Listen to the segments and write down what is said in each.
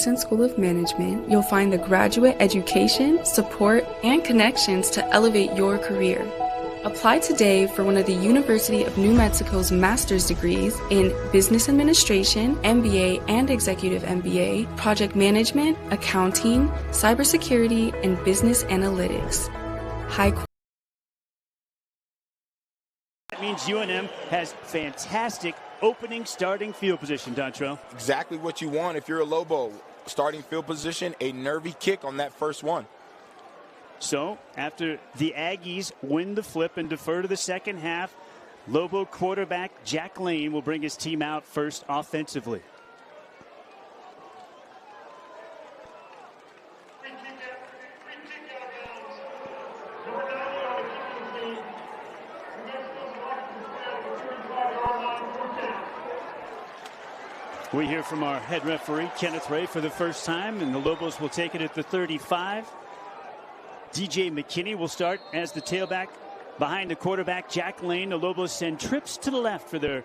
Pearson School of Management, you'll find the graduate education, support, and connections to elevate your career. Apply today for one of the University of New Mexico's master's degrees in Business Administration, MBA and Executive MBA, Project Management, Accounting, Cybersecurity, and Business Analytics. That means UNM has fantastic opening starting field position, Dontrell. Exactly what you want if you're a Lobo. Starting field position, a nervy kick on that first one. So after the Aggies win the flip and defer to the second half, Lobo quarterback Jack Lane will bring his team out first offensively. We hear from our head referee, Kenneth Ray, for the first time, and the Lobos will take it at the 35. DJ McKinney will start as the tailback behind the quarterback, Jack Lane. The Lobos send trips to the left for their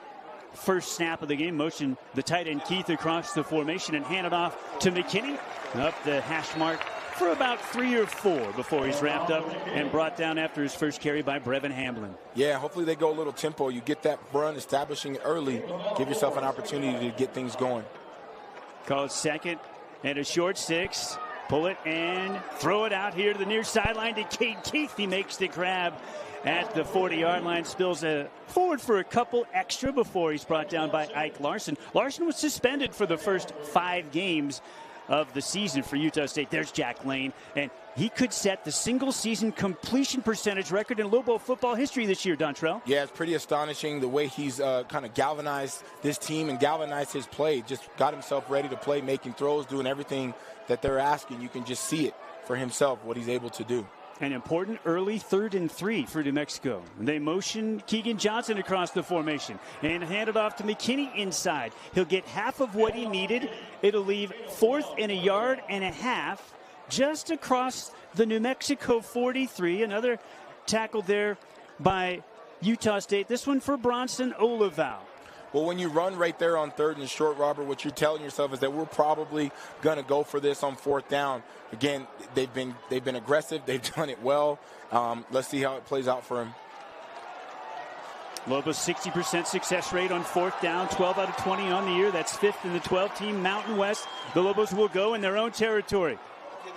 first snap of the game. Motion the tight end Keith across the formation and hand it off to McKinney. Up the hash mark for about 3 or 4 before he's wrapped up and brought down after his first carry by Brevin Hamblin. Yeah, hopefully they go a little tempo. You get that run establishing it early. Give yourself an opportunity to get things going. Call it second and a short 6. Pull it and throw it out here to the near sideline to Cade Keith. He makes the grab at the 40-yard line, spills forward for a couple extra before he's brought down by Ike Larson. Larson was suspended for the first 5 games of the season for Utah State. There's Jack Lane, and he could set the single-season completion percentage record in Lobo football history this year, Dontrell. Yeah, it's pretty astonishing the way he's kind of galvanized this team and galvanized his play. Just got himself ready to play, making throws, doing everything that they're asking. You can just see it for himself, what he's able to do. An important early 3rd and 3 for New Mexico. They motion Keegan Johnson across the formation and hand it off to McKinney inside. He'll get half of what he needed. It'll leave 4th and a yard and a half just across the New Mexico 43. Another tackle there by Utah State. This one for Bronson Olival. Well, when you run right there on 3rd and short, Robert, what you're telling yourself is that we're probably going to go for this on 4th down. Again, they've been aggressive. They've done it well. Let's see how it plays out for him. Lobos 60% success rate on 4th down, 12 out of 20 on the year. That's 5th in the 12-team Mountain West. The Lobos will go in their own territory.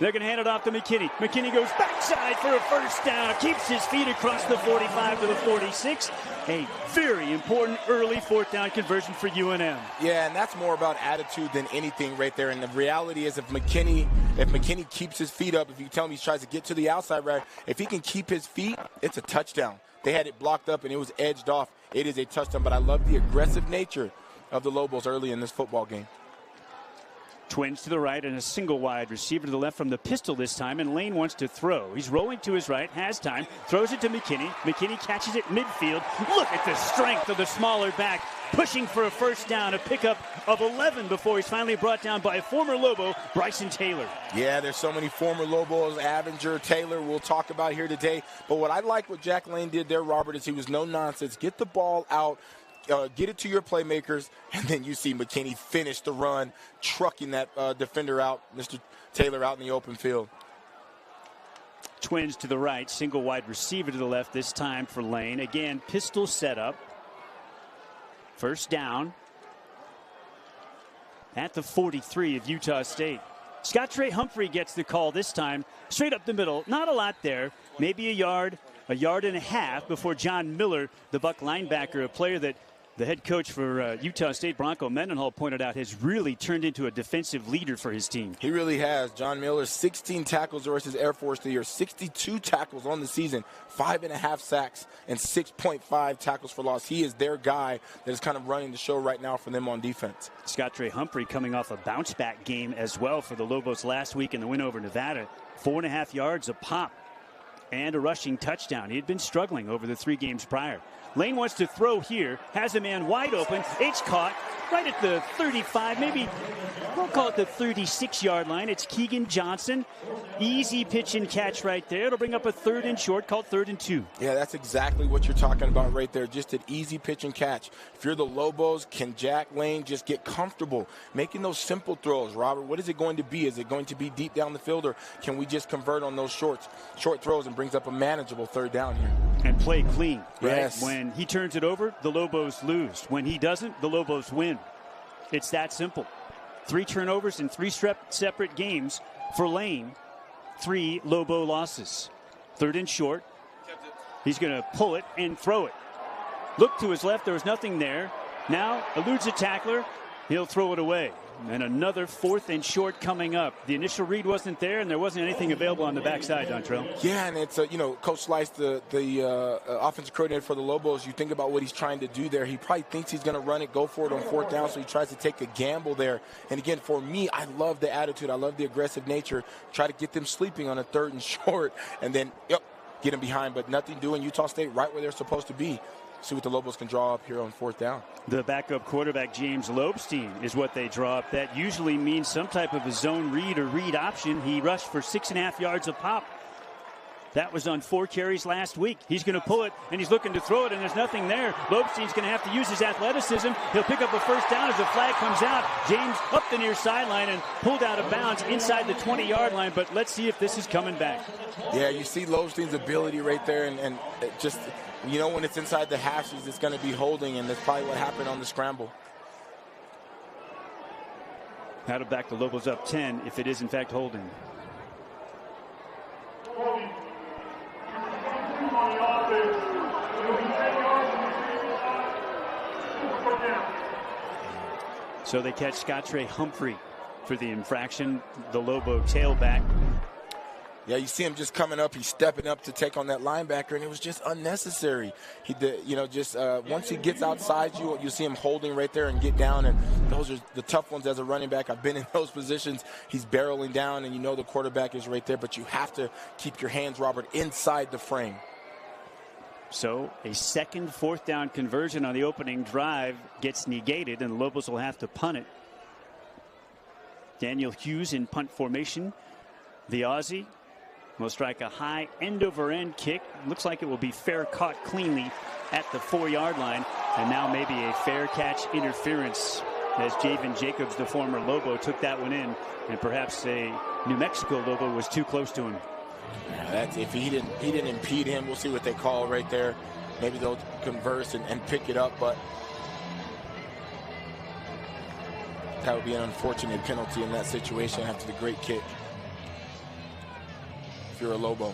They're going to hand it off to McKinney. McKinney goes backside for a first down. Keeps his feet across the 45 to the 46. A very important early 4th down conversion for UNM. Yeah, and that's more about attitude than anything right there. And the reality is if McKinney keeps his feet up, if you tell me he tries to get to the outside right, if he can keep his feet, it's a touchdown. They had it blocked up and it was edged off. It is a touchdown, but I love the aggressive nature of the Lobos early in this football game. Twins to the right and a single wide receiver to the left from the pistol this time, and Lane wants to throw. He's rolling to his right, has time, throws it to McKinney. McKinney catches it midfield. Look at the strength of the smaller back, pushing for a first down, a pickup of 11 before he's finally brought down by a former Lobo, Bryson Taylor. Yeah, there's so many former Lobos, Avenger, Taylor, we'll talk about here today. But what I like what Jack Lane did there, Robert, is he was no nonsense. Get the ball out. Get it to your playmakers, and then you see McKinney finish the run, trucking that defender out, Mr. Taylor out in the open field. Twins to the right, single wide receiver to the left this time for Lane. Again, pistol setup. First down at the 43 of Utah State. Scott Trey Humphrey gets the call this time, straight up the middle. Not a lot there, maybe a yard and a half before John Miller, the Buck linebacker, a player that the head coach for Utah State, Bronco Mendenhall, pointed out has really turned into a defensive leader for his team. He really has. John Miller, 16 tackles versus Air Force the year, 62 tackles on the season, 5.5 sacks, and 6.5 tackles for loss. He is their guy that is kind of running the show right now for them on defense. Scott Trey Humphrey coming off a bounce-back game as well for the Lobos last week in the win over Nevada. 4.5 yards a pop. and a rushing touchdown. He had been struggling over the 3 games prior. Lane wants to throw here, has a man wide open. It's caught right at the 35, maybe we'll call it the 36-yard line. It's Keegan Johnson. Easy pitch and catch right there. It'll bring up a 3rd and short, called 3rd and 2. Yeah, that's exactly what you're talking about right there. Just an easy pitch and catch. If you're the Lobos, can Jack Lane just get comfortable making those simple throws? Robert, what is it going to be? Is it going to be deep down the field, or can we just convert on those short throws and brings up a manageable 3rd down here? And play clean, right? Yes. When he turns it over, the Lobos lose. When he doesn't, the Lobos win. It's that simple. 3 turnovers in 3 separate games for Lane. 3 Lobo losses. 3rd and short. He's going to pull it and throw it. Look to his left. There was nothing there. Now eludes a tackler. He'll throw it away. And another 4th and short coming up. The initial read wasn't there, and there wasn't anything available on the backside, Dontrell. Yeah, and it's, Coach Slice, the offensive coordinator for the Lobos, you think about what he's trying to do there. He probably thinks he's going to run it, go for it on 4th down, so he tries to take a gamble there. And again, for me, I love the attitude. I love the aggressive nature. Try to get them sleeping on a 3rd and short, and then, get them behind, but nothing doing. Utah State right where they're supposed to be. See what the Lobos can draw up here on 4th down. The backup quarterback, James Lobstein, is what they draw up. That usually means some type of a zone read or read option. He rushed for 6.5 yards a pop. That was on 4 carries last week. He's going to pull it, and he's looking to throw it, and there's nothing there. Lobstein's going to have to use his athleticism. He'll pick up a 1st down as the flag comes out. James up the near sideline and pulled out of bounds inside the 20-yard line, but let's see if this is coming back. Yeah, you see Lobstein's ability right there, and just – when it's inside the hashes, it's going to be holding, and that's probably what happened on the scramble. That'll back the Lobos up 10 if it is, in fact, holding. So they catch Scottre Humphrey for the infraction, the Lobo tailback. Yeah, you see him just coming up. He's stepping up to take on that linebacker, and it was just unnecessary. He did, once he gets outside you see him holding right there and get down, and those are the tough ones as a running back. I've been in those positions. He's barreling down, and the quarterback is right there, but you have to keep your hands, Robert, inside the frame. So a 2nd 4th down conversion on the opening drive gets negated, and the Lobos will have to punt it. Daniel Hughes in punt formation. The Aussie will strike a high end-over-end kick. Looks like it will be fair, caught cleanly at the 4-yard line. And now maybe a fair catch interference as Javen Jacobs, the former Lobo, took that one in. And perhaps a New Mexico Lobo was too close to him. Yeah, that's if he didn't impede him. We'll see what they call right there. Maybe they'll converse and pick it up, but that would be an unfortunate penalty in that situation after the great kick. If you're a Lobo.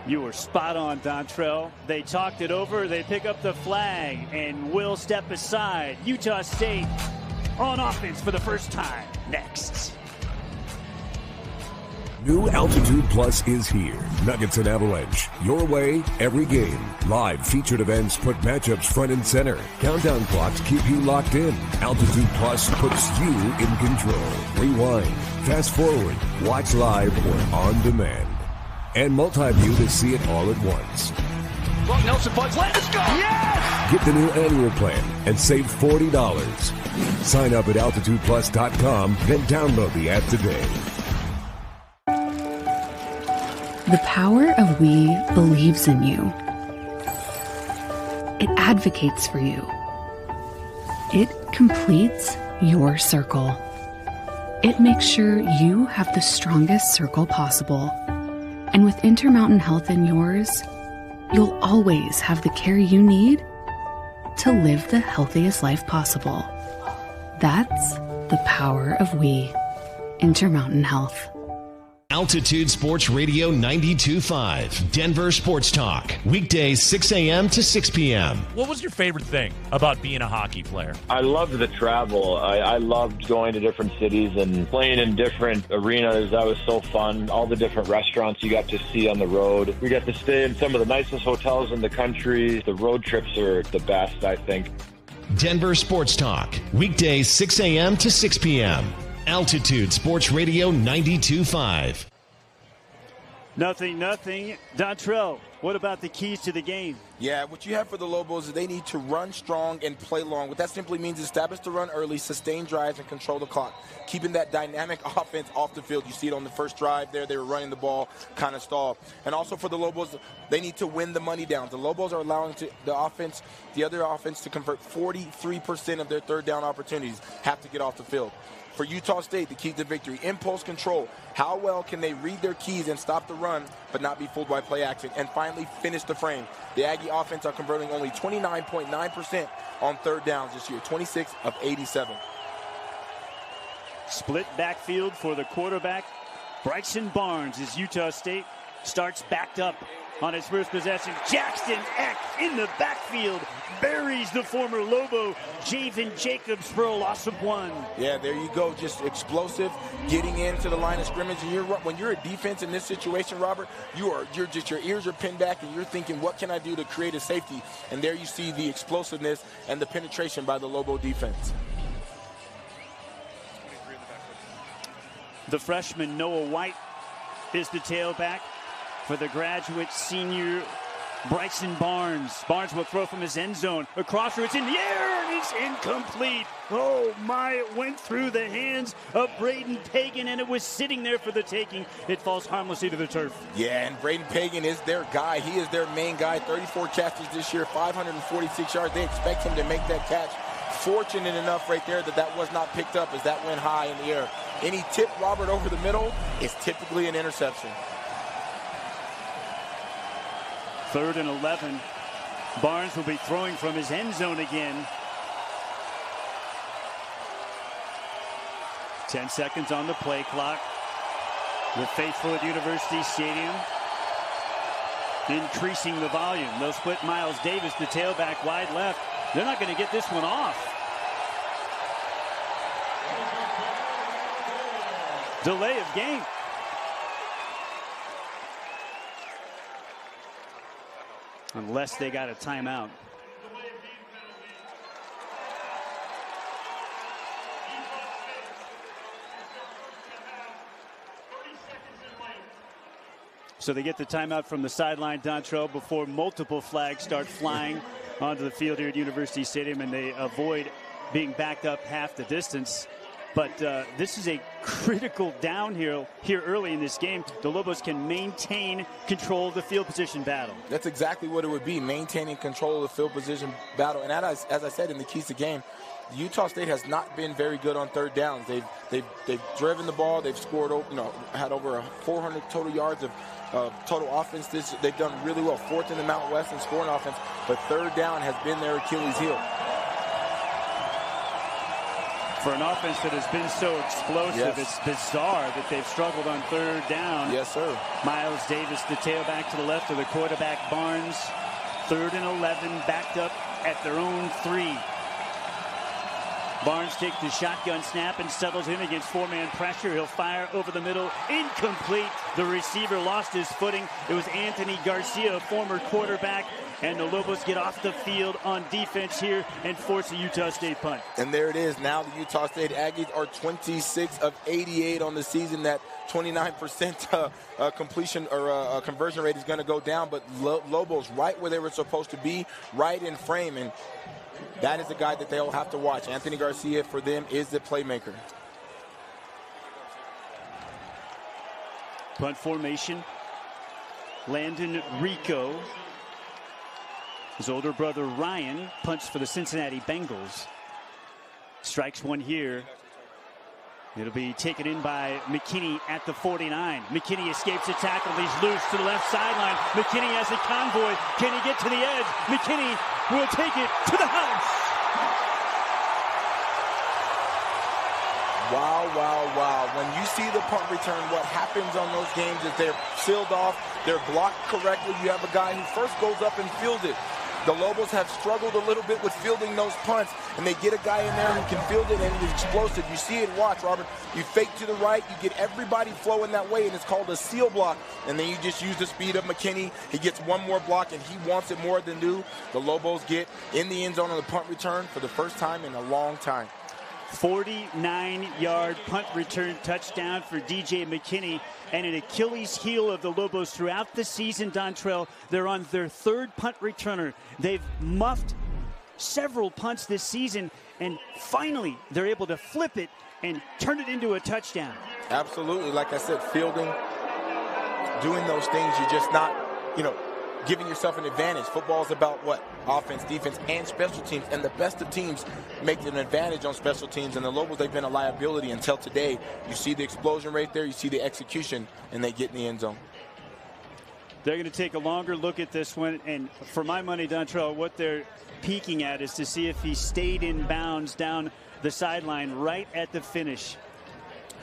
You were spot on, Dontrell. They talked it over. They pick up the flag and will step aside. Utah State on offense for the first time. Next. New Altitude Plus is here. Nuggets and Avalanche. Your way, every game. Live featured events put matchups front and center. Countdown clocks keep you locked in. Altitude Plus puts you in control. Rewind, fast forward, watch live or on demand. And multi-view to see it all at once. Well, Nelson Funds, let's go! Yes! Get the new annual plan and save $40. Sign up at altitudeplus.com and download the app today. The power of We believes in you. It advocates for you. It completes your circle. It makes sure you have the strongest circle possible. And with Intermountain Health in yours, you'll always have the care you need to live the healthiest life possible. That's the power of We. Intermountain Health. Altitude Sports Radio 92.5, Denver Sports Talk. Weekdays 6 a.m. to 6 p.m. What was your favorite thing about being a hockey player? I loved the travel. I loved going to different cities and playing in different arenas. That was so fun. All the different restaurants you got to see on the road. We got to stay in some of the nicest hotels in the country. The road trips are the best, I think. Denver Sports Talk. Weekdays 6 a.m. to 6 p.m. Altitude Sports Radio 92.5. 0-0. Dontrell, what about the keys to the game? Yeah, what you have for the Lobos is they need to run strong and play long. What that simply means is establish the run early, sustain drives, and control the clock. Keeping that dynamic offense off the field. You see it on the first drive there. They were running the ball, kind of stalled. And also for the Lobos, they need to win the money down. The Lobos are allowing the other offense to convert 43% of their third down opportunities. Have to get off the field. For Utah State, the key to victory, impulse control. How well can they read their keys and stop the run, but not be fooled by play action? And finally, finish the frame. The Aggie offense are converting only 29.9% on third downs this year, 26 of 87. Split backfield for the quarterback. Bryson Barnes as Utah State starts backed up on his first possession. Jackson Eck in the backfield buries the former Lobo Javen Jacobs for a loss of 1. Yeah, there you go. Just explosive, getting into the line of scrimmage. And when you're a defense in this situation, Robert, your ears are pinned back and you're thinking, what can I do to create a safety? And there you see the explosiveness and the penetration by the Lobo defense. The freshman Noah White is the tailback for the graduate senior Bryson Barnes. Barnes will throw from his end zone. A crosser, it's in the air, and it's incomplete. Oh my, it went through the hands of Braden Pagan, and it was sitting there for the taking. It falls harmlessly to the turf. Yeah, and Braden Pagan is their guy. He is their main guy. 34 catches this year, 546 yards. They expect him to make that catch. Fortunate enough right there that was not picked up as that went high in the air. Any tip, Robert, over the middle is typically an interception. 3rd and 11. Barnes will be throwing from his end zone again. 10 seconds on the play clock. The faithful at University Stadium increasing the volume. They'll split Miles Davis, the tailback, wide left. They're not going to get this one off. Delay of game. Unless they got a timeout. So they get the timeout from the sideline, Dontrell, before multiple flags start flying onto the field here at University Stadium, and they avoid being backed up half the distance. But this is a critical downhill here early in this game. The Lobos can maintain control of the field position battle. That's exactly what it would be, maintaining control of the field position battle. And as I said in the keys to game, Utah State has not been very good on third downs. They've driven the ball. They've scored, had over 400 total yards of total offense. They've done really well. 4th in the Mountain West in scoring offense, but third down has been their Achilles heel. For an offense that has been so explosive, yes, it's bizarre that they've struggled on third down. Yes, sir. Miles Davis, the tailback to the left of the quarterback, Barnes. 3rd and 11, backed up at their own 3. Barnes takes the shotgun snap and settles in against 4-man pressure. He'll fire over the middle. Incomplete. The receiver lost his footing. It was Anthony Garcia, a former quarterback. And the Lobos get off the field on defense here and force a Utah State punt. And there it is. Now the Utah State Aggies are 26 of 88 on the season. That 29% completion or conversion rate is going to go down. But Lobos right where they were supposed to be, right in frame. And that is the guy that they'll have to watch. Anthony Garcia for them is the playmaker. Punt formation. Landon Rico. His older brother Ryan punts for the Cincinnati Bengals. Strikes one here. It'll be taken in by McKinney at the 49. McKinney escapes a tackle. He's loose to the left sideline. McKinney has a convoy. Can he get to the edge? McKinney will take it to the house. Wow, wow, wow. When you see the punt return, what happens on those games is they're sealed off, they're blocked correctly. You have a guy who first goes up and fields it. The Lobos have struggled a little bit with fielding those punts, and they get a guy in there who can field it, and it is explosive. You see it, watch, Robert. You fake to the right, you get everybody flowing that way, and it's called a seal block. And then you just use the speed of McKinney. He gets one more block, and he wants it more than do. The Lobos get in the end zone on the punt return for the first time in a long time. 49-yard punt return touchdown for DJ McKinney, and an Achilles heel of the Lobos throughout the season, Dontrell. They're on their third punt returner. They've muffed several punts this season, and finally they're able to flip it and turn it into a touchdown. Absolutely. Like I said, fielding, doing those things, you're just not, giving yourself an advantage. Football is about what? Offense, defense, and special teams. And the best of teams make an advantage on special teams. And the Lobos, they've been a liability until today. You see the explosion right there. You see the execution, and they get in the end zone. They're going to take a longer look at this one. And for my money, Dontrell, what they're peeking at is to see if he stayed in bounds down the sideline right at the finish.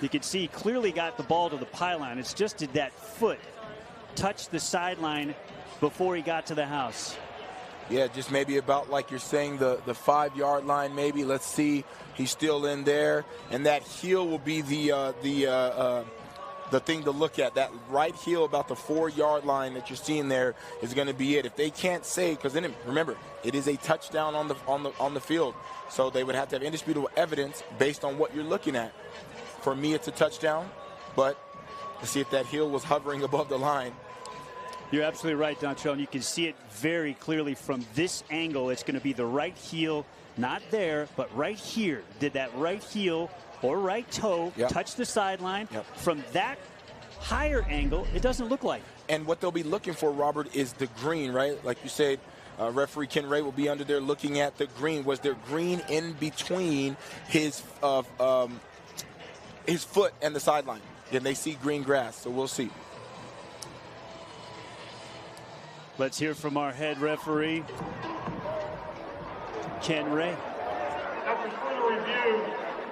You can see he clearly got the ball to the pylon. It's just did that foot touch the sideline before he got to the house. Yeah, just maybe about, like you're saying, the 5-yard line maybe. Let's see. He's still in there. And that heel will be the thing to look at. That right heel about the 4-yard line that you're seeing there is going to be it. If they can't say, because then remember, it is a touchdown on the field. So they would have to have indisputable evidence based on what you're looking at. For me, it's a touchdown. But to see if that heel was hovering above the line. You're absolutely right, Dontrell, and you can see it very clearly from this angle. It's going to be the right heel, not there, but right here. Did that right heel or right toe touch the sideline? From that higher angle, it doesn't look like. And what they'll be looking for, Robert, is the green, right? Like you said, referee Ken Ray will be under there looking at the green. Was there green in between his foot and the sideline? And they see green grass, so we'll see. Let's hear from our head referee, Ken Ray. After further review,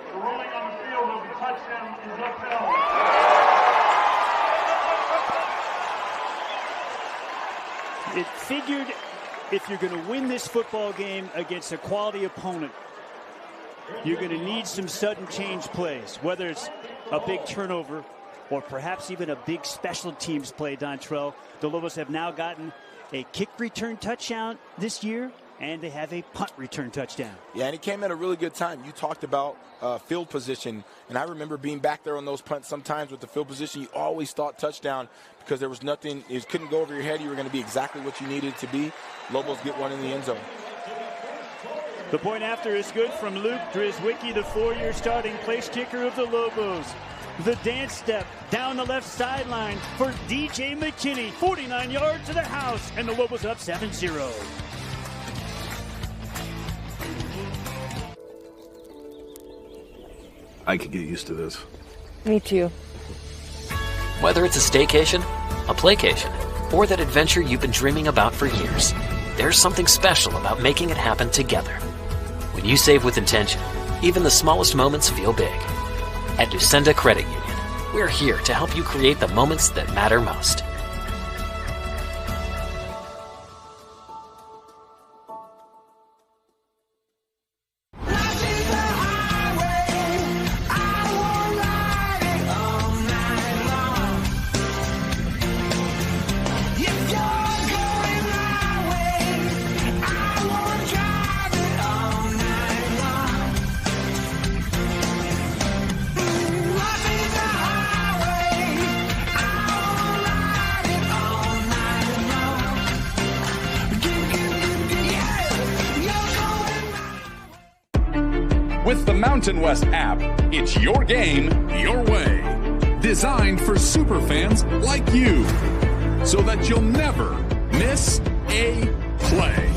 the ruling on the field of the touchdown is upheld. It figured if you're going to win this football game against a quality opponent, you're going to need some sudden change plays, whether it's a big turnover or perhaps even a big special teams play, Dontrell. The Lobos have now gotten a kick return touchdown this year, and they have a punt return touchdown. Yeah, and it came at a really good time. You talked about field position, and I remember being back there on those punts sometimes with the field position. You always thought touchdown because there was nothing, it couldn't go over your head. You were going to be exactly what you needed to be. Lobos get one in the end zone. The point after is good from Luke Drizwicki, the 4-year starting place kicker of the Lobos. The dance step down the left sideline for DJ McKinney. 49 yards to the house, and the Lobos up 7-0. I could get used to this. Me too. Whether it's a staycation, a playcation, or that adventure you've been dreaming about for years, there's something special about making it happen together. When you save with intention, even the smallest moments feel big. At Ducenda Credit Union, we're here to help you create the moments that matter most. With the Mountain West app, it's your game, your way. Designed for superfans like you, so that you'll never miss a play.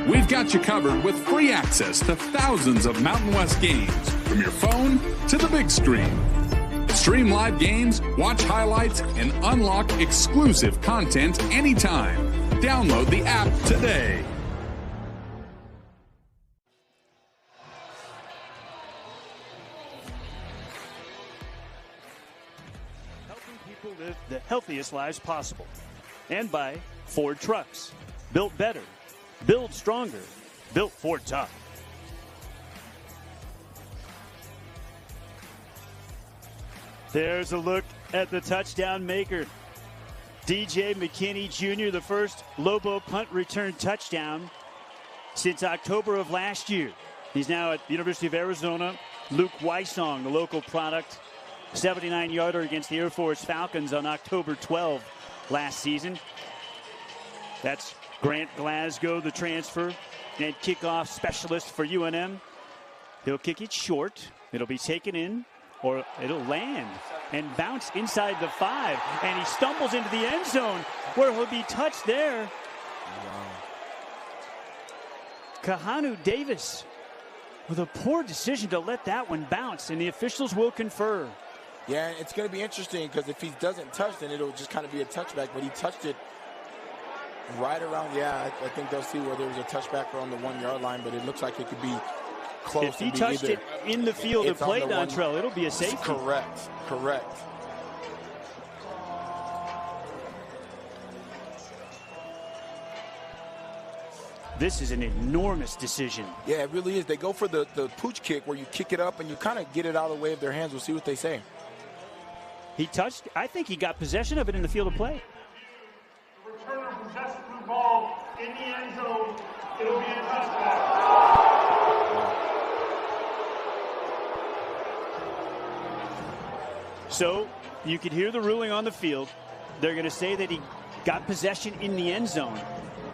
We've got you covered with free access to thousands of Mountain West games, from your phone to the big screen. Stream live games, watch highlights, and unlock exclusive content anytime. Download the app today. people live the healthiest lives possible. And by Ford Trucks. Built better. Build stronger. Built Ford tough. There's a look at the touchdown maker. DJ McKinney Jr., the first Lobo punt return touchdown since October of last year. He's now at the University of Arizona. Luke Weissong, the local product, 79-yarder against the Air Force Falcons on October 12 last season. That's Grant Glasgow, the transfer and kickoff specialist for UNM. He'll kick it short. It'll be taken in, or it'll land and bounce inside the 5. And he stumbles into the end zone where he'll be touched there. Wow. Kahanu Davis with a poor decision to let that one bounce, and the officials will confer. Yeah, it's going to be interesting because if he doesn't touch, then it'll just kind of be a touchback. But he touched it right around, I think they'll see where there was a touchback around the 1 yard line, but it looks like it could be close. If he touched it in the field of play, Dontrell, it'll be a safety. Correct. This is an enormous decision. Yeah, it really is. They go for the pooch kick where you kick it up and you kind of get it out of the way of their hands. We'll see what they say. He touched, I think he got possession of it in the field of play. The returner possesses the ball in the end zone. It'll be a touchback. So you could hear the ruling on the field. They're going to say that he got possession in the end zone.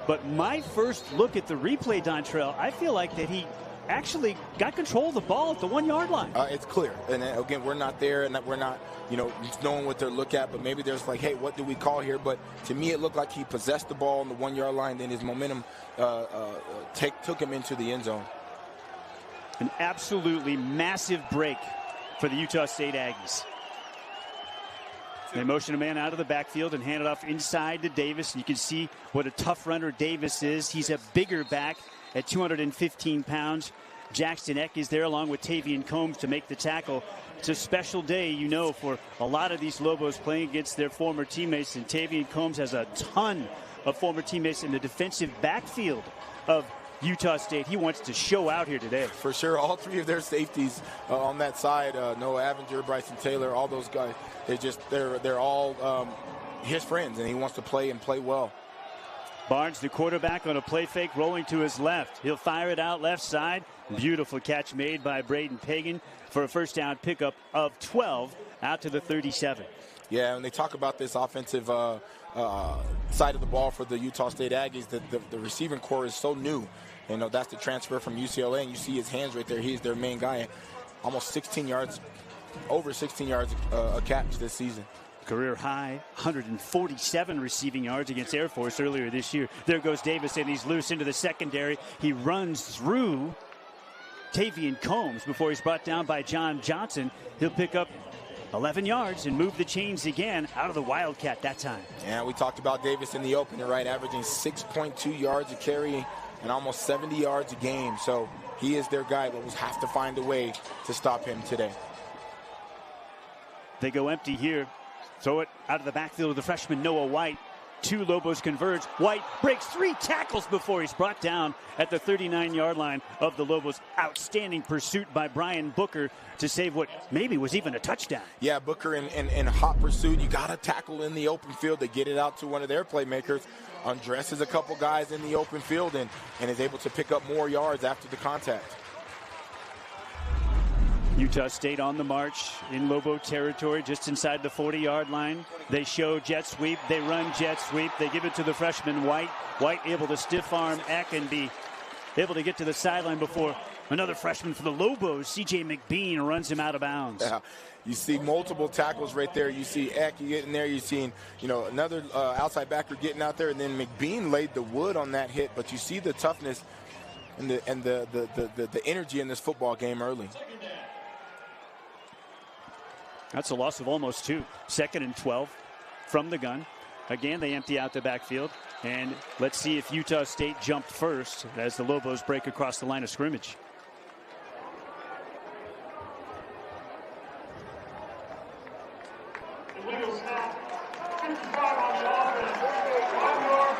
But my first look at the replay, Dontrell, I feel like that he actually got control of the ball at the 1 yard line. It's clear. And again, we're not there and we're not, knowing what they're look at. But maybe there's like, hey, what do we call here? But to me, it looked like he possessed the ball on the 1 yard line. Then his momentum took him into the end zone. An absolutely massive break for the Utah State Aggies. They motion a man out of the backfield and hand it off inside to Davis. And you can see what a tough runner Davis is. He's a bigger back at 215 pounds. Jackson Eck is there along with Tavian Combs to make the tackle. It's a special day, for a lot of these Lobos playing against their former teammates. And Tavian Combs has a ton of former teammates in the defensive backfield of Utah State. He wants to show out here today. For sure, all three of their safeties on that side, Noah Avenger, Bryson Taylor, all those guys, they're all his friends, and he wants to play and play well. Barnes, the quarterback, on a play fake, rolling to his left. He'll fire it out left side. Beautiful catch made by Braden Pagan for a first down pickup of 12 out to the 37. Yeah, and they talk about this offensive side of the ball for the Utah State Aggies. The receiving core is so new. That's the transfer from UCLA, and you see his hands right there. He's their main guy. Almost 16 yards, over 16 yards a catch this season. Career high, 147 receiving yards against Air Force earlier this year. There goes Davis, and he's loose into the secondary. He runs through Tavian Combs before he's brought down by John Johnson. He'll pick up 11 yards and move the chains again out of the Wildcat that time. Yeah, we talked about Davis in the opener, right? Averaging 6.2 yards a carry and almost 70 yards a game. So he is their guy, but we'll have to find a way to stop him today. They go empty here. Throw it out of the backfield of the freshman Noah White. Two Lobos converge. White breaks 3 tackles before he's brought down at the 39-yard line of the Lobos. Outstanding pursuit by Brian Booker to save what maybe was even a touchdown. Yeah, Booker in hot pursuit. You got to tackle in the open field. They get it out to one of their playmakers. Undresses a couple guys in the open field and is able to pick up more yards after the contact. Utah State on the march in Lobo territory, just inside the 40-yard line. They show jet sweep. They run jet sweep. They give it to the freshman White. White able to stiff arm Eck and be able to get to the sideline before another freshman for the Lobos, C.J. McBean, runs him out of bounds. Yeah. You see multiple tackles right there. You see Eck getting there. You've seen, another outside backer getting out there, and then McBean laid the wood on that hit. But you see the toughness and the energy in this football game early. That's a loss of almost 2. 2nd and 12 from the gun. Again, they empty out the backfield. And let's see if Utah State jumped first as the Lobos break across the line of scrimmage. Illegal snap. 55 on the offense. 5 yards.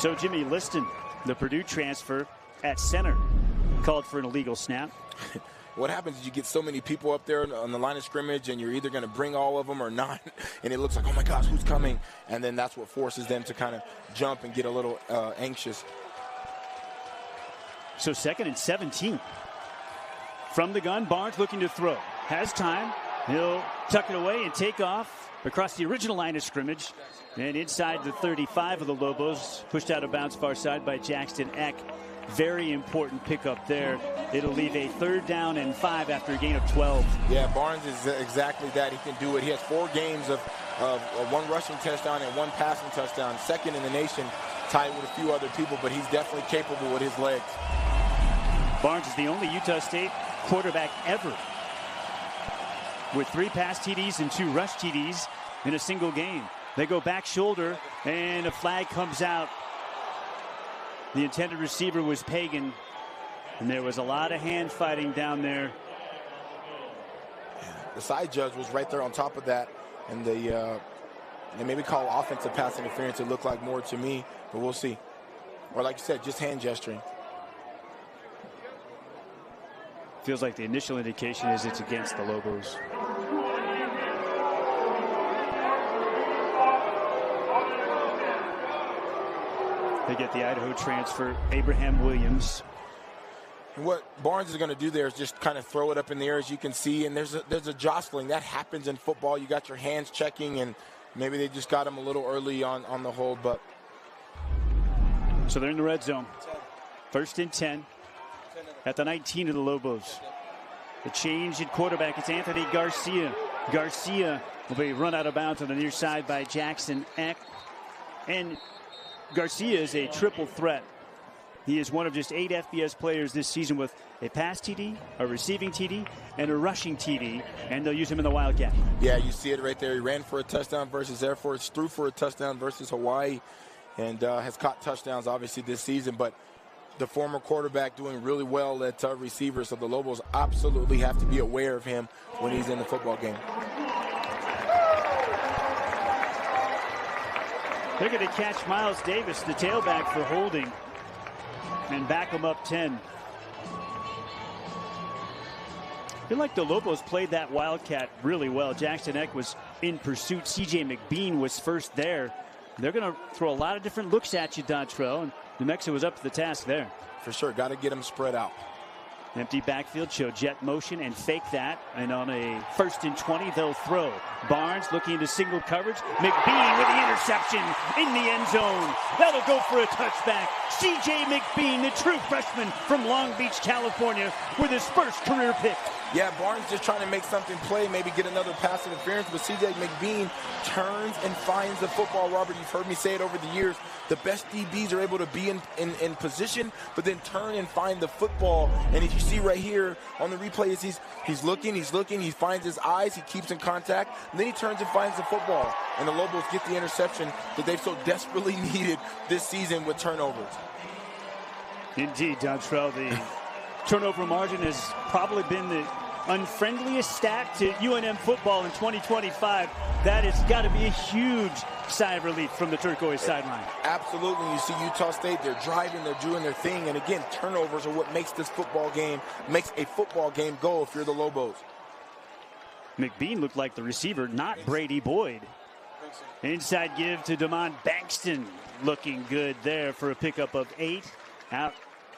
So Jimmy Liston, the Purdue transfer at center, called for an illegal snap. What happens is you get so many people up there on the line of scrimmage, and you're either going to bring all of them or not, and it looks like, oh my gosh, who's coming? And then that's what forces them to kind of jump and get a little anxious. So 2nd and 17. From the gun, Barnes looking to throw. Has time. He'll tuck it away and take off across the original line of scrimmage. And inside the 35 of the Lobos, pushed out of bounds far side by Jackson Eck. Very important pickup there. It'll leave a 3rd down and 5 after a gain of 12. Yeah, Barnes is exactly that. He can do it. He has 4 games of 1 rushing touchdown and 1 passing touchdown. 2nd in the nation, tied with a few other people, but he's definitely capable with his legs. Barnes is the only Utah State quarterback ever with 3 pass TDs and 2 rush TDs in a single game. They go back shoulder, and a flag comes out. The intended receiver was Pagan, and there was a lot of hand fighting down there. The side judge was right there on top of that, and they maybe call offensive pass interference. It looked like more to me, but we'll see. Or like you said, just hand gesturing. Feels like the initial indication is it's against the Lobos. They get the Idaho transfer, Abraham Williams. And what Barnes is going to do there is just kind of throw it up in the air, as you can see, and there's a jostling. That happens in football. You got your hands checking, and maybe they just got him a little early on the hold. But so they're in the red zone. 1st and 10 at the 19 of the Lobos. The change in quarterback, it's Anthony Garcia. Garcia will be run out of bounds on the near side by Jackson Eck. And Garcia is a triple threat. He is one of just 8 FBS players this season with a pass TD, a receiving TD, and a rushing TD, and they'll use him in the Wildcat. Yeah, you see it right there. He ran for a touchdown versus Air Force, threw for a touchdown versus Hawaii, and has caught touchdowns, obviously, this season. But the former quarterback doing really well at receiver, so the Lobos absolutely have to be aware of him when he's in the football game. They're going to catch Miles Davis, the tailback, for holding, and back him up 10. I feel like the Lobos played that Wildcat really well. Jackson Eck was in pursuit. CJ McBean was first there. They're going to throw a lot of different looks at you, Dontrell, and New Mexico was up to the task there. For sure, got to get them spread out. Empty backfield, show jet motion and fake that. And on a 1st and 20, they'll throw. Barnes looking into single coverage. McBean with the interception in the end zone. That'll go for a touchback. C.J. McBean, the true freshman from Long Beach, California, with his first career pick. Yeah, Barnes just trying to make something play, maybe get another pass interference, but C.J. McBean turns and finds the football. Robert, you've heard me say it over the years. The best DBs are able to be in position, but then turn and find the football. And as you see right here on the replay, he's looking, he finds his eyes, he keeps in contact, and then he turns and finds the football. And the Lobos get the interception that they've so desperately needed this season with turnovers. Indeed, Dontrell, the turnover margin has probably been the unfriendliest stat to UNM football in 2025. That has got to be a huge sigh of relief from the turquoise sideline. Absolutely. You see Utah State, they're driving, they're doing their thing. And again, turnovers are what makes a football game go if you're the Lobos. McBean looked like the receiver, not Brady Boyd. Inside give to Damon Bankston. Looking good there for a pickup of 8. Out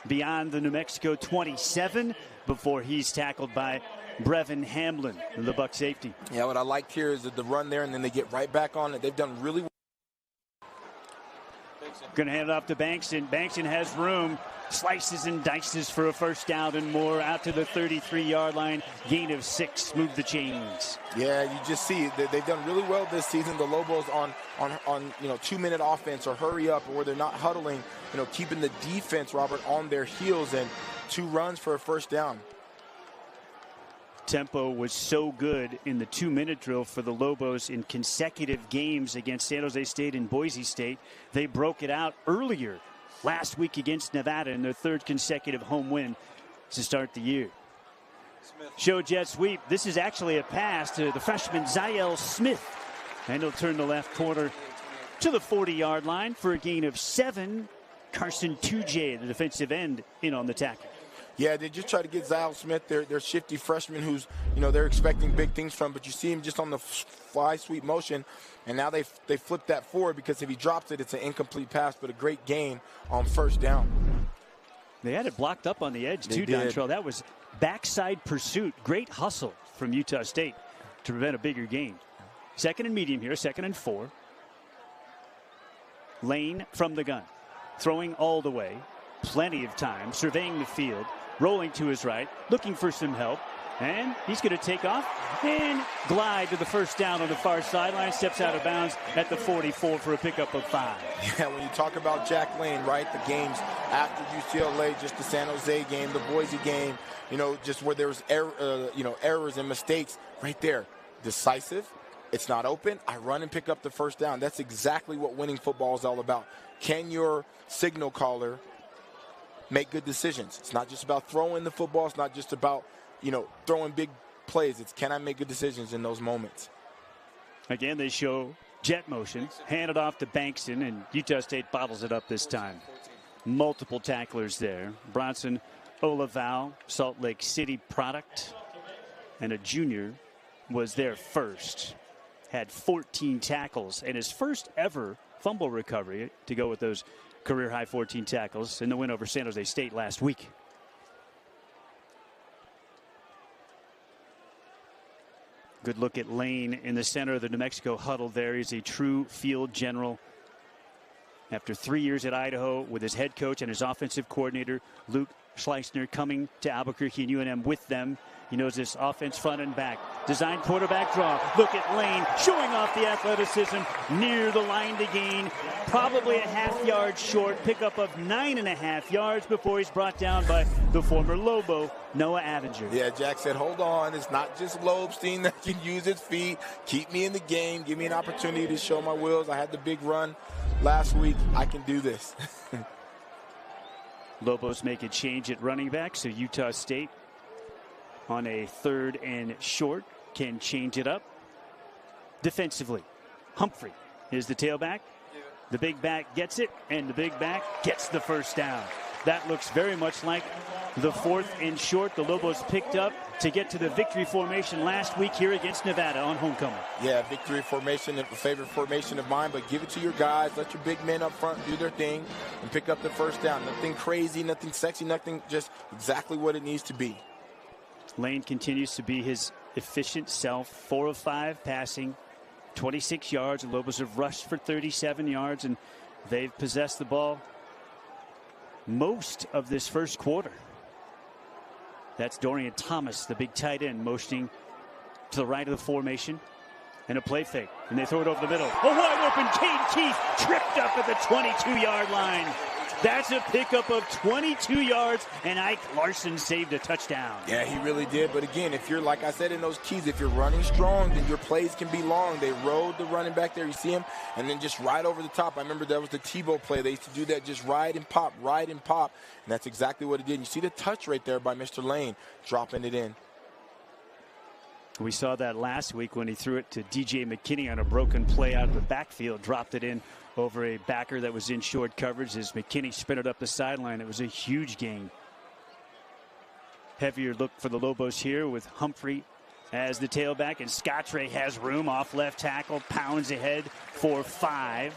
beyond the New Mexico 27 before he's tackled by Brevin Hamlin, the Buck safety. Yeah, what I liked here is the run there, and then they get right back on it. They've done really well. Going to hand it off to Bankston. Bankston has room. Slices and dices for a first down and more. Out to the 33-yard line. Gain of 6. Move the chains. Yeah, you just see they've done really well this season. The Lobos on 2-minute offense or hurry up, or where they're not huddling, keeping the defense, Robert, on their heels, and 2 runs for a first down. Tempo was so good in the 2-minute drill for the Lobos in consecutive games against San Jose State and Boise State. They broke it out earlier last week against Nevada in their 3rd consecutive home win to start the year. show jet sweep. This is actually a pass to the freshman Ziel Smith. And he'll turn the left corner to the 40-yard line for a gain of 7. Carson Tujay, the defensive end, in on the tackle. Yeah, they just try to get Ziel Smith, their shifty freshman who's, they're expecting big things from, but you see him just on the fly sweep motion, and now they flip that forward because if he drops it, it's an incomplete pass, but a great gain on first down. They had it blocked up on the edge, too, Dontrell. That was backside pursuit. Great hustle from Utah State to prevent a bigger gain. 2nd and medium here, 2nd and 4. Lane from the gun, throwing all the way. Plenty of time, surveying the field, rolling to his right, looking for some help. And he's going to take off and glide to the first down on the far sideline. Steps out of bounds at the 44 for a pickup of 5. Yeah, when you talk about Jack Lane, right, the games after UCLA, just the San Jose game, the Boise game, just where there was errors and mistakes right there. Decisive. It's not open. I run and pick up the first down. That's exactly what winning football is all about. Can your signal caller make good decisions? It's not just about throwing the football. It's not just about throwing big plays. It's can I make good decisions in those moments? Again, they show jet motion, hand it off to Bankson, and Utah State bottles it up this time. Multiple tacklers there. Bronson Olaval, Salt Lake City product, and a junior, was there first. Had 14 tackles and his first ever fumble recovery to go with those career-high 14 tackles in the win over San Jose State last week. Good look at Lane in the center of the New Mexico huddle there. He's a true field general. After 3 years at Idaho with his head coach and his offensive coordinator, Luke Schleissner, coming to Albuquerque and UNM with them. He knows this offense front and back. Design quarterback draw. Look at Lane showing off the athleticism near the line to gain. Probably a half-yard short. Pickup of 9.5 yards before he's brought down by the former Lobo, Noah Avenger. Yeah, Jack said, hold on. It's not just Lobstein that can use his feet. Keep me in the game. Give me an opportunity to show my wheels. I had the big run last week. I can do this. Lobos make a change at running back, so Utah State on a 3rd and short can change it up. Defensively, Humphrey is the tailback. The big back gets it, and the big back gets the first down. That looks very much like the 4th and short the Lobos picked up to get to the victory formation last week here against Nevada on homecoming. Yeah, victory formation, a favorite formation of mine, but give it to your guys. Let your big men up front do their thing and pick up the first down. Nothing crazy, nothing sexy, nothing, just exactly what it needs to be. Lane continues to be his efficient self. 4 of 5 passing, 26 yards. The Lobos have rushed for 37 yards, and they've possessed the ball most of this first quarter. That's Dorian Thomas, the big tight end, motioning to the right of the formation. And a play fake. And they throw it over the middle. A wide open Cade Keith tripped up at the 22-yard line. That's a pickup of 22 yards, and Ike Larson saved a touchdown. Yeah, he really did. But again, if you're, like I said in those keys, if you're running strong, then your plays can be long. They rode the running back there. You see him, and then just right over the top. I remember that was the Tebow play. They used to do that, just ride and pop. And that's exactly what it did. And you see the touch right there by Mr. Lane, dropping it in. We saw that last week when he threw it to DJ McKinney on a broken play out of the backfield, dropped it in over a backer that was in short coverage as McKinney sprinted up the sideline. It was a huge gain. Heavier look for the Lobos here with Humphrey as the tailback, and Scottre has room off left tackle, pounds ahead for 5.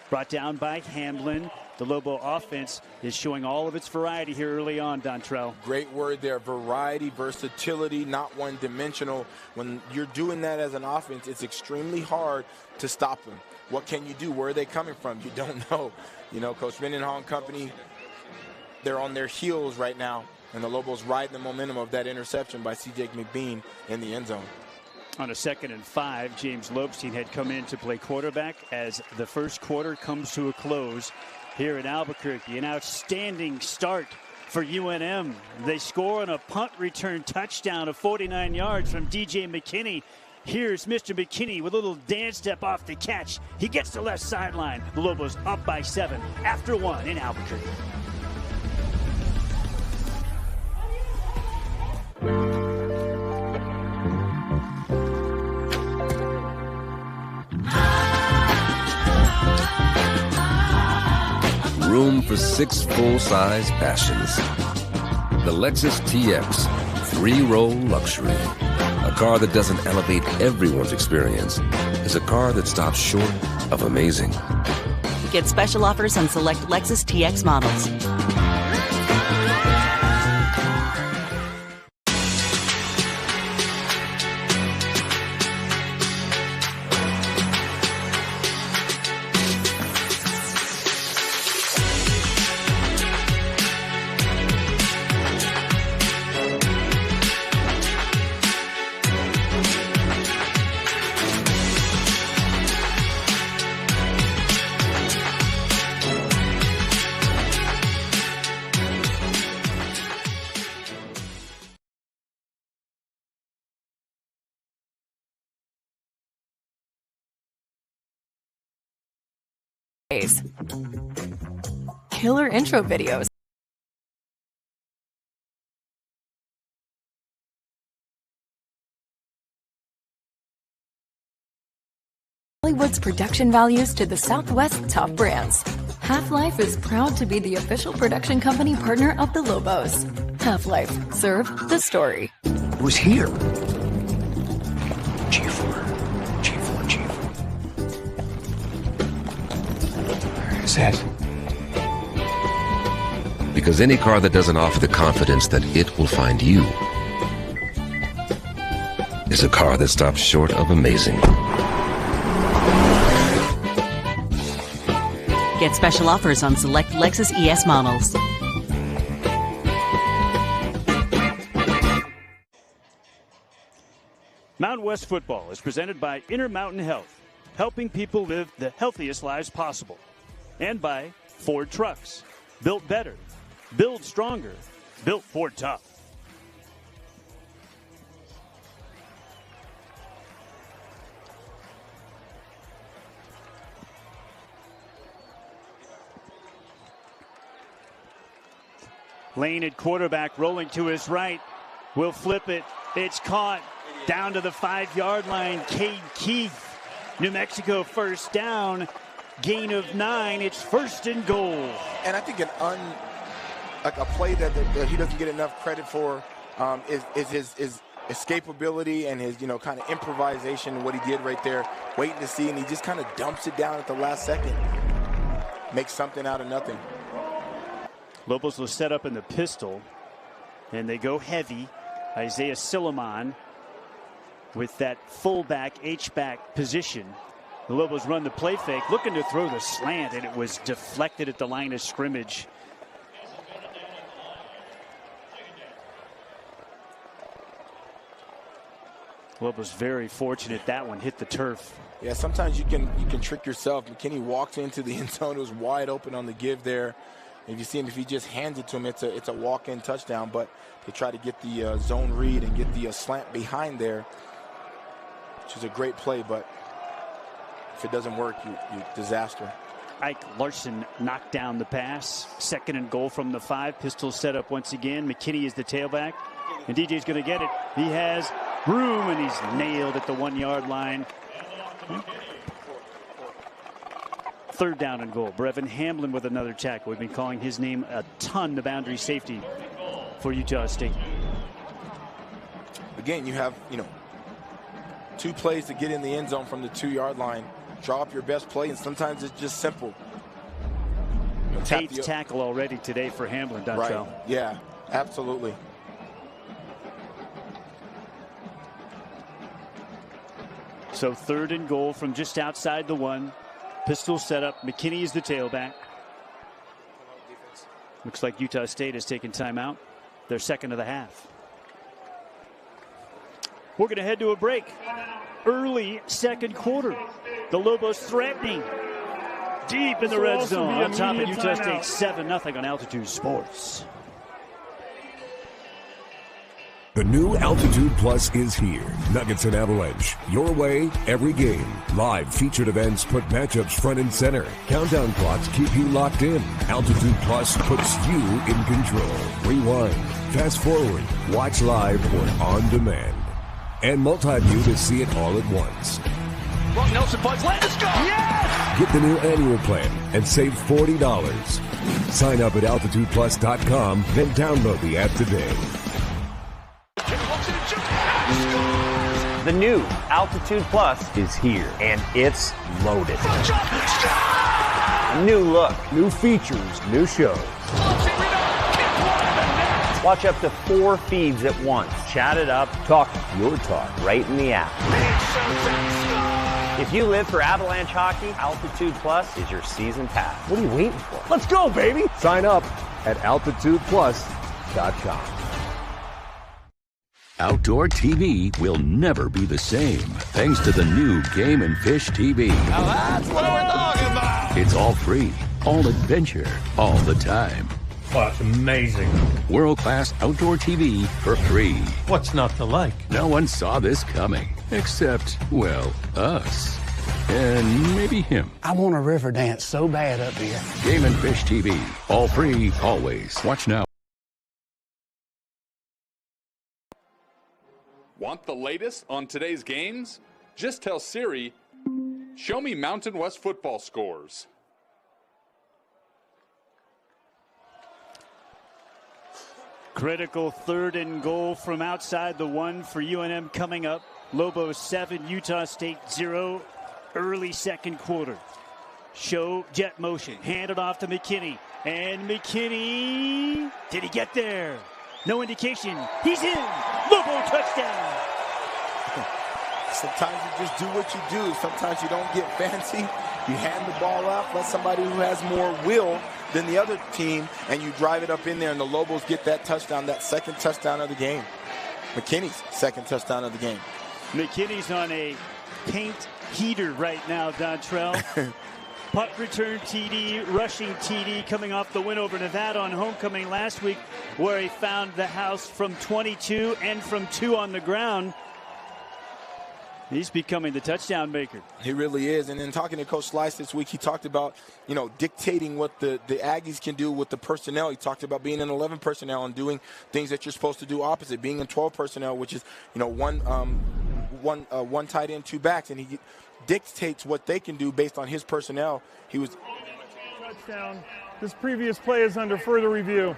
Brought down by Hamblin. The Lobo offense is showing all of its variety here early on, Dontrell. Great word there, variety, versatility, not one-dimensional. When you're doing that as an offense, it's extremely hard to stop them. What can you do? Where are they coming from? You don't know. Coach Mendenhall and company, they're on their heels right now, and the Lobos riding the momentum of that interception by C.J. McBean in the end zone. On a 2nd and 5, James Lobstein had come in to play quarterback as the first quarter comes to a close here in Albuquerque. An outstanding start for UNM. They score on a punt return touchdown of 49 yards from DJ McKinney. Here's Mr. McKinney with a little dance step off the catch. He gets the left sideline. The Lobos up by 7 after 1 in Albuquerque. room for 6 full-size Passions. The Lexus TX, 3-row luxury. A car that doesn't elevate everyone's experience is a car that stops short of amazing. Get special offers on select Lexus TX models. Killer intro videos. Hollywood's production values to the Southwest top brands. Half-Life is proud to be the official production company partner of the Lobos. Half-Life, serve the story. Who's here? G4. Is it? Because any car that doesn't offer the confidence that it will find you is a car that stops short of amazing. Get special offers on select Lexus ES models. Mountain West Football is presented by Intermountain Health, helping people live the healthiest lives possible. And by Ford Trucks, built better, build stronger, built Ford tough. Lane at quarterback, rolling to his right, will flip it. It's caught down to the 5-yard line. Cade Keith, New Mexico first down. Gain of 9. It's 1st and goal. And I think a play that he doesn't get enough credit for is his escapability and his kind of improvisation. What he did right there, waiting to see, and he just kind of dumps it down at the last second, makes something out of nothing. Lobos will set up in the pistol, and they go heavy. Isaiah Silliman with that fullback H-back position. The Lobos run the play fake, looking to throw the slant, and it was deflected at the line of scrimmage. Lobos very fortunate that one hit the turf. Yeah, sometimes you can trick yourself. McKinney walked into the end zone. It was wide open on the give there. If you see him, if he just hands it to him, it's a walk-in touchdown. But they try to get the zone read and get the slant behind there, which is a great play, but if it doesn't work, you disaster. Ike Larson knocked down the pass. 2nd and goal from the 5. Pistol set up once again. McKinney is the tailback, and DJ's going to get it. He has room, and he's nailed at the 1-yard line. 3rd down and goal. Brevin Hamlin with another tackle. We've been calling his name a ton, the boundary safety for Utah State. Again, you have 2 plays to get in the end zone from the 2-yard line. Draw up your best play, and sometimes it's just simple. 8th tackle already today for Hamlin, Dontrell. Right. Yeah, absolutely. So 3rd and goal from just outside the 1. Pistol set up. McKinney is the tailback. Looks like Utah State has taken timeout. Their 2nd of the half. We're going to head to a break. Early 2nd quarter. The Lobos threatening. Deep in the red zone. On top of Utah State, 7-0 on Altitude Sports. The new Altitude Plus is here. Nuggets and Avalanche. Your way, every game. Live featured events put matchups front and center. Countdown clocks keep you locked in. Altitude Plus puts you in control. Rewind, fast forward, watch live or on demand. And multi-view to see it all at once. Brock Nelson finds Landis. Yes! Get the new annual plan and save $40. Sign up at altitudeplus.com, then download the app today. The new Altitude Plus is here, and it's loaded. New look, new features, new shows. Watch up to 4 feeds at once. Chat it up, talk your talk right in the app. If you live for Avalanche hockey, Altitude Plus is your season pass. What are you waiting for? Let's go, baby! Sign up at altitudeplus.com. Outdoor TV will never be the same thanks to the new Game & Fish TV. Now that's what we're talking about. It's all free, all adventure, all the time. Oh, it's amazing. World-class outdoor TV for free. What's not to like? No one saw this coming, except, well, us. And maybe him. I want a river dance so bad up here. Game & Fish TV, all free, always. Watch now. Want the latest on today's games? Just tell Siri, show me Mountain West football scores. Critical 3rd and goal from outside the 1 for UNM coming up. Lobos 7, Utah State 0, early second quarter. Show jet motion, handed off to McKinney. And McKinney, did he get there? No indication. He's in. Lobo touchdown. Sometimes you just do what you do. Sometimes you don't get fancy. You hand the ball off, let somebody who has more will than the other team, and you drive it up in there, and the Lobos get that touchdown, that second touchdown of the game. McKinney's second touchdown of the game. McKinney's on a paint heater right now, Dontrell. Punt return TD, rushing TD, coming off the win over Nevada on homecoming last week, where he found the house from 22 and from 2 on the ground. He's becoming the touchdown maker. He really is. And in talking to Coach Slice this week, he talked about, dictating what the Aggies can do with the personnel. He talked about being in 11 personnel and doing things that you're supposed to do opposite, being in 12 personnel, which is, one tight end, 2 backs, and he dictates what they can do based on his personnel. He was touchdown. This previous play is under further review.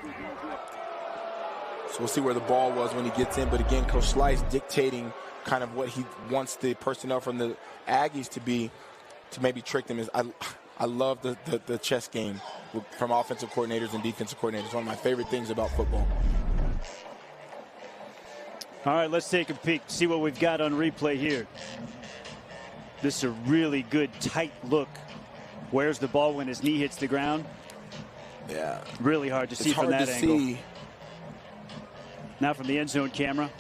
So we'll see where the ball was when he gets in. But again, Coach Slice dictating kind of what he wants the personnel from the Aggies to be, to maybe trick them. Is I love the chess game from offensive coordinators and defensive coordinators. One of my favorite things about football. All right, let's take a peek, see what we've got on replay here. This is a really good tight look. Where's the ball when his knee hits the ground? Yeah. Really hard to see from that angle. See. Now from the end zone camera.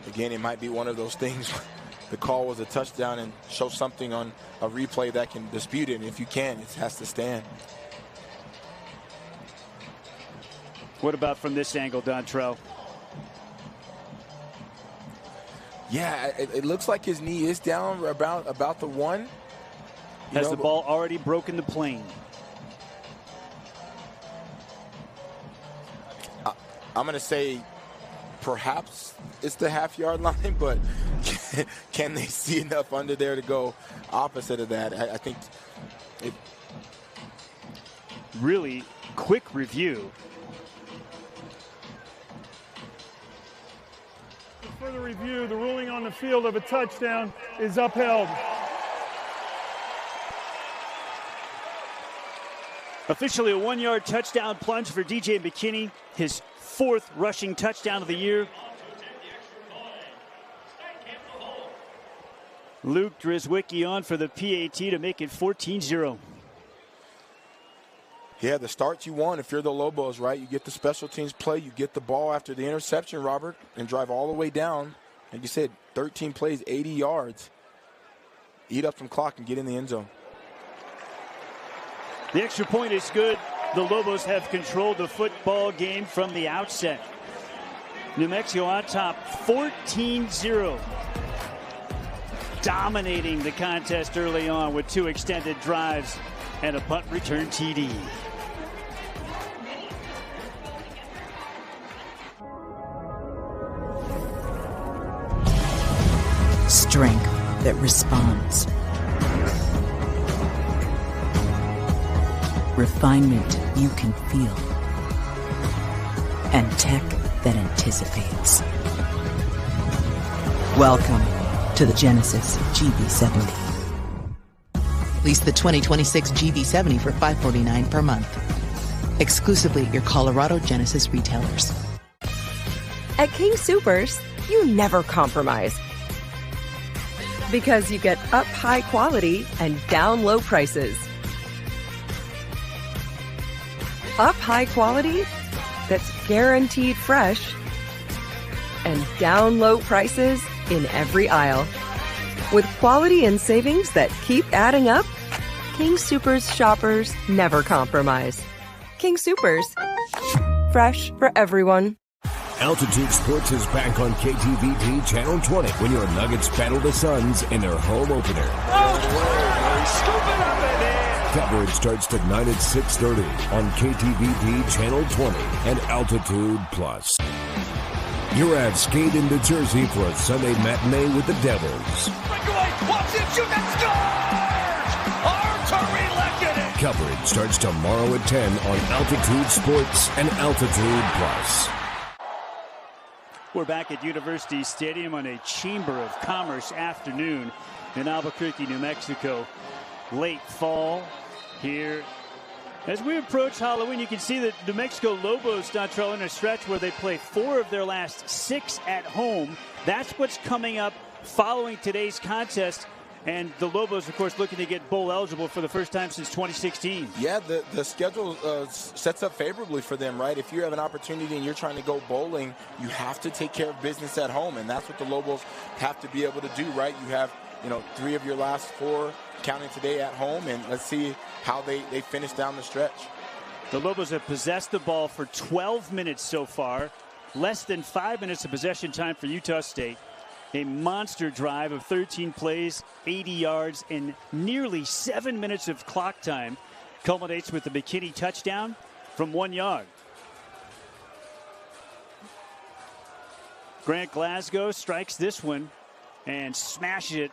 Again, it might be one of those things. The call was a touchdown and show something on a replay that can dispute it. And if you can, it has to stand. What about from this angle, Dontrell? Yeah, it looks like his knee is down about the 1. Has the ball already broken the plane? I'm going to say perhaps it's the half-yard line, but can they see enough under there to go opposite of that? I think it. Really quick review. Further review, the ruling on the field of a touchdown is upheld. Officially a 1-yard touchdown plunge for DJ McKinney, his 4th rushing touchdown of the year. Luke Drizwicki on for the PAT to make it 14-0. Yeah, the start you want if you're the Lobos, right? You get the special teams play, you get the ball after the interception, Robert, and drive all the way down. Like you said, 13 plays, 80 yards. Eat up some clock and get in the end zone. The extra point is good. The Lobos have controlled the football game from the outset. New Mexico on top, 14-0. Dominating the contest early on with 2 extended drives and a punt return TD. Strength that responds. refinement you can feel, and tech that anticipates. Welcome to the Genesis GV70. Lease the 2026 GV70 for $549 per month. Exclusively at your Colorado Genesis retailers. At King Soopers, you never compromise. Because you get up high quality and down low prices. Up high quality that's guaranteed fresh. And down low prices in every aisle. With quality and savings that keep adding up, King Soopers shoppers never compromise. King Soopers. Fresh for everyone. Altitude Sports is back on KTVT Channel 20 when your Nuggets battle the Suns in their home opener. Coverage starts tonight at 6:30 on KTVT Channel 20 and Altitude Plus. Your Avs skate into Jersey for a Sunday matinee with the Devils. Watch him shoot and scores! Arturi Lehkonen! Coverage starts tomorrow at 10 on Altitude Sports and Altitude Plus. We're back at University Stadium on a Chamber of Commerce afternoon in Albuquerque, New Mexico. Late fall here. As we approach Halloween, you can see that New Mexico Lobos, Dontrell, in a stretch where they play 4 of their last 6 at home. That's what's coming up following today's contest. And the Lobos, of course, looking to get bowl eligible for the first time since 2016. Yeah, the schedule sets up favorably for them, right? If you have an opportunity and you're trying to go bowling, you have to take care of business at home. And that's what the Lobos have to be able to do, right? You have, 3 of your last 4 counting today at home, and let's see how they finish down the stretch. The Lobos have possessed the ball for 12 minutes so far, less than 5 minutes of possession time for Utah State. A monster drive of 13 plays, 80 yards, and nearly 7 minutes of clock time culminates with the McKinney touchdown from 1 yard. Grant Glasgow strikes this one and smashes it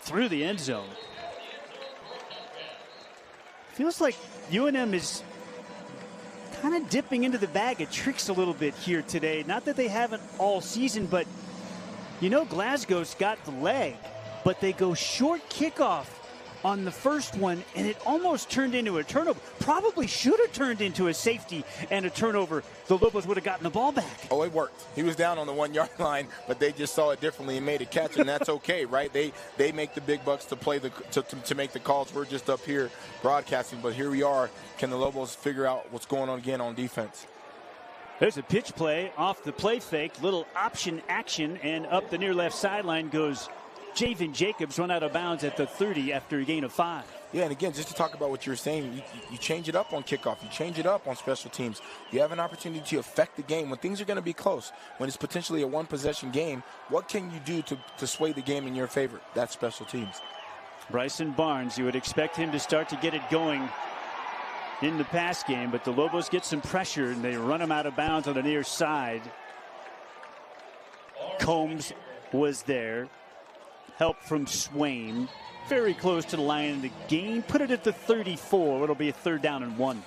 through the end zone. Feels like UNM is kind of dipping into the bag of tricks a little bit here today. Not that they haven't all season, but Glasgow's got the leg, but they go short kickoff on the first one, and it almost turned into a turnover. Probably should have turned into a safety and a turnover. The Lobos would have gotten the ball back. Oh, it worked. He was down on the 1 yard line, but they just saw it differently and made a catch, and that's okay, right? They make the big bucks to play to make the calls. We're just up here broadcasting, but here we are. Can the Lobos figure out what's going on again on defense? There's a pitch play off the play fake, little option action, and up the near left sideline goes Javen Jacobs, run out of bounds at the 30 after a gain of 5. Yeah, and again, just to talk about what you're saying, you change it up on kickoff. You change it up on special teams. You have an opportunity to affect the game when things are going to be close. When it's potentially a one-possession game, what can you do to sway the game in your favor? That's special teams. Bryson Barnes, you would expect him to start to get it going in the pass game, but the Lobos get some pressure and they run him out of bounds on the near side. Combs was there. Help from Swain. Very close to the line of the game. Put it at the 34. It'll be a 3rd down and 1.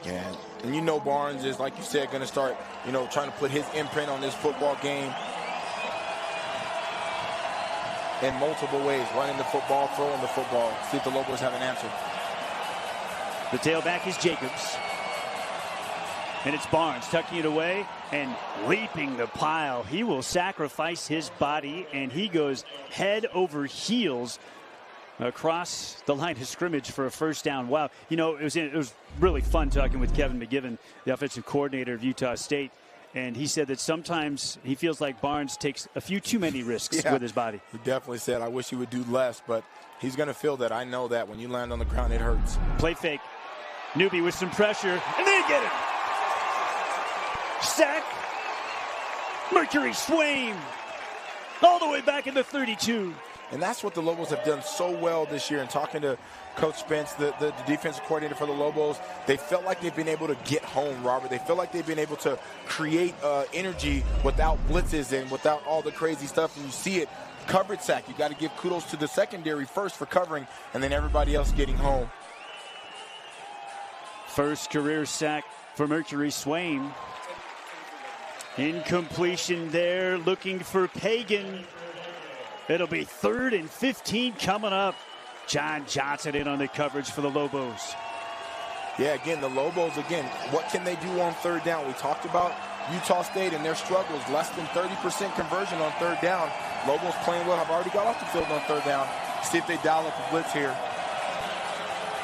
Yeah, and Barnes is, like you said, going to start, trying to put his imprint on this football game in multiple ways. Running the football, throwing the football. See if the Lobos have an answer. The tailback is Jacobs. And it's Barnes tucking it away and leaping the pile. He will sacrifice his body, and he goes head over heels across the line of scrimmage for a first down. Wow. It was really fun talking with Kevin McGivern, the offensive coordinator of Utah State. And he said that sometimes he feels like Barnes takes a few too many risks with his body. He definitely said, I wish he would do less, but he's going to feel that. I know that when you land on the ground, it hurts. Play fake. Newby with some pressure, and they get it. Sack. Mercury Swain all the way back in the 32. And that's what the Lobos have done so well this year. And talking to Coach Spence, the defensive coordinator for the Lobos, they felt like they've been able to get home, Robert. They feel like they've been able to create energy without blitzes and without all the crazy stuff. And you see it, coverage sack. You got to give kudos to the secondary first for covering, and then everybody else getting home. First career sack for Mercury Swain. Incompletion there, looking for Pagan. It'll be 3rd and 15 coming up. John Johnson in on the coverage for the Lobos. Yeah, again, the Lobos, what can they do on 3rd down? We talked about Utah State and their struggles, less than 30% conversion on 3rd down. Lobos playing well, have already got off the field on 3rd down. See if they dial up a blitz here.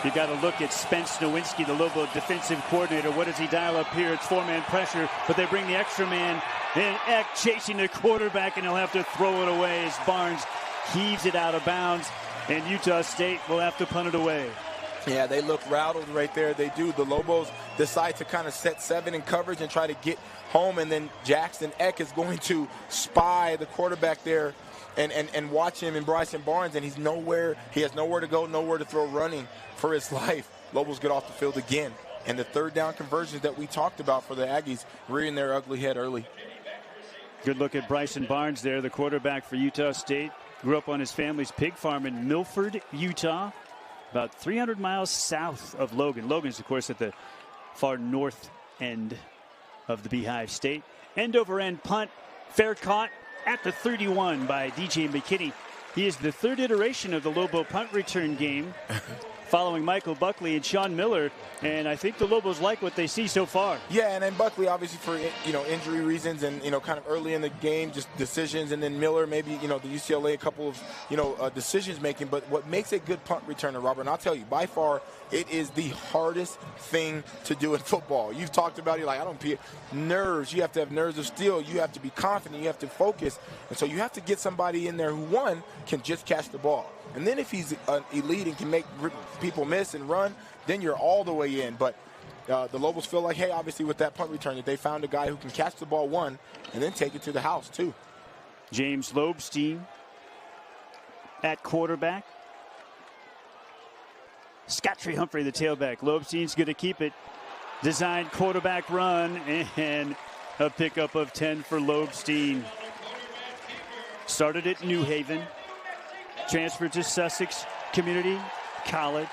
You got to look at Spence Nowinski, the Lobo defensive coordinator. What does he dial up here? It's 4-man pressure, but they bring the extra man. And Eck chasing the quarterback, and he'll have to throw it away as Barnes heaves it out of bounds. And Utah State will have to punt it away. Yeah, they look rattled right there. They do. The Lobos decide to kind of set 7 in coverage and try to get home, and then Jackson Eck is going to spy the quarterback there and watch him in Bryson Barnes, and he has nowhere to go, nowhere to throw, running for his life. Lobos get off the field again. And the 3rd down conversions that we talked about for the Aggies rearing their ugly head early. Good look at Bryson Barnes there, the quarterback for Utah State. Grew up on his family's pig farm in Milford, Utah, about 300 miles south of Logan. Logan's, of course, at the far north end of the Beehive State. End-over-end punt, fair caught at the 31 by DJ McKinney. He is the 3rd iteration of the Lobo punt return game, following Michael Buckley and Sean Miller, and I think the Lobos like what they see so far. Yeah, and then Buckley obviously for injury reasons and kind of early in the game, just decisions, and then Miller maybe the UCLA a couple of decisions making. But what makes a good punt returner, Robert, and I'll tell you, by far it is the hardest thing to do in football. You've talked about it, like nerves. You have to have nerves of steel. You have to be confident. You have to focus, and so you have to get somebody in there who can just catch the ball. And then if he's elite and can make people miss and run, then you're all the way in. But the Lobos feel like, hey, obviously with that punt return, that they found a guy who can catch the ball and then take it to the house too. James Lobstein at quarterback. Scottrey Humphrey, the tailback. Lobstein's going to keep it. Designed quarterback run and a pickup of 10 for Lobstein. Started at New Haven. Transferred to Sussex Community College.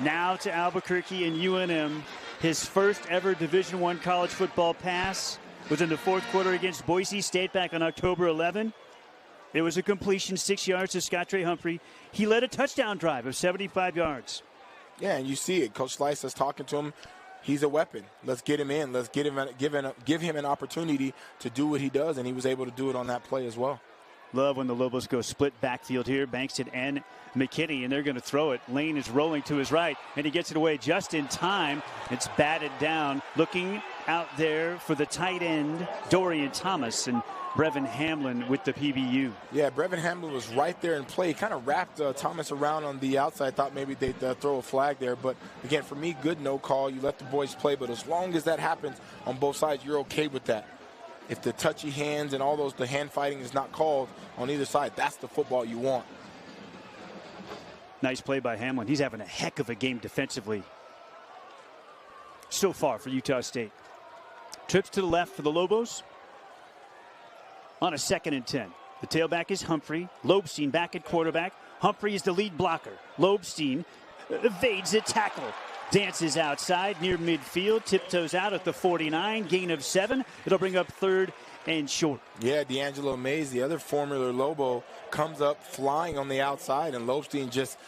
Now to Albuquerque and UNM. His first ever Division I college football pass was in the 4th quarter against Boise State back on October 11. It was a completion, 6 yards to Scottrey Humphrey. He led a touchdown drive of 75 yards. Yeah, and you see it. Coach Slice is talking to him. He's a weapon. Let's get him in. Let's give him an opportunity to do what he does, and he was able to do it on that play as well. Love when the Lobos go split backfield here. Bankston and McKinney, and they're going to throw it. Lane is rolling to his right, and he gets it away just in time. It's batted down. Looking out there for the tight end, Dorian Thomas, and Brevin Hamlin with the PBU. Yeah, Brevin Hamlin was right there in play. He kind of wrapped Thomas around on the outside. Thought maybe they'd throw a flag there. But, again, for me, good no call. You let the boys play. But as long as that happens on both sides, you're okay with that. If the touchy hands and all the hand fighting is not called on either side, that's the football you want. Nice play by Hamlin. He's having a heck of a game defensively so far for Utah State. Trips to the left for the Lobos on a 2nd and 10. The tailback is Humphrey. Lobstein back at quarterback. Humphrey is the lead blocker. Lobstein evades a tackle. Dances outside near midfield. Tiptoes out at the 49. Gain of 7. It'll bring up 3rd and short. Yeah, D'Angelo Mays, the other former Lobo, comes up flying on the outside, and Lobstein just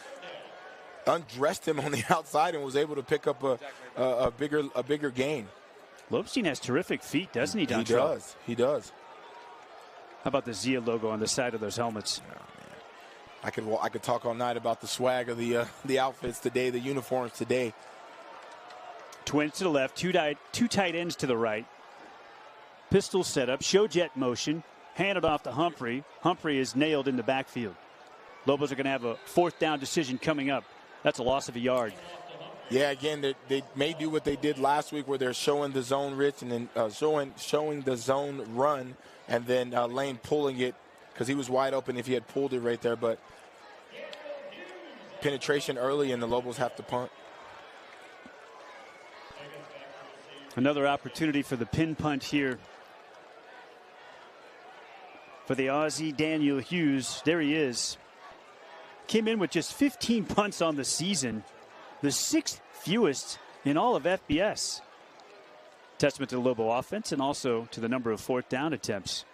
undressed him on the outside and was able to pick up a bigger gain. Lobstein has terrific feet, doesn't he, Don? He does. How about the Zia logo on the side of those helmets? Oh, man. I could talk all night about the swag of the outfits today, the uniforms today. Twins to the left, two tight ends to the right. Pistol setup, show jet motion, handed off to Humphrey. Humphrey is nailed in the backfield. Lobos are going to have a 4th down decision coming up. That's a loss of a yard. Yeah, again, they may do what they did last week where they're showing the zone rich and then showing the zone run, and then Lane pulling it because he was wide open if he had pulled it right there. But penetration early, and the Lobos have to punt. Another opportunity for the pin punt here for the Aussie Daniel Hughes. There he is. Came in with just 15 punts on the season, the 6th fewest in all of FBS. Testament to the Lobo offense and also to the number of fourth down attempts.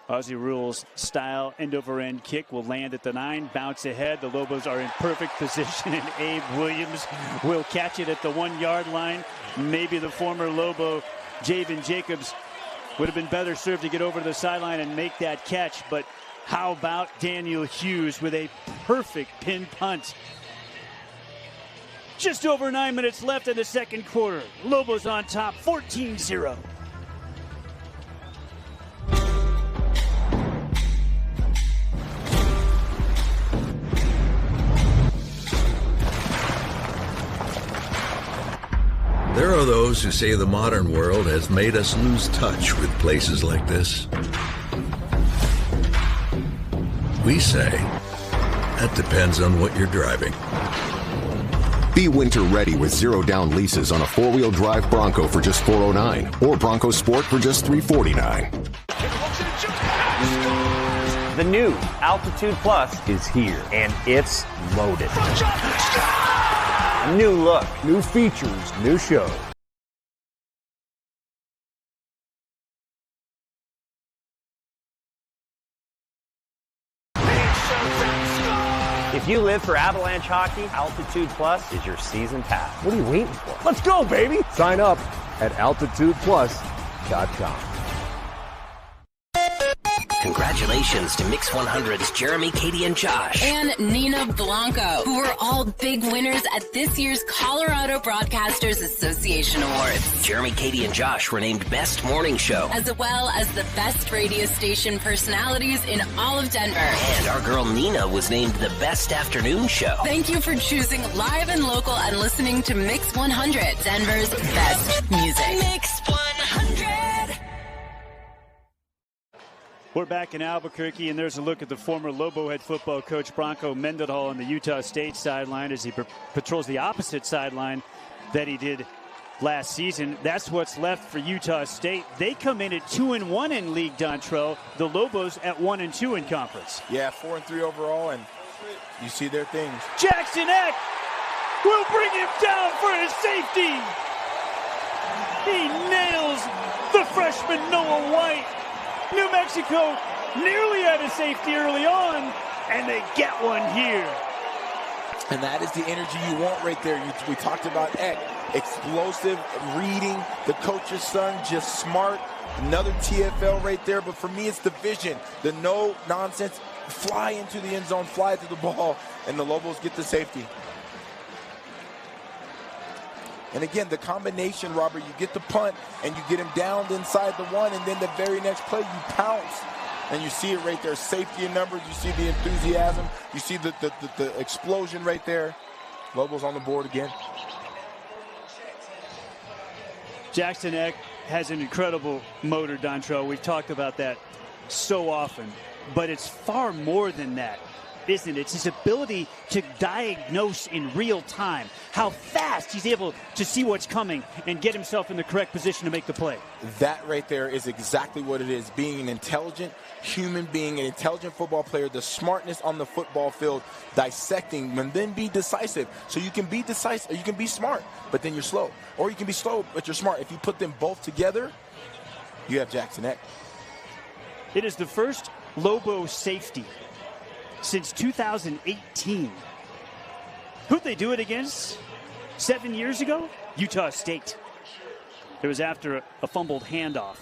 Ozzie Rule's style end-over-end kick will land at the 9, bounce ahead. The Lobos are in perfect position, and Abe Williams will catch it at the 1-yard line. Maybe the former Lobo, Javen Jacobs, would have been better served to get over to the sideline and make that catch. But how about Daniel Hughes with a perfect pin punt? Just over 9 minutes left in the second quarter. Lobos on top, 14-0. There are those who say the modern world has made us lose touch with places like this. We say, that depends on what you're driving. Be winter ready with 0-down leases on a 4-wheel drive Bronco for just $409 or Bronco Sport for just $349. The new Altitude Plus is here, and it's loaded. A new look, new features, new show. If you live for Avalanche hockey, Altitude Plus is your season pass. What are you waiting for? Let's go, baby! Sign up at altitudeplus.com. Congratulations to Mix 100's Jeremy, Katie, and Josh. And Nina Blanco, who were all big winners at this year's Colorado Broadcasters Association Awards. Jeremy, Katie, and Josh were named Best Morning Show, as well as the best radio station personalities in all of Denver. And our girl Nina was named the Best Afternoon Show. Thank you for choosing live and local and listening to Mix 100, Denver's best music. Mix 100. We're back in Albuquerque, and there's a look at the former Lobo head football coach Bronco Mendenhall on the Utah State sideline as he patrols the opposite sideline that he did last season. That's what's left for Utah State. They come in at 2-1 in league, Dontrell. The Lobos at 1-2 in conference. Yeah, 4-3 overall, and you see their things. Jackson Eck will bring him down for his safety. He nails the freshman Noah White. New Mexico nearly had a safety early on, and they get one here. And that is the energy you want right there. We talked about Eck. Explosive, reading, the coach's son, just smart. Another TFL right there, but for me it's the vision. The no-nonsense, fly into the end zone, fly to the ball, and the Lobos get the safety. And again, the combination, Robert, you get the punt and you get him down inside the 1, and then the very next play you pounce. And you see it right there, safety in numbers. You see the enthusiasm. You see the explosion right there. Lobos on the board again. Jackson Eck has an incredible motor, Dontrell. We've talked about that so often. But it's far more than that, isn't it? It's his ability to diagnose in real time how fast he's able to see what's coming and get himself in the correct position to make the play. That right there is exactly what it is, being an intelligent human being, an intelligent football player, the smartness on the football field, dissecting, and then be decisive. So you can be decisive, you can be smart, but then you're slow. Or you can be slow, but you're smart. If you put them both together, you have Jackson Eck. It is the first Lobo safety since 2018. Who'd they do it against 7 years ago? Utah State. It was after a fumbled handoff.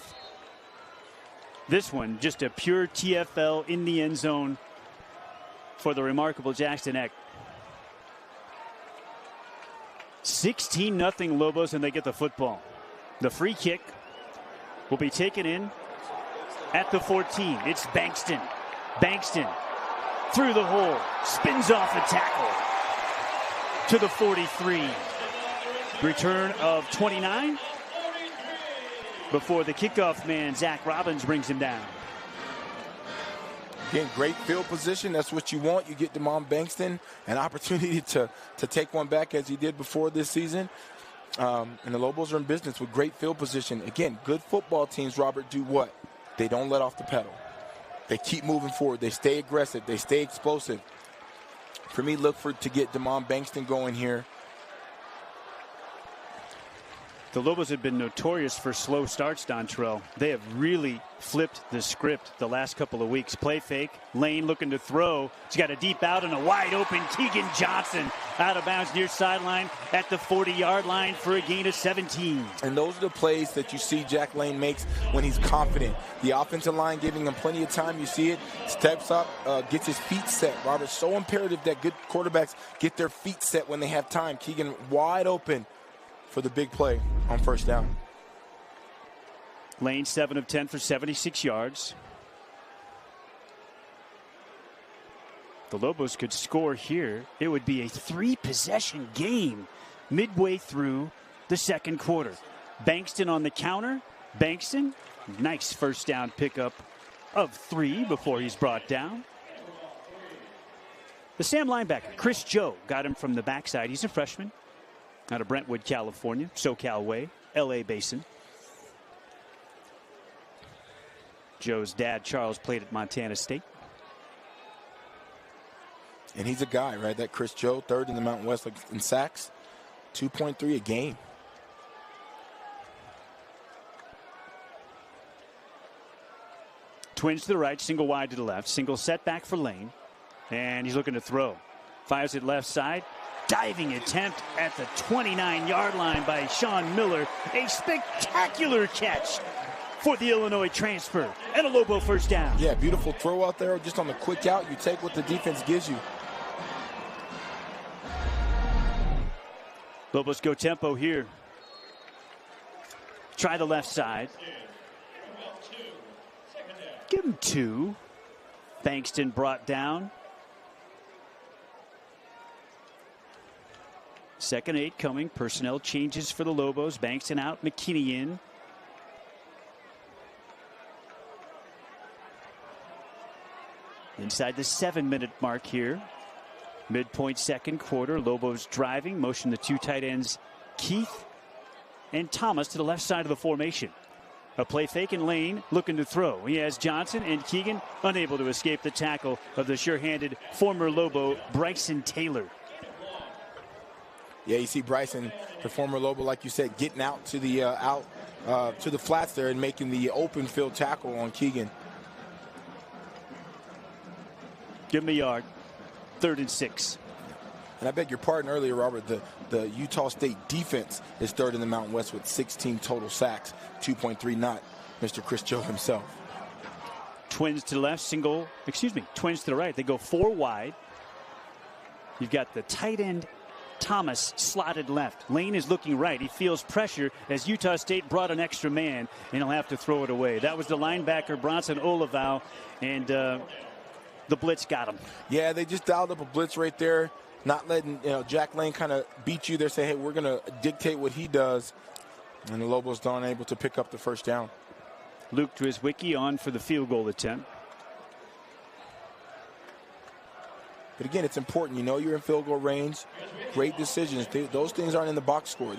This one, just a pure TFL in the end zone for the remarkable Jackson Eck. 16-0 Lobos, and they get the football. The free kick will be taken in at the 14. It's Bankston. Bankston through the hole, spins off a tackle to the 43. Return of 29 before the kickoff man, Zach Robbins, brings him down. Again, great field position. That's what you want. You get Demond Bankston an opportunity to take one back as he did before this season. And the Lobos are in business with great field position. Again, good football teams, Robert, do what? They don't let off the pedal. They keep moving forward. They stay aggressive. They stay explosive. For me, look to get Damon Bankston going here. The Lobos have been notorious for slow starts, Dontrell. They have really flipped the script the last couple of weeks. Play fake. Lane looking to throw. He's got a deep out and a wide open Keegan Johnson out of bounds near sideline at the 40-yard line for a gain of 17. And those are the plays that you see Jack Lane makes when he's confident. The offensive line giving him plenty of time. You see it. Steps up, gets his feet set. Robert, so imperative that good quarterbacks get their feet set when they have time. Keegan wide open for the big play on first down. Lane 7 of 10 for 76 yards. The Lobos could score here. It would be a 3-possession game midway through the second quarter. Bankston on the counter. Bankston, nice first down pickup of 3 before he's brought down. The Sam linebacker, Chris Joe, got him from the backside. He's a freshman out of Brentwood, California, SoCal way, LA Basin. Joe's dad, Charles, played at Montana State. And he's a guy, right? That Chris Joe, third in the Mountain West in sacks, 2.3 a game. Twins to the right, single wide to the left, single setback for Lane. And he's looking to throw. Fires it left side. Diving attempt at the 29-yard line by Sean Miller. A spectacular catch for the Illinois transfer. And a Lobo first down. Yeah, beautiful throw out there. Just on the quick out, you take what the defense gives you. Lobos go tempo here. Try the left side. Give him 2. Bankston brought down. 2nd 8 coming. Personnel changes for the Lobos. Bankston out, McKinney in. Inside the 7-minute mark here. Midpoint second quarter. Lobos driving. Motion the 2 tight ends, Keith and Thomas, to the left side of the formation. A play fake in Lane looking to throw. He has Johnson and Keegan unable to escape the tackle of the sure-handed former Lobo Bryson Taylor. Yeah, you see Bryson, the former Lobo, like you said, getting out to the to the flats there and making the open field tackle on Keegan. Give him a yard. 3rd and 6. And I beg your pardon earlier, Robert, the Utah State defense is 3rd in the Mountain West with 16 total sacks, 2.3 not Mr. Chris Joe himself. Twins to the left, twins to the right. They go 4 wide. You've got the tight end Thomas slotted left. Lane is looking right. He feels pressure as Utah State brought an extra man, and he'll have to throw it away. That was the linebacker, Bronson Olivau, and the blitz got him. Yeah, they just dialed up a blitz right there, not letting Jack Lane kind of beat you there, say, hey, we're going to dictate what he does. And the Lobos not able to pick up the first down. Luke Drizwicki on for the field goal attempt. But again, it's important. You're in field goal range. Great decisions. Those things aren't in the box score.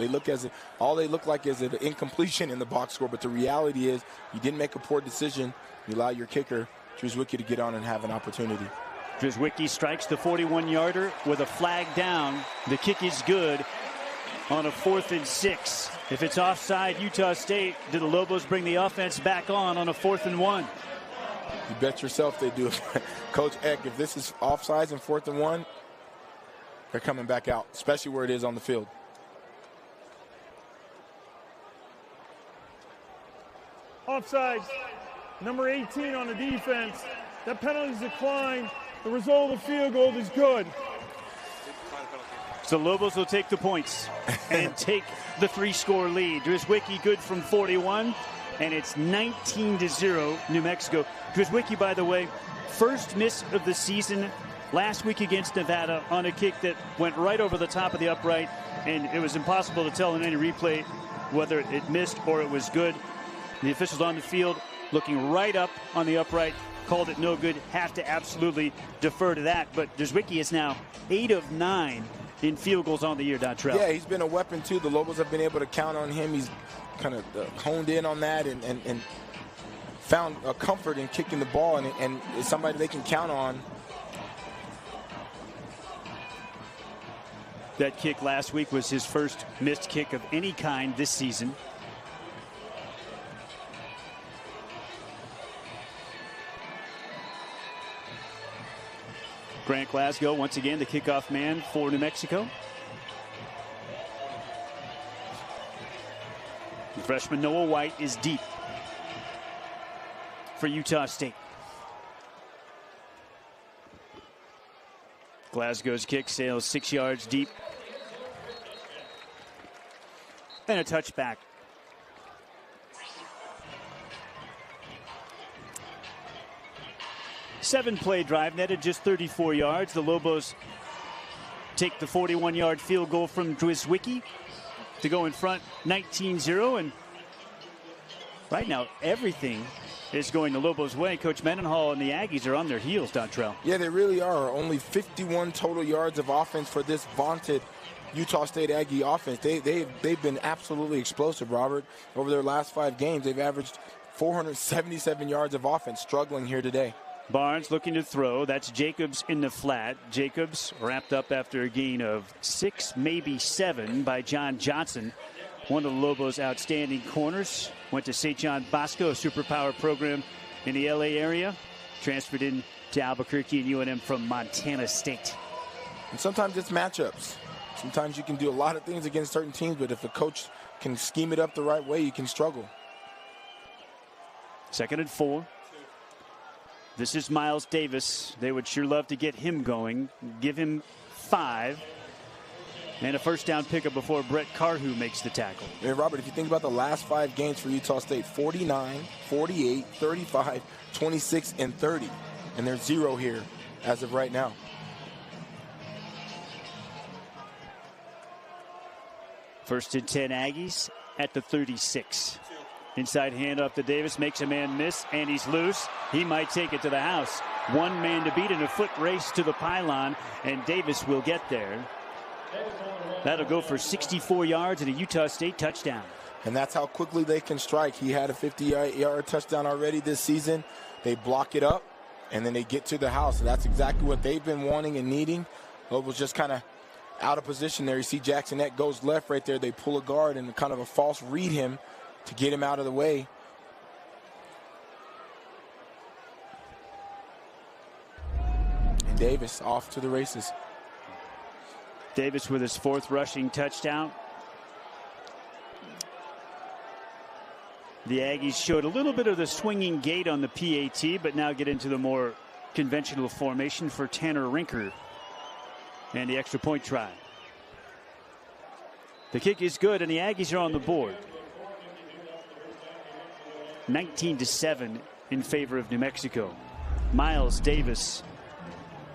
All they look like is an incompletion in the box score. But the reality is you didn't make a poor decision. You allow your kicker, Drizwicki, to get on and have an opportunity. Drizwicki strikes the 41-yarder with a flag down. The kick is good on a 4th and 6. If it's offside, Utah State, do the Lobos bring the offense back on a 4th and 1? You bet yourself they do. Coach Eck, if this is offsides and 4th and 1, they're coming back out, especially where it is on the field. Offsides. Number 18 on the defense. That penalty is declined. The result of the field goal is good. So Lobos will take the points and take the 3-score lead. Drizwicki good from 41, and it's 19-0 New Mexico. Drizwicki, by the way, first miss of the season last week against Nevada on a kick that went right over the top of the upright, and it was impossible to tell in any replay whether it missed or it was good. The officials on the field looking right up on the upright, called it no good. Have to absolutely defer to that. But Drizwicki is now 8 of 9 in field goals on the year, Dontrell. Yeah, he's been a weapon too. The Lobos have been able to count on him. He's kind of honed in on that and found a comfort in kicking the ball, and it's somebody they can count on. That kick last week was his first missed kick of any kind this season. Grant Glasgow, once again, the kickoff man for New Mexico. The freshman Noah White is deep for Utah State. Glasgow's kick sails 6 yards deep. And a touchback. Seven-play drive, netted just 34 yards. The Lobos take the 41-yard field goal from Drizwicki to go in front 19-0. And right now, everything is going the Lobos' way. Coach Mendenhall and the Aggies are on their heels, Dontrell. Yeah, they really are. Only 51 total yards of offense for this vaunted Utah State Aggie offense. They've been absolutely explosive, Robert. Over their last 5 games, they've averaged 477 yards of offense, struggling here today. Barnes looking to throw. That's Jacobs in the flat. Jacobs wrapped up after a gain of 6, maybe 7 by John Johnson. One of the Lobos' outstanding corners. Went to St. John Bosco, a superpower program in the LA area. Transferred in to Albuquerque and UNM from Montana State. And sometimes it's matchups. Sometimes you can do a lot of things against certain teams, but if a coach can scheme it up the right way, you can struggle. 2nd and 4. This is Miles Davis. They would sure love to get him going. Give him 5. And a first down pickup before Brett Carhu makes the tackle. Yeah, Robert, if you think about the last 5 games for Utah State, 49, 48, 35, 26, and 30. And there's 0 here as of right now. First and 10 Aggies at the 36. Inside handoff to Davis, makes a man miss, and he's loose. He might take it to the house. One man to beat in a foot race to the pylon, and Davis will get there. That'll go for 64 yards and a Utah State touchdown. And that's how quickly they can strike. He had a 50-yard touchdown already this season. They block it up, and then they get to the house. And that's exactly what they've been wanting and needing. Lobos just kind of out of position there. You see Jackson Eck goes left right there. They pull a guard and kind of a false read him to get him out of the way. And Davis off to the races. Davis with his 4th rushing touchdown. The Aggies showed a little bit of the swinging gait on the PAT, but now get into the more conventional formation for Tanner Rinker and the extra point try. The kick is good, and the Aggies are on the board. 19-7 in favor of New Mexico. Miles Davis,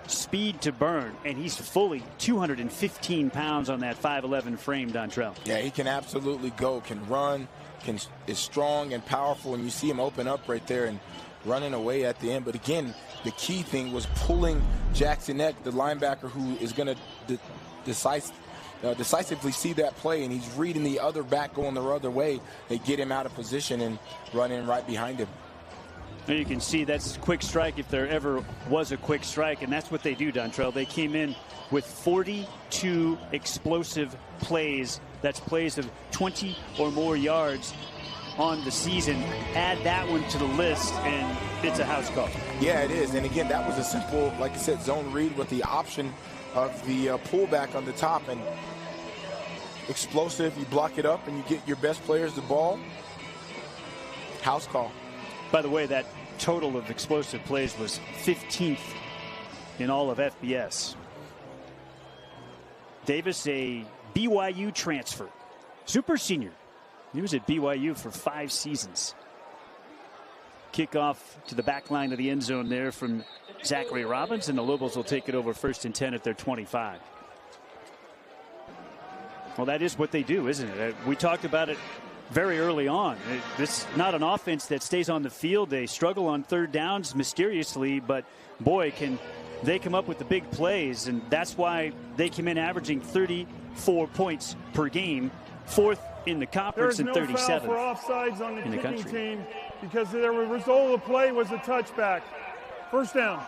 speed to burn, and he's fully 215 pounds on that 5'11 frame, Dontrell. Yeah, he can absolutely go, can run, is strong and powerful, and you see him open up right there and running away at the end. But again, the key thing was pulling Jackson Eck, the linebacker, who is going to decisively see that play, and he's reading the other back going the other way. They get him out of position and run in right behind him. And you can see that's quick strike if there ever was a quick strike, and that's what they do, Dontrell. They came in with 42 explosive plays. That's plays of 20 or more yards on the season. Add that one to the list, and it's a house call. Yeah, it is. And again, that was a simple, like I said, zone read with the option of the pullback on the top, and explosive. You block it up and you get your best players the ball. House call. By the way, that total of explosive plays was 15th in all of FBS. Davis, a BYU transfer, super senior. He was at BYU for 5 seasons. Kickoff to the back line of the end zone there from Zachary Robbins, and the Lobos will take it over 1st and 10 at their 25. Well, that is what they do, isn't it? We talked about it very early on. This is not an offense that stays on the field. They struggle on 3rd downs mysteriously, but boy, can they come up with the big plays, and that's why they came in averaging 34 points per game, 4th in the conference and 37th. There's no foul for offsides on the kicking team because the result of the play was a touchback. 1st down.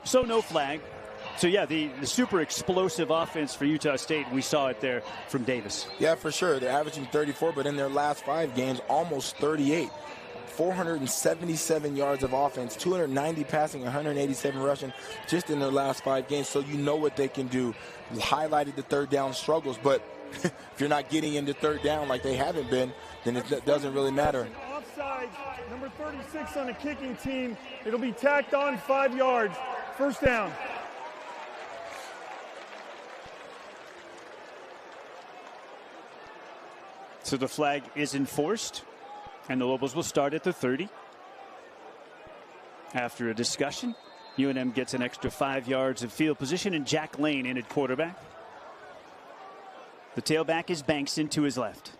So no flag. So, yeah, the super explosive offense for Utah State, we saw it there from Davis. Yeah, for sure. They're averaging 34, but in their last 5 games, almost 38. 477 yards of offense, 290 passing, 187 rushing just in their last 5 games. So you know what they can do. Highlighted the third down struggles, but if you're not getting into third down like they haven't been, then it doesn't really matter. Offside, number 36 on the kicking team. It'll be tacked on 5 yards. First down. So the flag is enforced, and the Lobos will start at the 30. After a discussion, UNM gets an extra 5 yards of field position, and Jack Lane in at quarterback. The tailback is Bankston to his left.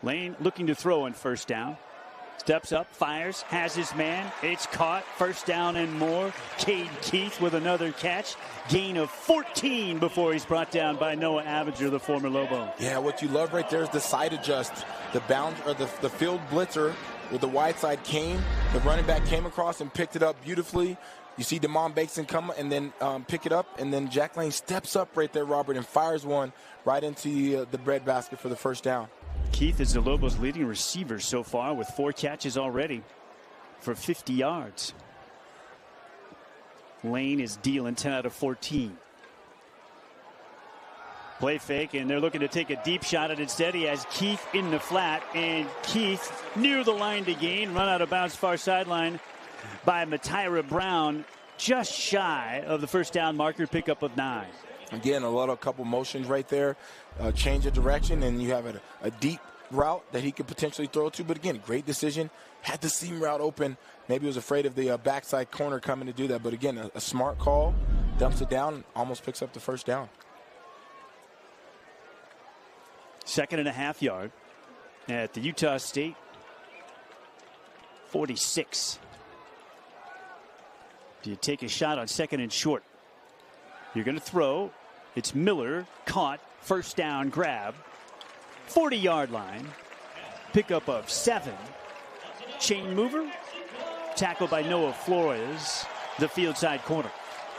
Lane looking to throw on first down. Steps up, fires, has his man. It's caught. First down and more. Cade Keith with another catch. Gain of 14 before he's brought down by Noah Abinger, the former Lobo. Yeah, what you love right there is the side adjust. The bound or the field blitzer with the wide side came. The running back came across and picked it up beautifully. You see Damon Bankston come and then pick it up, and then Jack Lane steps up right there, Robert, and fires one right into the breadbasket for the first down. Keith is the Lobos' leading receiver so far with 4 catches already for 50 yards. Lane is dealing 10 out of 14. Play fake, and they're looking to take a deep shot, and instead he has Keith in the flat, and Keith near the line to gain, run out of bounds far sideline by Matyra Brown, just shy of the first down marker, pickup of 9. Again, a couple motions right there, change of direction, and you have a deep route that he could potentially throw to. But again, great decision. Had the seam route open. Maybe was afraid of the backside corner coming to do that. But again, a smart call, dumps it down, almost picks up the first down. 2.5 yard at the Utah State 46. Do you take a shot on 2nd and short? You're going to throw. It's Miller, caught, first down grab, 40-yard line, pickup of 7. Chain mover, tackled by Noah Flores, the field side corner.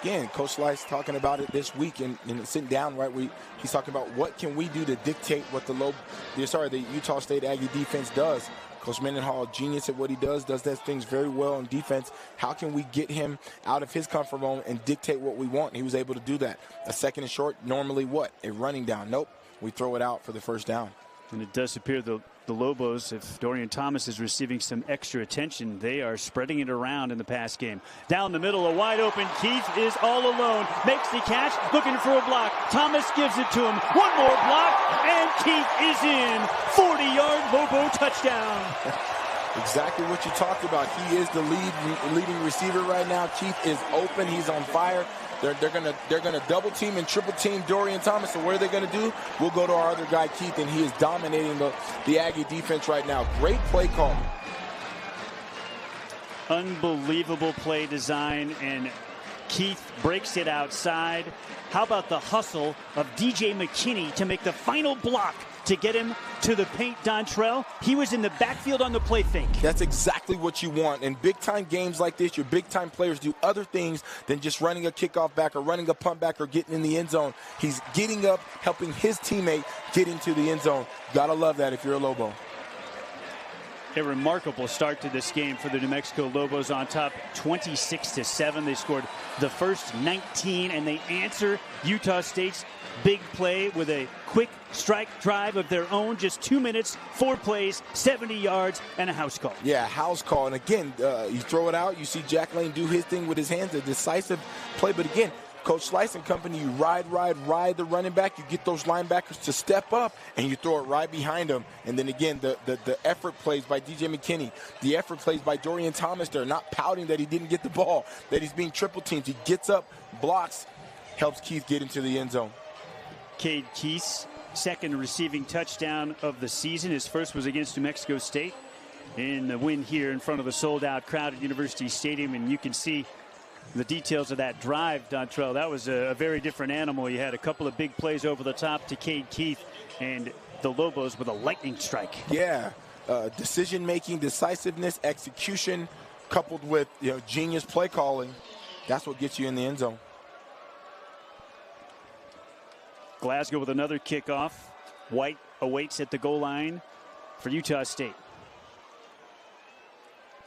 Again, Coach Slice talking about it this week and sitting down right where he's talking about what can we do to dictate what the Utah State Aggie defense does. Coach Mendenhall, genius at what he does those things very well on defense. How can we get him out of his comfort zone and dictate what we want? He was able to do that. A 2nd and short, normally what? A running down. Nope. We throw it out for the first down. And it does appear the Lobos, if Dorian Thomas is receiving some extra attention, they are spreading it around in the pass game. Down the middle, a wide open Keith is all alone. Makes the catch, looking for a block. Thomas gives it to him. One more block, and Keith is in. 40-yard Lobo touchdown. Exactly what you talked about. He is the leading receiver right now. Keith is open. He's on fire. They're gonna double team and triple team Dorian Thomas. So what are they gonna do? We'll go to our other guy Keith, and he is dominating the Aggie defense right now. Great play call. Unbelievable play design, and Keith breaks it outside. How about the hustle of DJ McKinney to make the final block to get him to the paint, Dontrell? He was in the backfield on the play fake. That's exactly what you want. In big-time games like this, your big-time players do other things than just running a kickoff back or running a punt back or getting in the end zone. He's getting up, helping his teammate get into the end zone. Gotta love that if you're a Lobo. A remarkable start to this game for the New Mexico Lobos, on top 26-7. They scored the first 19, and they answer Utah State's big play with a quick strike drive of their own. Just 2 minutes, 4 plays, 70 yards, and a house call. Yeah, house call. And again, you throw it out. You see Jack Lane do his thing with his hands, a decisive play. But again, Coach Slice and company, you ride the running back. You get those linebackers to step up, and you throw it right behind them. And then again, the effort plays by DJ McKinney, the effort plays by Dorian Thomas. They're not pouting that he didn't get the ball, that he's being triple teamed. He gets up, blocks, helps Keith get into the end zone. Cade Keith's 2nd receiving touchdown of the season. His first was against New Mexico State in the win here in front of a sold-out crowd at University Stadium, and you can see the details of that drive, Dontrell. That was a very different animal. You had a couple of big plays over the top to Cade Keith, and the Lobos with a lightning strike. Yeah, decision-making, decisiveness, execution, coupled with genius play calling. That's what gets you in the end zone. Glasgow with another kickoff. White awaits at the goal line for Utah State.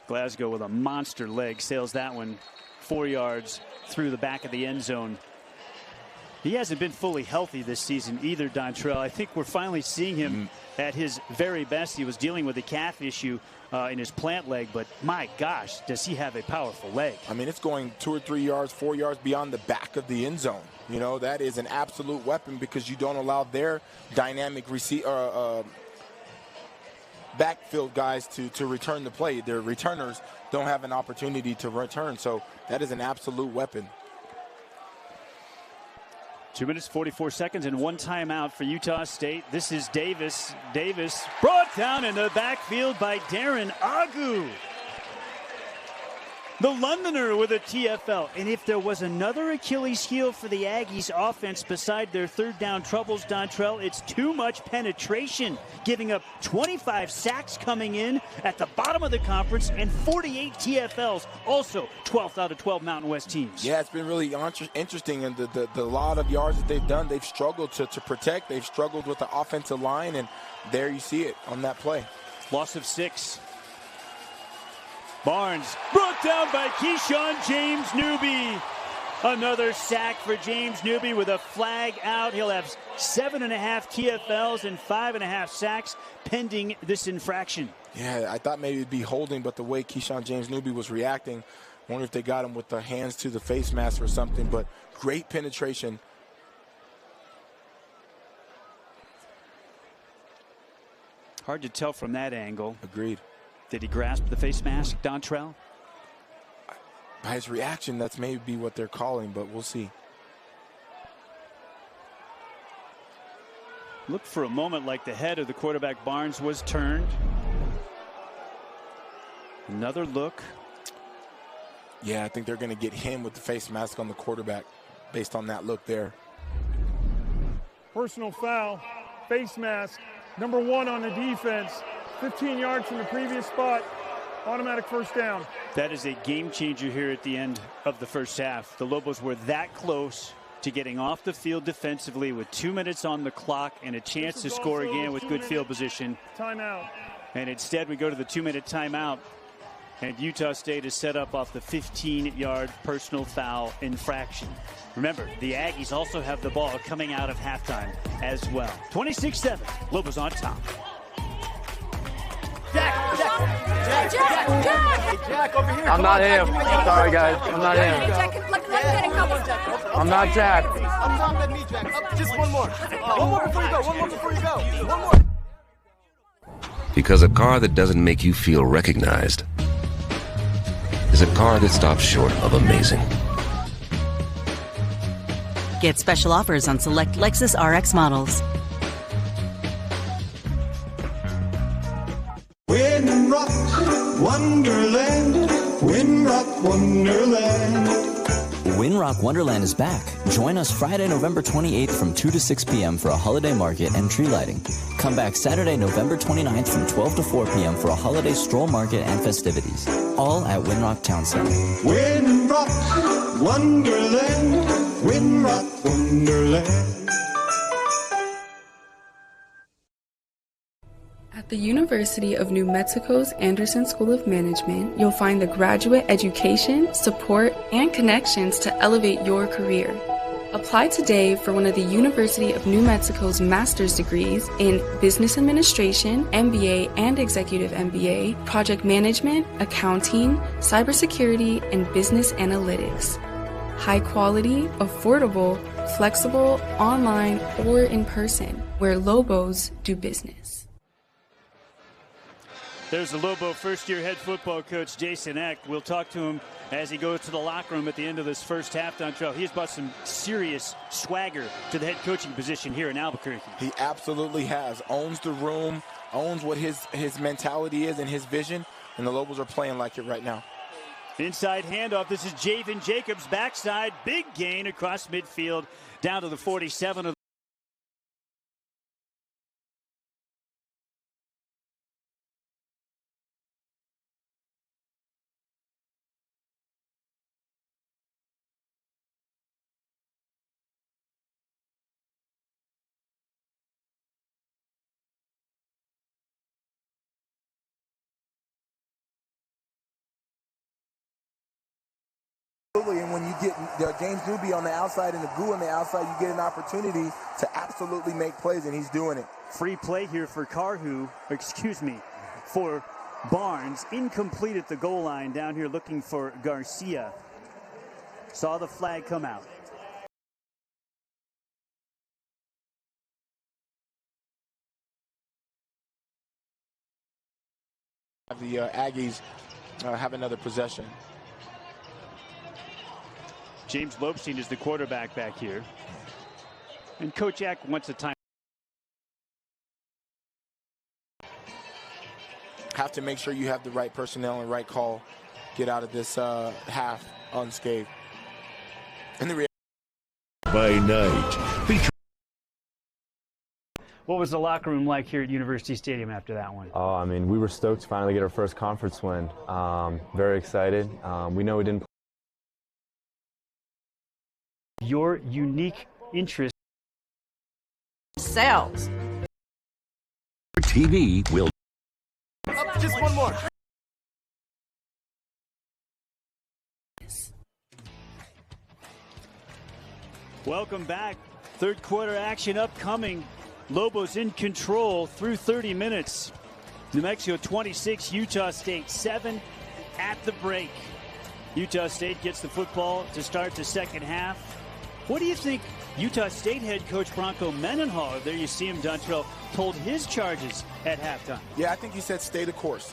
Glasgow with a monster leg sails that one 4 yards through the back of the end zone. He hasn't been fully healthy this season either, Dontrell. I think we're finally seeing him at his very best. He was dealing with a calf issue in his plant leg, but my gosh, does he have a powerful leg. I mean, it's going 2 or 3 yards, 4 yards beyond the back of the end zone. That is an absolute weapon because you don't allow their dynamic backfield guys to return the play. Their returners don't have an opportunity to return, so that is an absolute weapon. 2 minutes, 44 seconds, and 1 timeout for Utah State. This is Davis. Davis brought down in the backfield by Darren Agu. The Londoner with a TFL. And if there was another Achilles heel for the Aggies offense beside their third down troubles, Dontrell, it's too much penetration, giving up 25 sacks coming in at the bottom of the conference and 48 TFLs, also 12th out of 12 Mountain West teams. Yeah, it's been really interesting, and the lot of yards that they've done, they've struggled to protect. They've struggled with the offensive line, and there you see it on that play. Loss of 6. Barnes brought down by Keyshawn James Newby. Another sack for James Newby with a flag out. He'll have 7.5 TFLs and 5.5 sacks pending this infraction. Yeah, I thought maybe it'd be holding, but the way Keyshawn James Newby was reacting, I wonder if they got him with the hands to the face mask or something, but great penetration. Hard to tell from that angle. Agreed. Did he grasp the face mask, Dontrell? By his reaction, that's maybe what they're calling, but we'll see. Looked for a moment like the head of the quarterback Barnes was turned. Another look. Yeah, I think they're going to get him with the face mask on the quarterback based on that look there. Personal foul, face mask, number 1 on the defense. 15 yards from the previous spot, automatic first down. That is a game changer here at the end of the first half. The Lobos were that close to getting off the field defensively with 2 minutes on the clock and a chance to score again with good field position. Timeout. And instead we go to the 2-minute timeout, and Utah State is set up off the 15-yard personal foul infraction. Remember, the Aggies also have the ball coming out of halftime as well. 26-7, Lobos on top. Jack, over here. I'm not him. Sorry, guys. I'm not him. I'm not Jack. Just one more. One more before you go. One more. Because a car that doesn't make you feel recognized is a car that stops short of amazing. Get special offers on select Lexus RX models. Winrock Wonderland. Winrock Wonderland. Winrock Wonderland is back. Join us Friday, November 28th from 2 to 6 p.m. for a holiday market and tree lighting. Come back Saturday, November 29th from 12 to 4 p.m. for a holiday stroll market and festivities. All at Winrock Town Center. Winrock Wonderland. Winrock Wonderland. At the University of New Mexico's Anderson School of Management, you'll find the graduate education, support, and connections to elevate your career. Apply today for one of the University of New Mexico's master's degrees in Business Administration, MBA and Executive MBA, Project Management, Accounting, Cybersecurity, and Business Analytics. High quality, affordable, flexible, online, or in person, where Lobos do business. There's the Lobo first-year head football coach, Jason Eck. We'll talk to him as he goes to the locker room at the end of this first half, Dontrell. He's brought some serious swagger to the head coaching position here in Albuquerque. He absolutely has. Owns the room, owns what his mentality is and his vision, and the Lobos are playing like it right now. Inside handoff. This is Javen Jacobs backside. Big gain across midfield down to the 47 of And when you get James Newby on the outside and the Goo on the outside, you get an opportunity to absolutely make plays, and he's doing it. Free play here for for Barnes. Incomplete at the goal line down here looking for Garcia. Saw the flag come out. The Aggies have another possession. James Lobstein is the quarterback back here. And Coach Jack wants a time. Have to make sure you have the right personnel and right call. Get out of this half unscathed. And the by night. What was the locker room like here at University Stadium after that one? Oh, I mean, we were stoked to finally get our first conference win. Very excited. We know we didn't. Your unique interest. Sales. TV will. Just one more. Welcome back. Third quarter action upcoming. Lobos in control through 30 minutes. New Mexico 26, Utah State 7 at the break. Utah State gets the football to start the second half. What do you think Utah State head coach Bronco Mendenhall, there you see him, Dontrell, told his charges at halftime? Yeah, I think he said stay the course.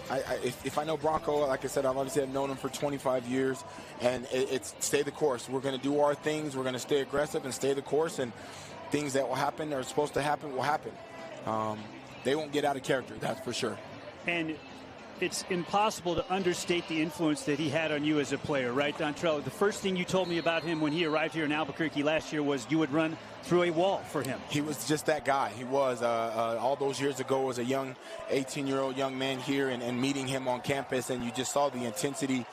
If I know Bronco, like I said, I've known him for 25 years, and it's stay the course. We're going to do our things. We're going to stay aggressive and stay the course, and things that will happen or are supposed to happen will happen. They won't get out of character, that's for sure. And it's impossible to understate the influence that he had on you as a player, right, Dontrell? The first thing you told me about him when he arrived here in Albuquerque last year was you would run through a wall for him. He was just that guy. He was. All those years ago as a young 18-year-old young man here and meeting him on campus, and you just saw the intensity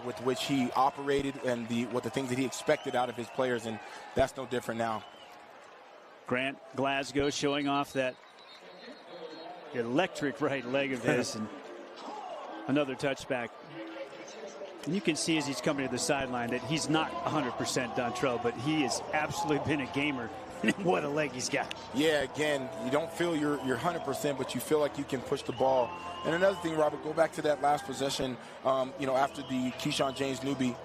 with which he operated and the things that he expected out of his players, and that's no different now. Grant Glasgow showing off that electric right leg of his, and another touchback. And you can see as he's coming to the sideline that he's not 100% Dontrell, but he has absolutely been a gamer. What a leg he's got. Yeah, again, you don't feel you're 100%, but you feel like you can push the ball. And another thing, Robert, go back to that last possession, after the Keyshawn James Newby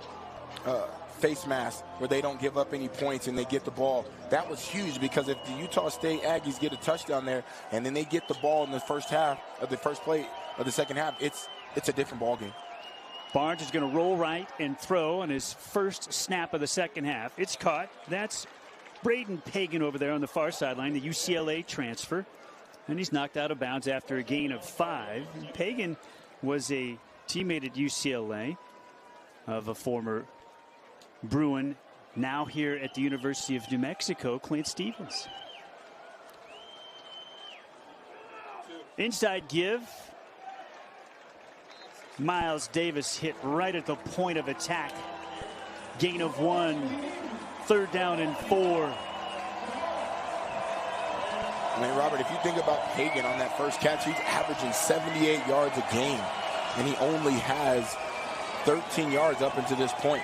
face mask where they don't give up any points and they get the ball. That was huge because if the Utah State Aggies get a touchdown there and then they get the ball in the first half of the first play of the second half, it's a different ball game. Barnes is going to roll right and throw on his first snap of the second half. It's caught. That's Braden Pagan over there on the far sideline, the UCLA transfer. And he's knocked out of bounds after a gain of 5. Pagan was a teammate at UCLA of a former Bruin, now here at the University of New Mexico, Clint Stevens. Inside give. Miles Davis hit right at the point of attack. Gain of 1. 3rd down and 4. I mean, Robert, if you think about Pagan on that first catch, he's averaging 78 yards a game, and he only has 13 yards up until this point.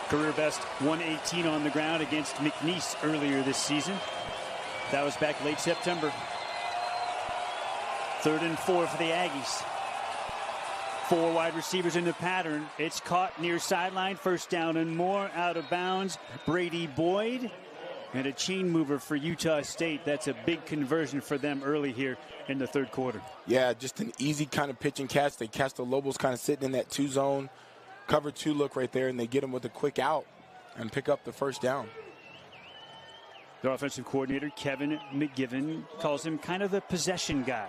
Career best 118 on the ground against McNeese earlier this season. That was back late September. 3rd and 4 for the Aggies. 4 wide receivers in the pattern. It's caught near sideline. 1st down and more, out of bounds. Brady Boyd. And a chain mover for Utah State. That's a big conversion for them early here in the 3rd quarter. Yeah, just an easy kind of pitch and catch. They catch the Lobos kind of sitting in that 2 zone. Cover 2 look right there, and they get him with a quick out and pick up the 1st down. Their offensive coordinator, Kevin McGivern, calls him kind of the possession guy.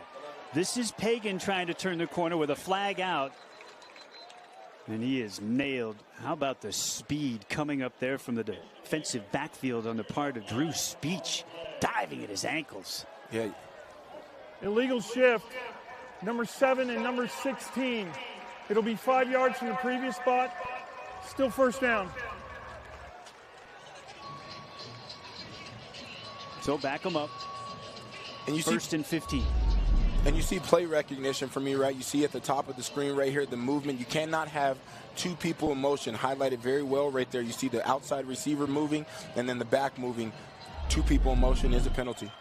This is Pagan trying to turn the corner with a flag out. And he is nailed. How about the speed coming up there from the defensive backfield on the part of Drew Speech, diving at his ankles. Yeah. Illegal shift. Number 7 and number 16. It'll be 5 yards from the previous spot. Still 1st down. So back them up. And you 1st and 15. And you see play recognition for me, right? You see at the top of the screen right here, the movement. You cannot have two people in motion, highlighted very well right there. You see the outside receiver moving and then the back moving. Two people in motion is a penalty.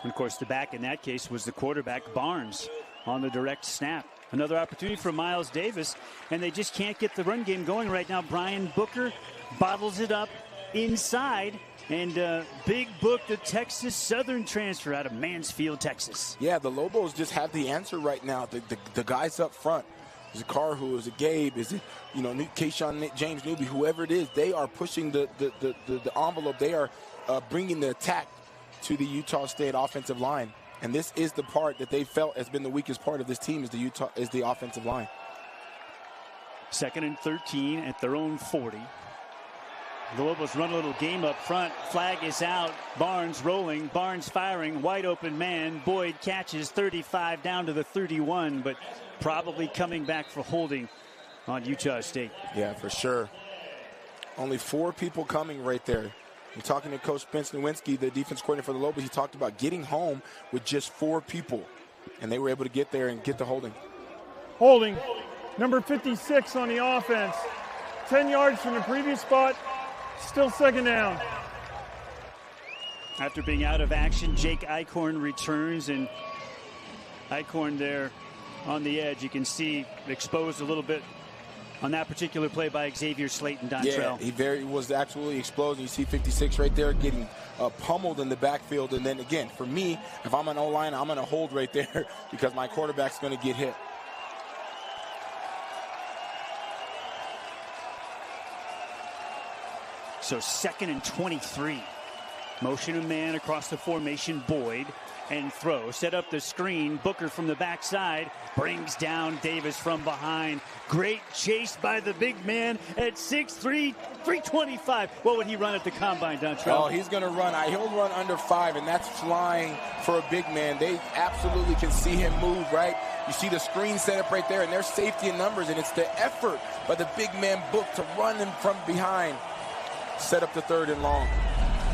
And of course, the back in that case was the quarterback, Barnes, on the direct snap. Another opportunity for Miles Davis, and they just can't get the run game going right now. Brian Booker bottles it up inside, and Big Book, the Texas Southern transfer out of Mansfield, Texas. Yeah, the Lobos just have the answer right now. The guys up front, is it Carhu, is it Gabe, is it, Kayshawn James Newby, whoever it is, they are pushing the envelope. They are bringing the attack to the Utah State offensive line. And this is the part that they felt has been the weakest part of this team is the offensive line. 2nd and 13 at their own 40. The Lobos run a little game up front. Flag is out. Barnes rolling. Barnes firing. Wide open man. Boyd catches 35 down to the 31, but probably coming back for holding on Utah State. Yeah, for sure. Only 4 people coming right there. You're talking to Coach Spence Nowinski, the defense coordinator for the Lobos. He talked about getting home with just 4 people, and they were able to get there and get the holding. Holding, number 56 on the offense. 10 yards from the previous spot, still 2nd down. After being out of action, Jake Eichhorn returns, and Eichhorn there on the edge. You can see exposed a little bit on that particular play by Xavier Slayton, Dontrell. Yeah, he was absolutely exploding. You see 56 right there getting pummeled in the backfield. And then again, for me, if I'm an O-line, I'm going to hold right there because my quarterback's going to get hit. So 2nd and 23. Motion of man across the formation, Boyd, and throw. Set up the screen. Booker from the backside brings down Davis from behind. Great chase by the big man at 6'3", 325. What would he run at the combine, Dontrell? Oh, he's going to run. He'll run under 5, and that's flying for a big man. They absolutely can see him move, right? You see the screen set up right there, and there's safety in numbers, and it's the effort by the big man Book to run him from behind. Set up the 3rd and long.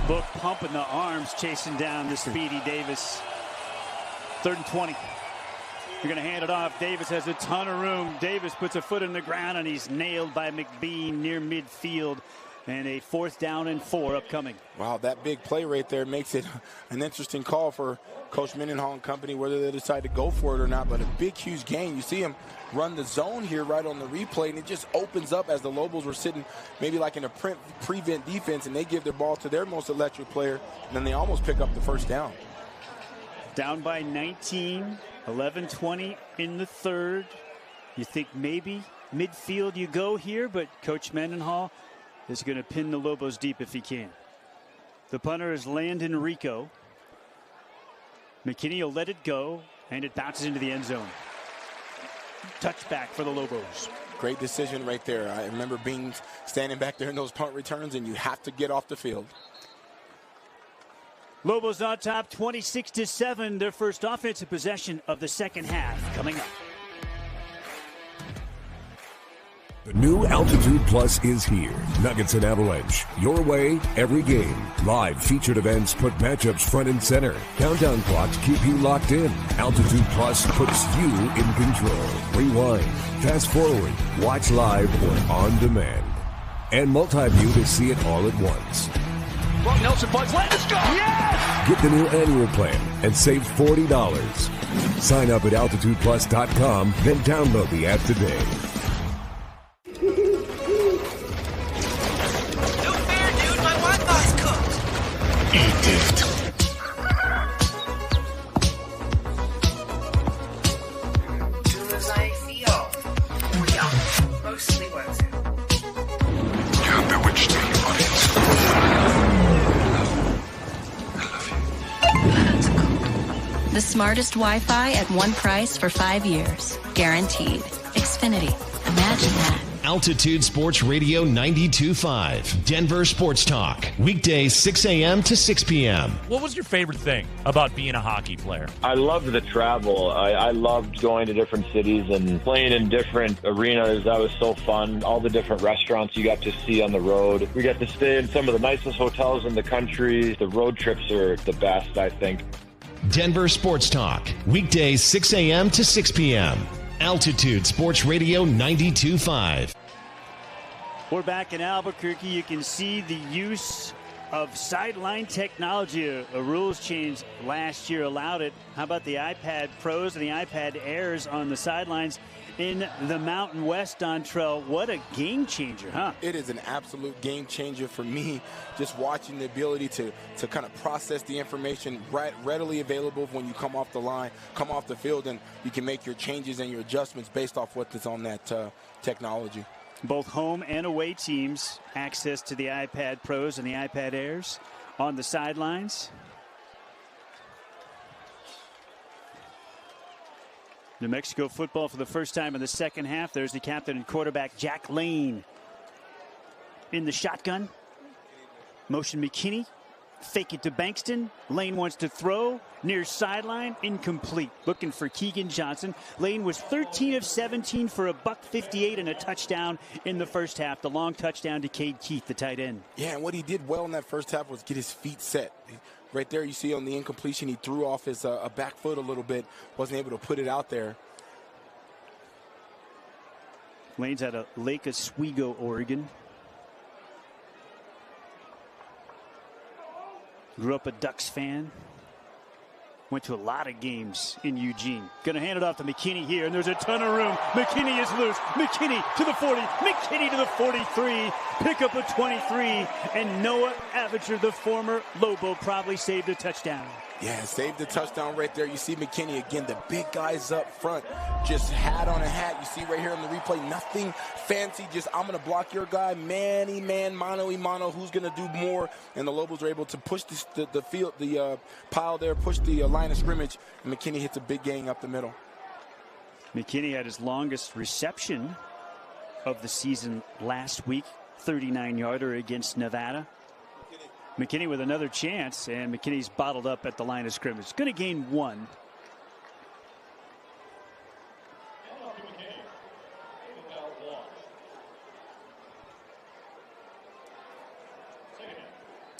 Book pumping the arms, chasing down the speedy Davis. 3rd and 20. You're going to hand it off. Davis has a ton of room. Davis puts a foot in the ground, and he's nailed by McBean near midfield. And a 4th down and 4 upcoming. Wow, that big play right there makes it an interesting call for Coach Mendenhall and company, whether they decide to go for it or not. But a big, huge gain. You see him run the zone here right on the replay, and it just opens up as the Lobos were sitting maybe like in a prevent defense, and they give their ball to their most electric player, and then they almost pick up the 1st down. Down by 19, 11-20 in the 3rd. You think maybe midfield you go here, but Coach Mendenhall is going to pin the Lobos deep if he can. The punter is Landon Rico. McKinney will let it go, and it bounces into the end zone. Touchback for the Lobos. Great decision right there. I remember standing back there in those punt returns, and you have to get off the field. Lobos on top, 26-7. Their first offensive possession of the 2nd half coming up. The new Altitude Plus is here. Nuggets and Avalanche. Your way, every game. Live featured events put matchups front and center. Countdown clocks keep you locked in. Altitude Plus puts you in control. Rewind, fast forward, watch live or on demand. And multi-view to see it all at once. Brock Nelson bugs, let us go! Yes! Get the new annual plan and save $40. Sign up at altitudeplus.com, then download the app today. The smartest Wi-Fi at one price for 5 years. Guaranteed. Xfinity. Imagine that. Altitude Sports Radio 92.5. Denver Sports Talk. Weekdays 6 a.m. to 6 p.m. What was your favorite thing about being a hockey player? I loved the travel. I loved going to different cities and playing in different arenas. That was so fun. All the different restaurants you got to see on the road. We got to stay in some of the nicest hotels in the country. The road trips are the best, I think. Denver Sports Talk. Weekdays 6 a.m. to 6 p.m. Altitude Sports Radio 92.5. We're back in Albuquerque. You can see the use of sideline technology. A rules change last year allowed it. How about the iPad Pros and the iPad Airs on the sidelines in the Mountain West, Dontrell? What a game changer, huh? It is an absolute game changer for me. Just watching the ability to kind of process the information readily available when you come off the line, come off the field, and you can make your changes and your adjustments based off what is on that technology. Both home and away teams access to the iPad Pros and the iPad Airs on the sidelines. New Mexico football for the first time in the second half. There's the captain and quarterback, Jack Lane, in the shotgun. Motion McKinney. Fake it to Bankston. Lane wants to throw. Near sideline. Incomplete. Looking for Keegan Johnson. Lane was 13 of 17 for $158 and a touchdown in the first half. The long touchdown to Cade Keith, the tight end. Yeah, and what he did well in that first half was get his feet set. Right there you see on the incompletion, he threw off his back foot a little bit. Wasn't able to put it out there. Lane's out of Lake Oswego, Oregon. Grew up a Ducks fan. Went to a lot of games in Eugene. Going to hand it off to McKinney here, and there's a ton of room. McKinney is loose. McKinney to the 40. McKinney to the 43. Pick up a 23. And Noah Avinger, the former Lobo, probably saved a touchdown. Yeah, saved the touchdown right there. You see McKinney again, the big guys up front. Just hat on a hat. You see right here in the replay, nothing fancy. Just, I'm going to block your guy, man-y-man, mano-y-mano. Who's going to do more? And the Lobos are able to push the field, the pile there, push the line of scrimmage. And McKinney hits a big gang up the middle. McKinney had his longest reception of the season last week, 39-yarder against Nevada. McKinney with another chance, and McKinney's bottled up at the line of scrimmage. Going to gain one.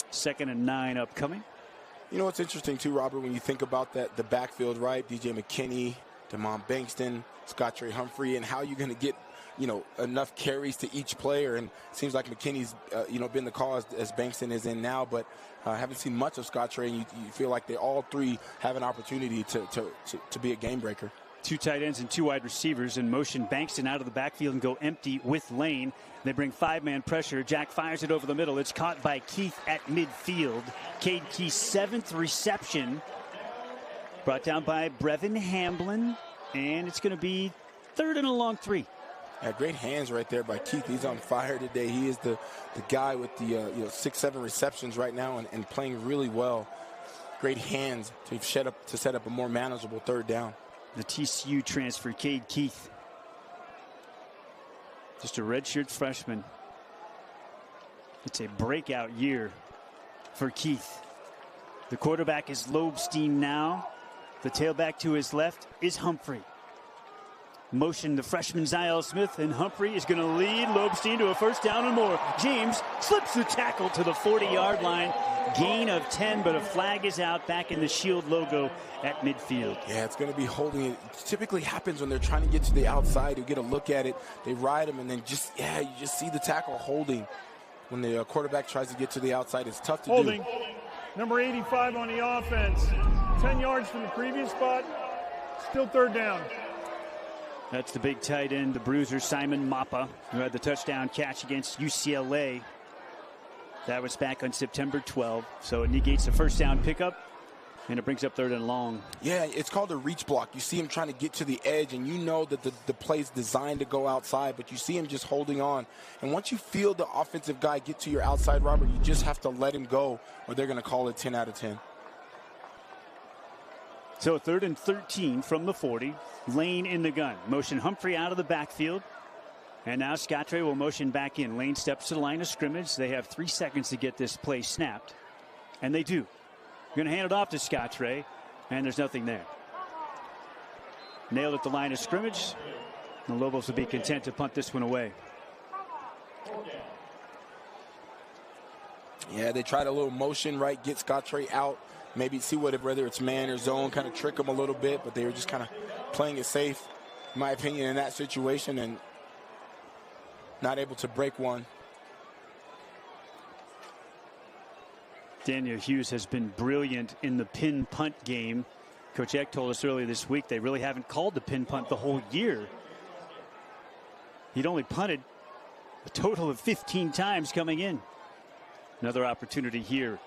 Second and 9 upcoming. You know what's interesting too, Robert, when you think about that, the backfield, right? DJ McKinney, Damon Bankston, Scott Trey Humphrey, and how you're going to get, you know, enough carries to each player. And it seems like McKinney's, been the cause as Bankston is in now, but haven't seen much of Scott Trey. And you feel like they all three have an opportunity to be a game breaker. Two tight ends and two wide receivers in motion. Bankston out of the backfield and go empty with Lane. They bring 5-man pressure. Jack fires it over the middle. It's caught by Keith at midfield. Cade Keith's 7th reception. Brought down by Brevin Hamblin. And it's going to be 3rd and a long 3. Yeah, great hands right there by Keith. He's on fire today. He is the guy with the 6-7 receptions right now and playing really well. Great hands to set up a more manageable 3rd down. The TCU transfer, Cade Keith. Just a redshirt freshman. It's a breakout year for Keith. The quarterback is Lobstein now. The tailback to his left is Humphrey. Motion the freshman Zyle Smith, and Humphrey is going to lead Lobstein to a 1st down and more. James slips the tackle to the 40-yard line. Gain of 10, but a flag is out back in the Shield logo at midfield. Yeah, it's going to be holding. It typically happens when they're trying to get to the outside. You get a look at it, they ride him, and then you just see the tackle holding. When the quarterback tries to get to the outside, it's tough to holding. do. Number 85 on the offense. 10 yards from the previous spot. Still 3rd down. That's the big tight end, the bruiser, Simon Mappa, who had the touchdown catch against UCLA. That was back on September 12th. So it negates the 1st down pickup, and it brings up 3rd and long. Yeah, it's called a reach block. You see him trying to get to the edge, and you know that the play's designed to go outside, but you see him just holding on. And once you feel the offensive guy get to your outside, Robert, you just have to let him go, or they're going to call it 10 out of 10. So 3rd and 13 from the 40. Lane in the gun. Motion Humphrey out of the backfield. And now Scott Trey will motion back in. Lane steps to the line of scrimmage. They have 3 seconds to get this play snapped. And they do. Going to hand it off to Scott Trey. And there's nothing there. Nailed at the line of scrimmage. The Lobos will be content to punt this one away. Yeah, they tried a little motion, right? Get Scott Trey out. Maybe see whether it's man or zone, kind of trick him a little bit, but they were just kind of playing it safe, in my opinion, in that situation, and not able to break one. Daniel Hughes has been brilliant in the pin punt game. Coach Eck told us earlier this week they really haven't called the pin punt the whole year. He'd only punted a total of 15 times coming in. Another opportunity here.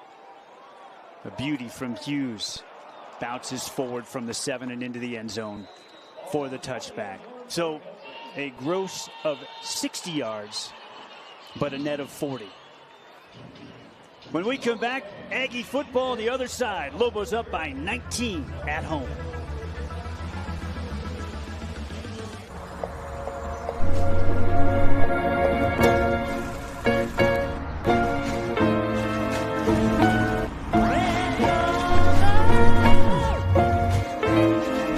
A beauty from Hughes. Bounces forward from the 7 and into the end zone for the touchback. So a gross of 60 yards, but a net of 40. When we come back, Aggie football on the other side. Lobos up by 19 at home.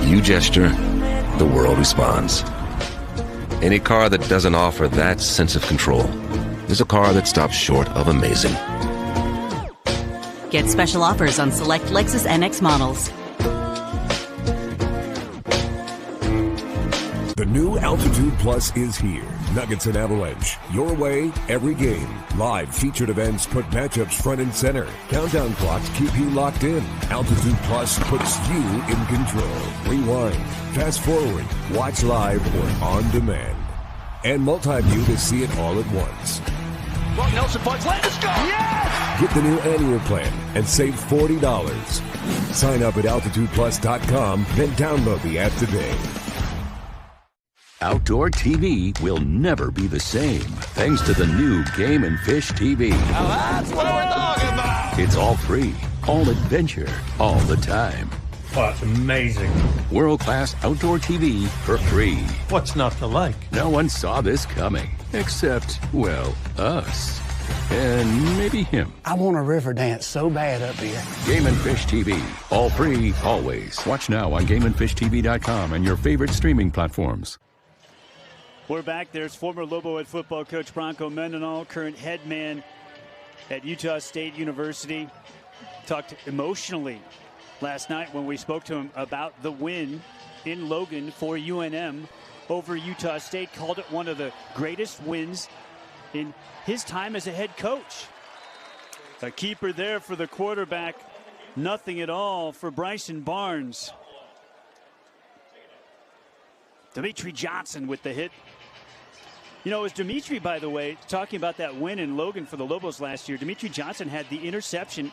You gesture, the world responds. Any car that doesn't offer that sense of control is a car that stops short of amazing. Get special offers on select Lexus NX models. The new Altitude Plus is here. Nuggets and Avalanche. Your way, every game. Live featured events put matchups front and center. Countdown clocks keep you locked in. Altitude Plus puts you in control. Rewind, fast forward, watch live or on demand. And multi-view to see it all at once. Well, Nelson punch. Let's go! Yes! Get the new annual plan and save $40. Sign up at altitudeplus.com and download the app today. Outdoor TV will never be the same thanks to the new Game and Fish TV. Now that's what we're talking about. It's all free, all adventure, all the time. Oh, it's amazing. World-class outdoor TV for free. What's not to like? No one saw this coming, except, well, us. And maybe him. I want a river dance so bad up here. Game and Fish TV. All free, always. Watch now on GameandFishTV.com and your favorite streaming platforms. We're back. There's former Lobo head football coach Bronco Mendenhall, current head man at Utah State University. Talked emotionally last night when we spoke to him about the win in Logan for UNM over Utah State. Called it one of the greatest wins in his time as a head coach. A keeper there for the quarterback. Nothing at all for Bryson Barnes. Dimitri Johnson with the hit. You know, it was Dimitri, by the way, talking about that win in Logan for the Lobos last year. Dimitri Johnson had the interception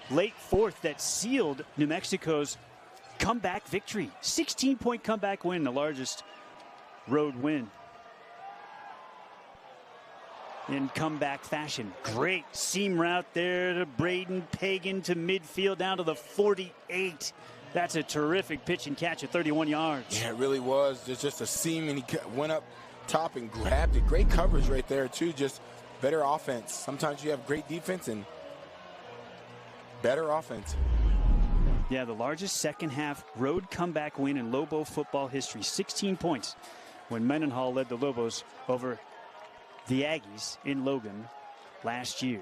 late fourth that sealed New Mexico's comeback victory. 16-point comeback win, the largest road win in comeback fashion. Great seam route there to Braden Pagan to midfield down to the 48. That's a terrific pitch and catch at 31 yards. Yeah, it really was. There's just a seam, and he went up top and grabbed it. Great coverage right there, too. Just better offense. Sometimes you have great defense and better offense. Yeah, the largest second-half road comeback win in Lobo football history. 16 points when Mendenhall led the Lobos over the Aggies in Logan last year.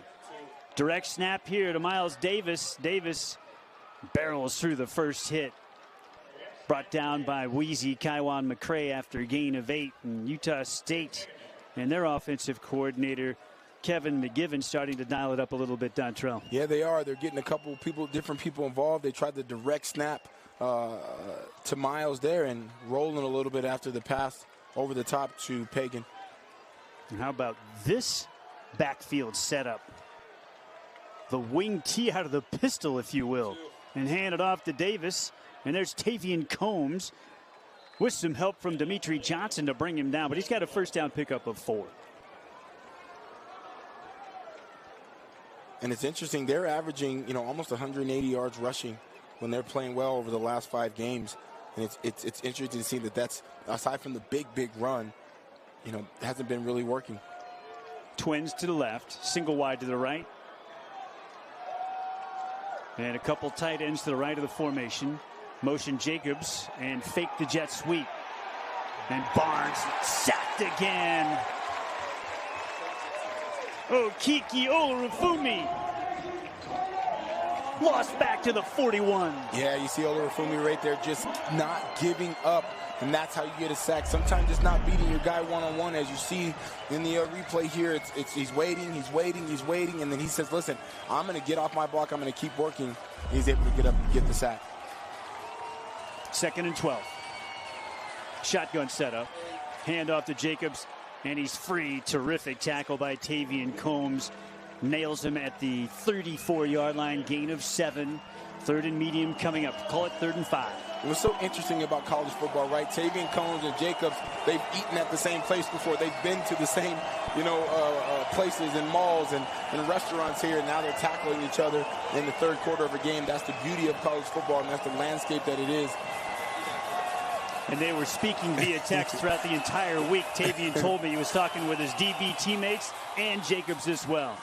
Direct snap here to Miles Davis. Davis barrels through the first hit. Brought down by Wheezy Kaiwan McCray after a gain of 8. And Utah State and their offensive coordinator, Kevin McGivern, starting to dial it up a little bit, Dontrell. Yeah, they are. They're getting a couple people, different people involved. They tried the direct snap to Miles there and rolling a little bit after the pass over the top to Pagan. And how about this backfield setup? The wing tee out of the pistol, if you will, and hand it off to Davis. And there's Tavian Combs with some help from Dimitri Johnson to bring him down. But he's got a first down pickup of 4. And it's interesting. They're averaging, almost 180 yards rushing when they're playing well over the last 5 games. And it's interesting to see that's, aside from the big run, hasn't been really working. Twins to the left, single wide to the right. And a couple tight ends to the right of the formation. Motion Jacobs and fake the jet sweep. And Barnes sacked again. Oh, Kiki Olorufumi. lost back to the 41. Yeah, you see Olorunfemi right there just not giving up, and that's how you get a sack. Sometimes just not beating your guy one-on-one, as you see in the replay here. He's waiting, and then he says, listen, I'm going to get off my block, I'm going to keep working. And he's able to get up and get the sack. 2nd and 12. Shotgun setup. Hand off to Jacobs, and he's free. Terrific tackle by Tavian Combs. Nails him at the 34-yard line, gain of 7. 3rd and medium coming up. Call it 3rd and 5. What's so interesting about college football, right? Tavian Combs and Jacobs, they've eaten at the same place before. They've been to the same, places and malls and restaurants here. Now they're tackling each other in the third quarter of a game. That's the beauty of college football, and that's the landscape that it is. And they were speaking via text throughout the entire week. Tavian told me he was talking with his DB teammates and Jacobs as well.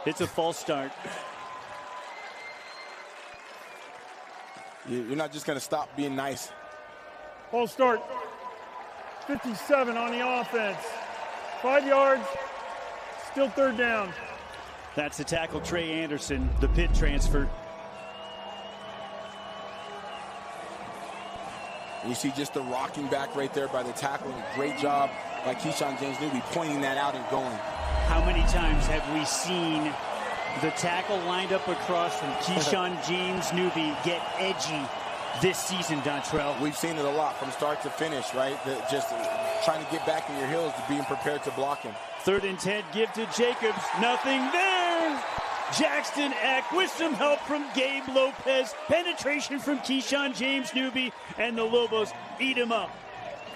It's a false start. You're not just going to stop being nice. False start. 57 on the offense. 5 yards. Still 3rd down. That's the tackle, Trey Anderson, the Pitt transfer. You see just the rocking back right there by the tackle. Great job by Keyshawn James Newby pointing that out and going. How many times have we seen the tackle lined up across from Keyshawn James Newby get edgy this season, Dontrell? We've seen it a lot from start to finish, right? Just trying to get back in your heels to being prepared to block him. 3rd and 10, give to Jacobs. Nothing there. Jackson Eck with some help from Gabe Lopez. Penetration from Keyshawn James Newby, and the Lobos eat him up.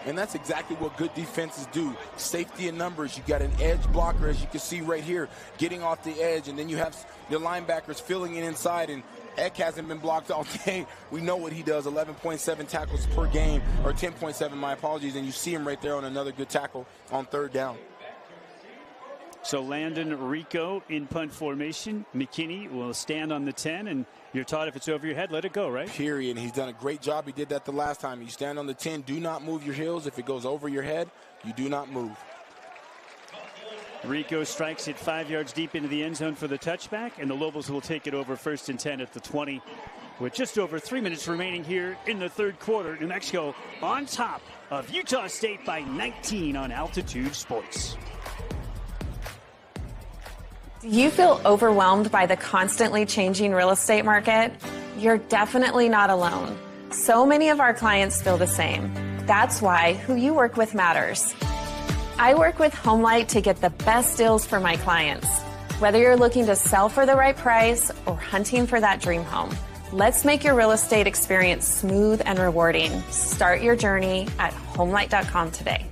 And that's exactly what good defenses do. Safety in numbers. You got an edge blocker, as you can see right here, getting off the edge, and then you have your linebackers filling in inside, and Eck hasn't been blocked all day. We know what he does, 11.7 tackles per game, or 10.7, my apologies, and you see him right there on another good tackle on 3rd down. So Landon Rico in punt formation. McKinney will stand on the 10, and you're taught if it's over your head, let it go, right? Period. He's done a great job. He did that the last time. You stand on the 10, do not move your heels. If it goes over your head, you do not move. Rico strikes it 5 yards deep into the end zone for the touchback, and the Lobos will take it over 1st and 10 at the 20 with just over 3 minutes remaining here in the 3rd quarter. New Mexico on top of Utah State by 19 on Altitude Sports. Do you feel overwhelmed by the constantly changing real estate market? You're definitely not alone. So many of our clients feel the same. That's why who you work with matters. I work with HomeLight to get the best deals for my clients. Whether you're looking to sell for the right price or hunting for that dream home, let's make your real estate experience smooth and rewarding. Start your journey at HomeLight.com today.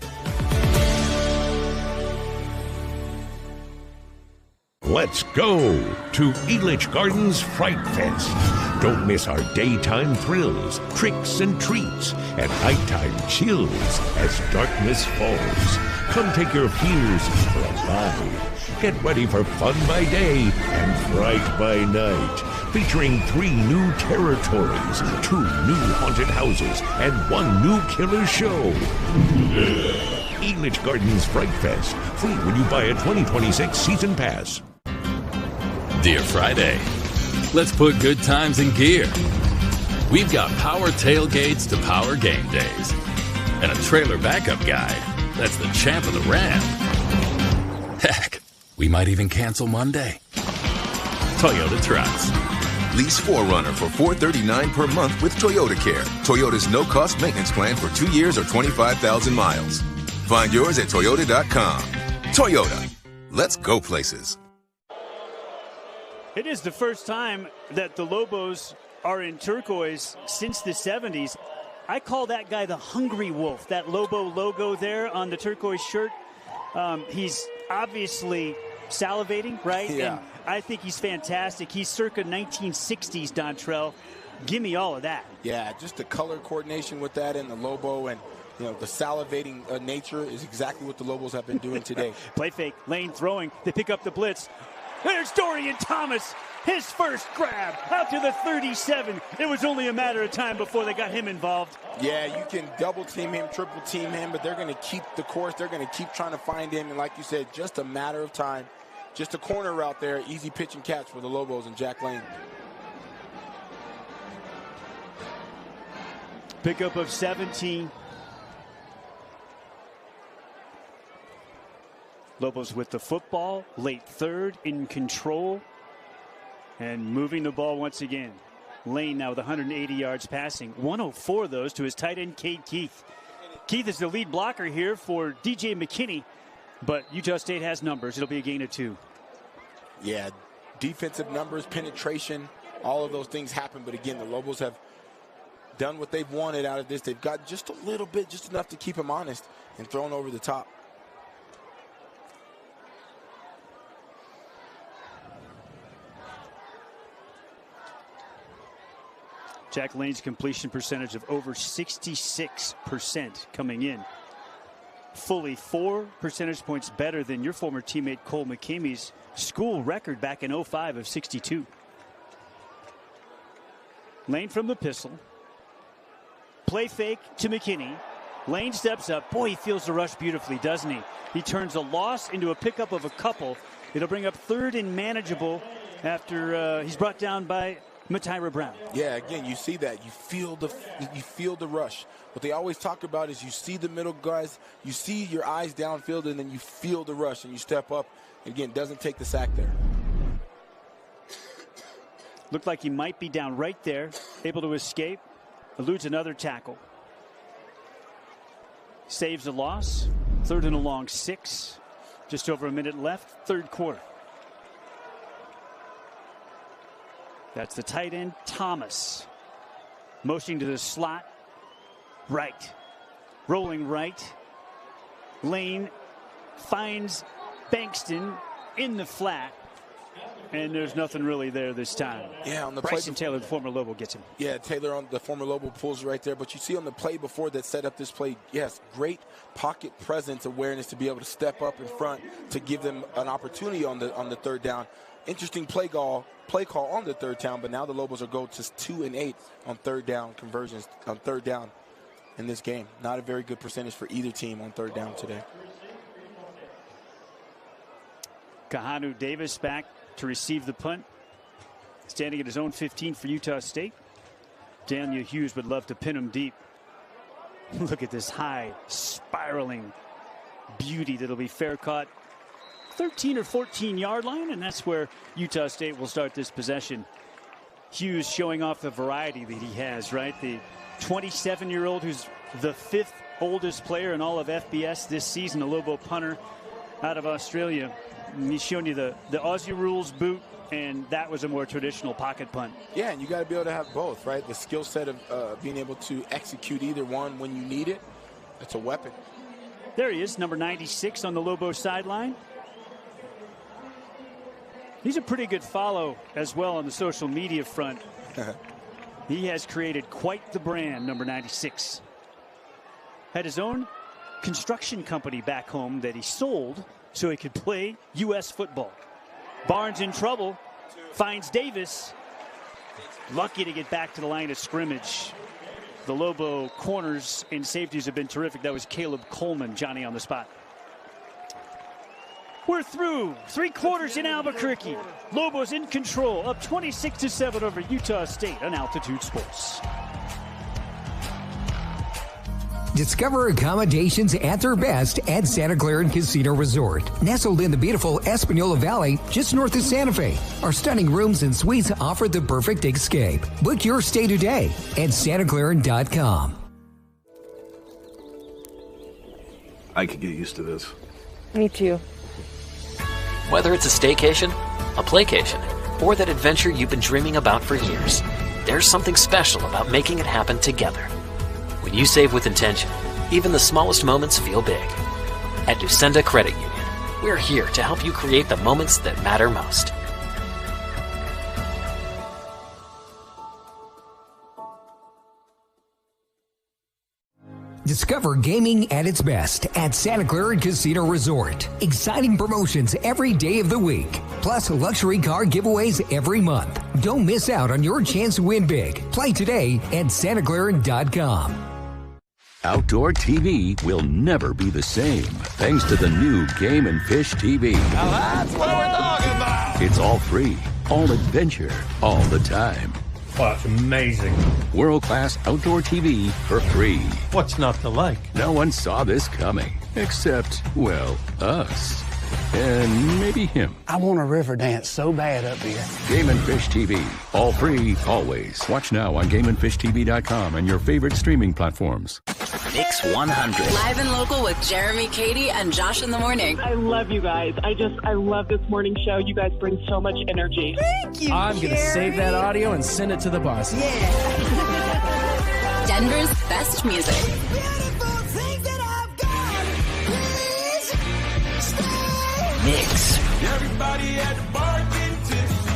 Let's go to Elitch Gardens Fright Fest. Don't miss our daytime thrills, tricks and treats, and nighttime chills as darkness falls. Come take your fears for a ride. Get ready for fun by day and fright by night. Featuring 3 new territories, 2 new haunted houses, and 1 new killer show. Elitch Gardens Fright Fest. Free when you buy a 2026 season pass. Dear Friday, let's put good times in gear. We've got power tailgates to power game days, and a trailer backup guide that's the champ of the ramp. Heck, we might even cancel Monday. Toyota Trucks. Lease 4Runner for $439 per month with Toyota Care. Toyota's no-cost maintenance plan for 2 years or 25,000 miles. Find yours at Toyota.com. Toyota. Let's go places. It is the first time that the Lobos are in turquoise since the 70s. I call that guy the Hungry Wolf, that Lobo logo there on the turquoise shirt. He's obviously salivating, right? Yeah. And I think he's fantastic. He's circa 1960s, Dontrell. Give me all of that. Yeah, just the color coordination with that and the Lobo, and the salivating nature is exactly what the Lobos have been doing today. Play fake, lane throwing. They pick up the blitz. There's Dorian Thomas, his first grab out to the 37. It was only a matter of time before they got him involved. Yeah, you can double team him, triple team him, but they're going to keep the course. They're going to keep trying to find him. And like you said, just a matter of time. Just a corner route there, easy pitch and catch for the Lobos and Jack Lane. Pickup of 17. Lobos with the football, late third, in control, and moving the ball once again. Lane now with 180 yards passing. 104 of those to his tight end, Cade Keith. Keith is the lead blocker here for DJ McKinney, but Utah State has numbers. It'll be a gain of 2. Yeah, defensive numbers, penetration, all of those things happen. But again, the Lobos have done what they've wanted out of this. They've got just a little bit, just enough to keep him honest and thrown over the top. Jack Lane's completion percentage of over 66% coming in. Fully 4 percentage points better than your former teammate Cole McCamey's school record back in 05 of 62. Lane from the pistol. Play fake to McKinney. Lane steps up. Boy, he feels the rush beautifully, doesn't he? He turns a loss into a pickup of a couple. It'll bring up 3rd and manageable after he's brought down by Matyra Brown. Yeah, again, you see that. You feel the rush. What they always talk about is you see the middle guys, you see your eyes downfield, and then you feel the rush, and you step up. Again, doesn't take the sack there. Looked like he might be down right there, able to escape. Eludes another tackle. Saves a loss. 3rd and a long 6. Just over a minute left, 3rd quarter. That's the tight end, Thomas. Motioning to the slot. Right. Rolling right. Lane finds Bankston in the flat. And there's nothing really there this time. Yeah, on the Bryson play Taylor, the former Lobo, gets him. Yeah, Taylor on the former Lobo pulls right there. But you see on the play before that set up this play, yes, great pocket presence, awareness to be able to step up in front to give them an opportunity on the 3rd down. Interesting play call on the 3rd down, but now the Lobos are going to 2 and 8 on 3rd down conversions on 3rd down in this game. Not a very good percentage for either team on 3rd down today. Kahanu Davis back to receive the punt. Standing at his own 15 for Utah State. Daniel Hughes would love to pin him deep. Look at this high spiraling beauty that'll be fair caught 13 or 14 yard line, and that's where Utah State will start this possession. Hughes showing off the variety that he has, right? The 27-year-old who's the 5th oldest player in all of FBS this season, a Lobo punter out of Australia. And he's showing you the Aussie rules boot, and that was a more traditional pocket punt. Yeah, and you got to be able to have both, right? The skill set of being able to execute either one when you need it. It's a weapon. There he is, number 96 on the Lobo sideline. He's a pretty good follow as well on the social media front. He has created quite the brand, number 96. Had his own construction company back home that he sold so he could play U.S. football. Barnes in trouble, finds Davis. Lucky to get back to the line of scrimmage. The Lobo corners and safeties have been terrific. That was Caleb Coleman, Johnny on the spot. We're through 3 quarters in Albuquerque. Lobos in control, up 26-7 over Utah State on Altitude Sports. Discover accommodations at their best at Santa Clara Casino Resort. Nestled in the beautiful Espanola Valley, just north of Santa Fe. Our stunning rooms and suites offer the perfect escape. Book your stay today at SantaClara.com. I could get used to this. Me too. Whether it's a staycation, a playcation, or that adventure you've been dreaming about for years, there's something special about making it happen together. When you save with intention, even the smallest moments feel big. At Ducenda Credit Union, we're here to help you create the moments that matter most. Discover gaming at its best at Santa Clara Casino Resort. Exciting promotions every day of the week, plus luxury car giveaways every month. Don't miss out on your chance to win big. Play today at SantaClara.com. Outdoor TV will never be the same thanks to the new Game and Fish TV. Now that's what we're talking about. It's all free, all adventure, all the time. Oh, it's amazing. World-class outdoor TV for free. What's not to like? No one saw this coming. Except, well, us. And maybe him. I want a river dance so bad up here. Game and Fish TV. All free, always. Watch now on GameandFishTV.com and your favorite streaming platforms. Mix 100. Live and local with Jeremy, Katie, and Josh in the morning. I love you guys. I love this morning show. You guys bring so much energy. Thank you, I'm going to save that audio and send it to the boss. Yeah. Denver's best music. Mix. Everybody at the bar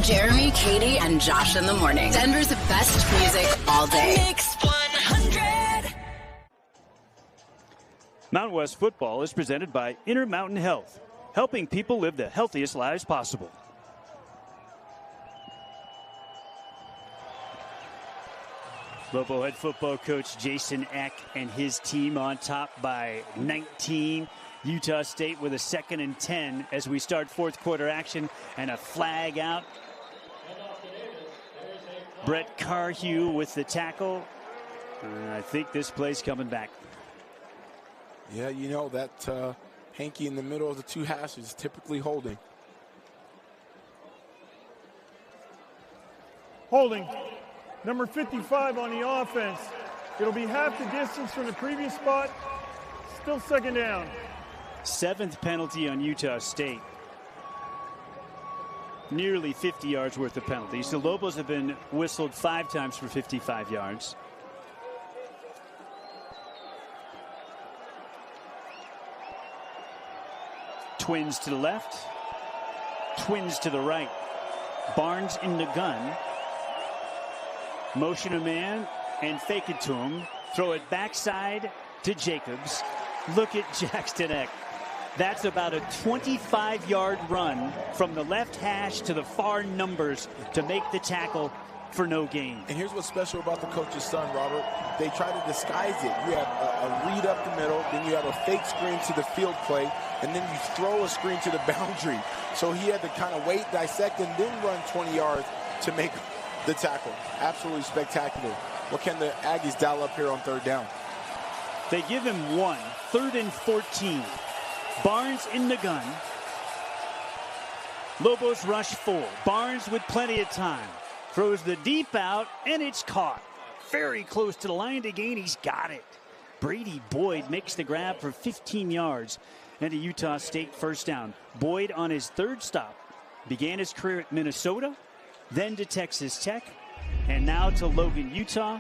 Jeremy, Katie, and Josh in the morning. Denver's best music all day. Mix 100. Mountain West Football is presented by Intermountain Health, helping people live the healthiest lives possible. Lobo head football coach Jason Eck and his team on top by 19. Utah State with a 2nd and 10 as we start fourth quarter action, and a flag out. Brett Carhue with the tackle. I think this play's coming back. Yeah, you know that hanky in the middle of the two hashes is typically holding. Holding. Number 55 on the offense. It'll be half the distance from the previous spot. Still 2nd down. 7th penalty on Utah State. Nearly 50 yards worth of penalties. The Lobos have been whistled 5 times for 55 yards. Twins to the left. Twins to the right. Barnes in the gun. Motion a man and fake it to him. Throw it backside to Jacobs. Look at Jackson Eck. That's about a 25-yard run from the left hash to the far numbers to make the tackle for no gain. And here's what's special about the coach's son, Robert. They try to disguise it. You have a read up the middle, then you have a fake screen to the field play, and then you throw a screen to the boundary. So he had to kind of wait, dissect, and then run 20 yards to make the tackle. Absolutely spectacular. What can the Aggies dial up here on 3rd down? They give him 1, 3rd and 14. Barnes in the gun. Lobos rush 4. Barnes with plenty of time. Throws the deep out, and it's caught. Very close to the line to gain. He's got it. Brady Boyd makes the grab for 15 yards and a Utah State 1st down. Boyd on his 3rd stop. Began his career at Minnesota, then to Texas Tech, and now to Logan, Utah,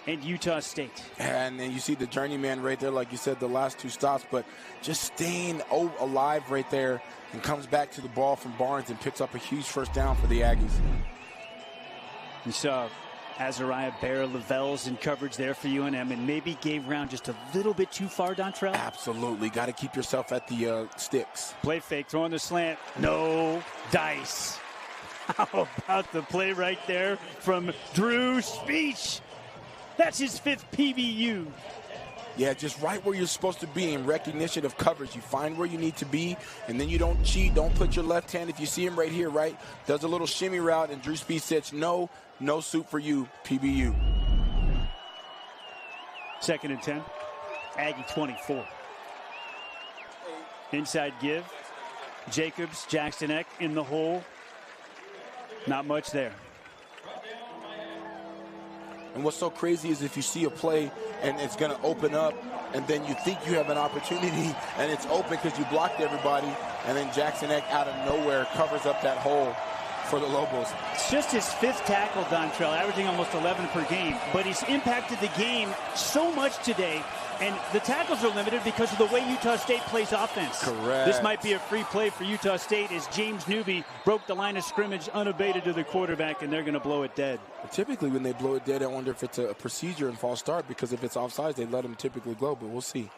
and Utah State. And then you see the journeyman right there, like you said, the last 2 stops, but just staying alive right there, and comes back to the ball from Barnes and picks up a huge 1st down for the Aggies. You saw Azariah Bear-Lavelles in coverage there for UNM, and maybe gave ground just a little bit too far, Dontrell. Absolutely. Got to keep yourself at the sticks. Play fake, throwing the slant. No dice. How about the play right there from Drew Speech? That's his 5th PBU. Yeah, just right where you're supposed to be in recognition of coverage. You find where you need to be, and then you don't cheat. Don't put your left hand. If you see him right here, right, does a little shimmy route, and Drew Speech says, no soup for you, PBU. 2nd and 10. Aggie 24. Inside give. Jacobs, Jackson Eck in the hole. Not much there. And what's so crazy is if you see a play and it's going to open up, and then you think you have an opportunity, and it's open because you blocked everybody, and then Jackson Eck out of nowhere covers up that hole for the Lobos. It's just his 5th tackle, Dontrell, averaging almost 11 per game, but he's impacted the game so much today, and the tackles are limited because of the way Utah State plays offense. Correct. This might be a free play for Utah State as James Newby broke the line of scrimmage unabated to the quarterback, and they're going to blow it dead. Typically, when they blow it dead, I wonder if it's a procedure and false start, because if it's offsides, they let them typically go, but we'll see.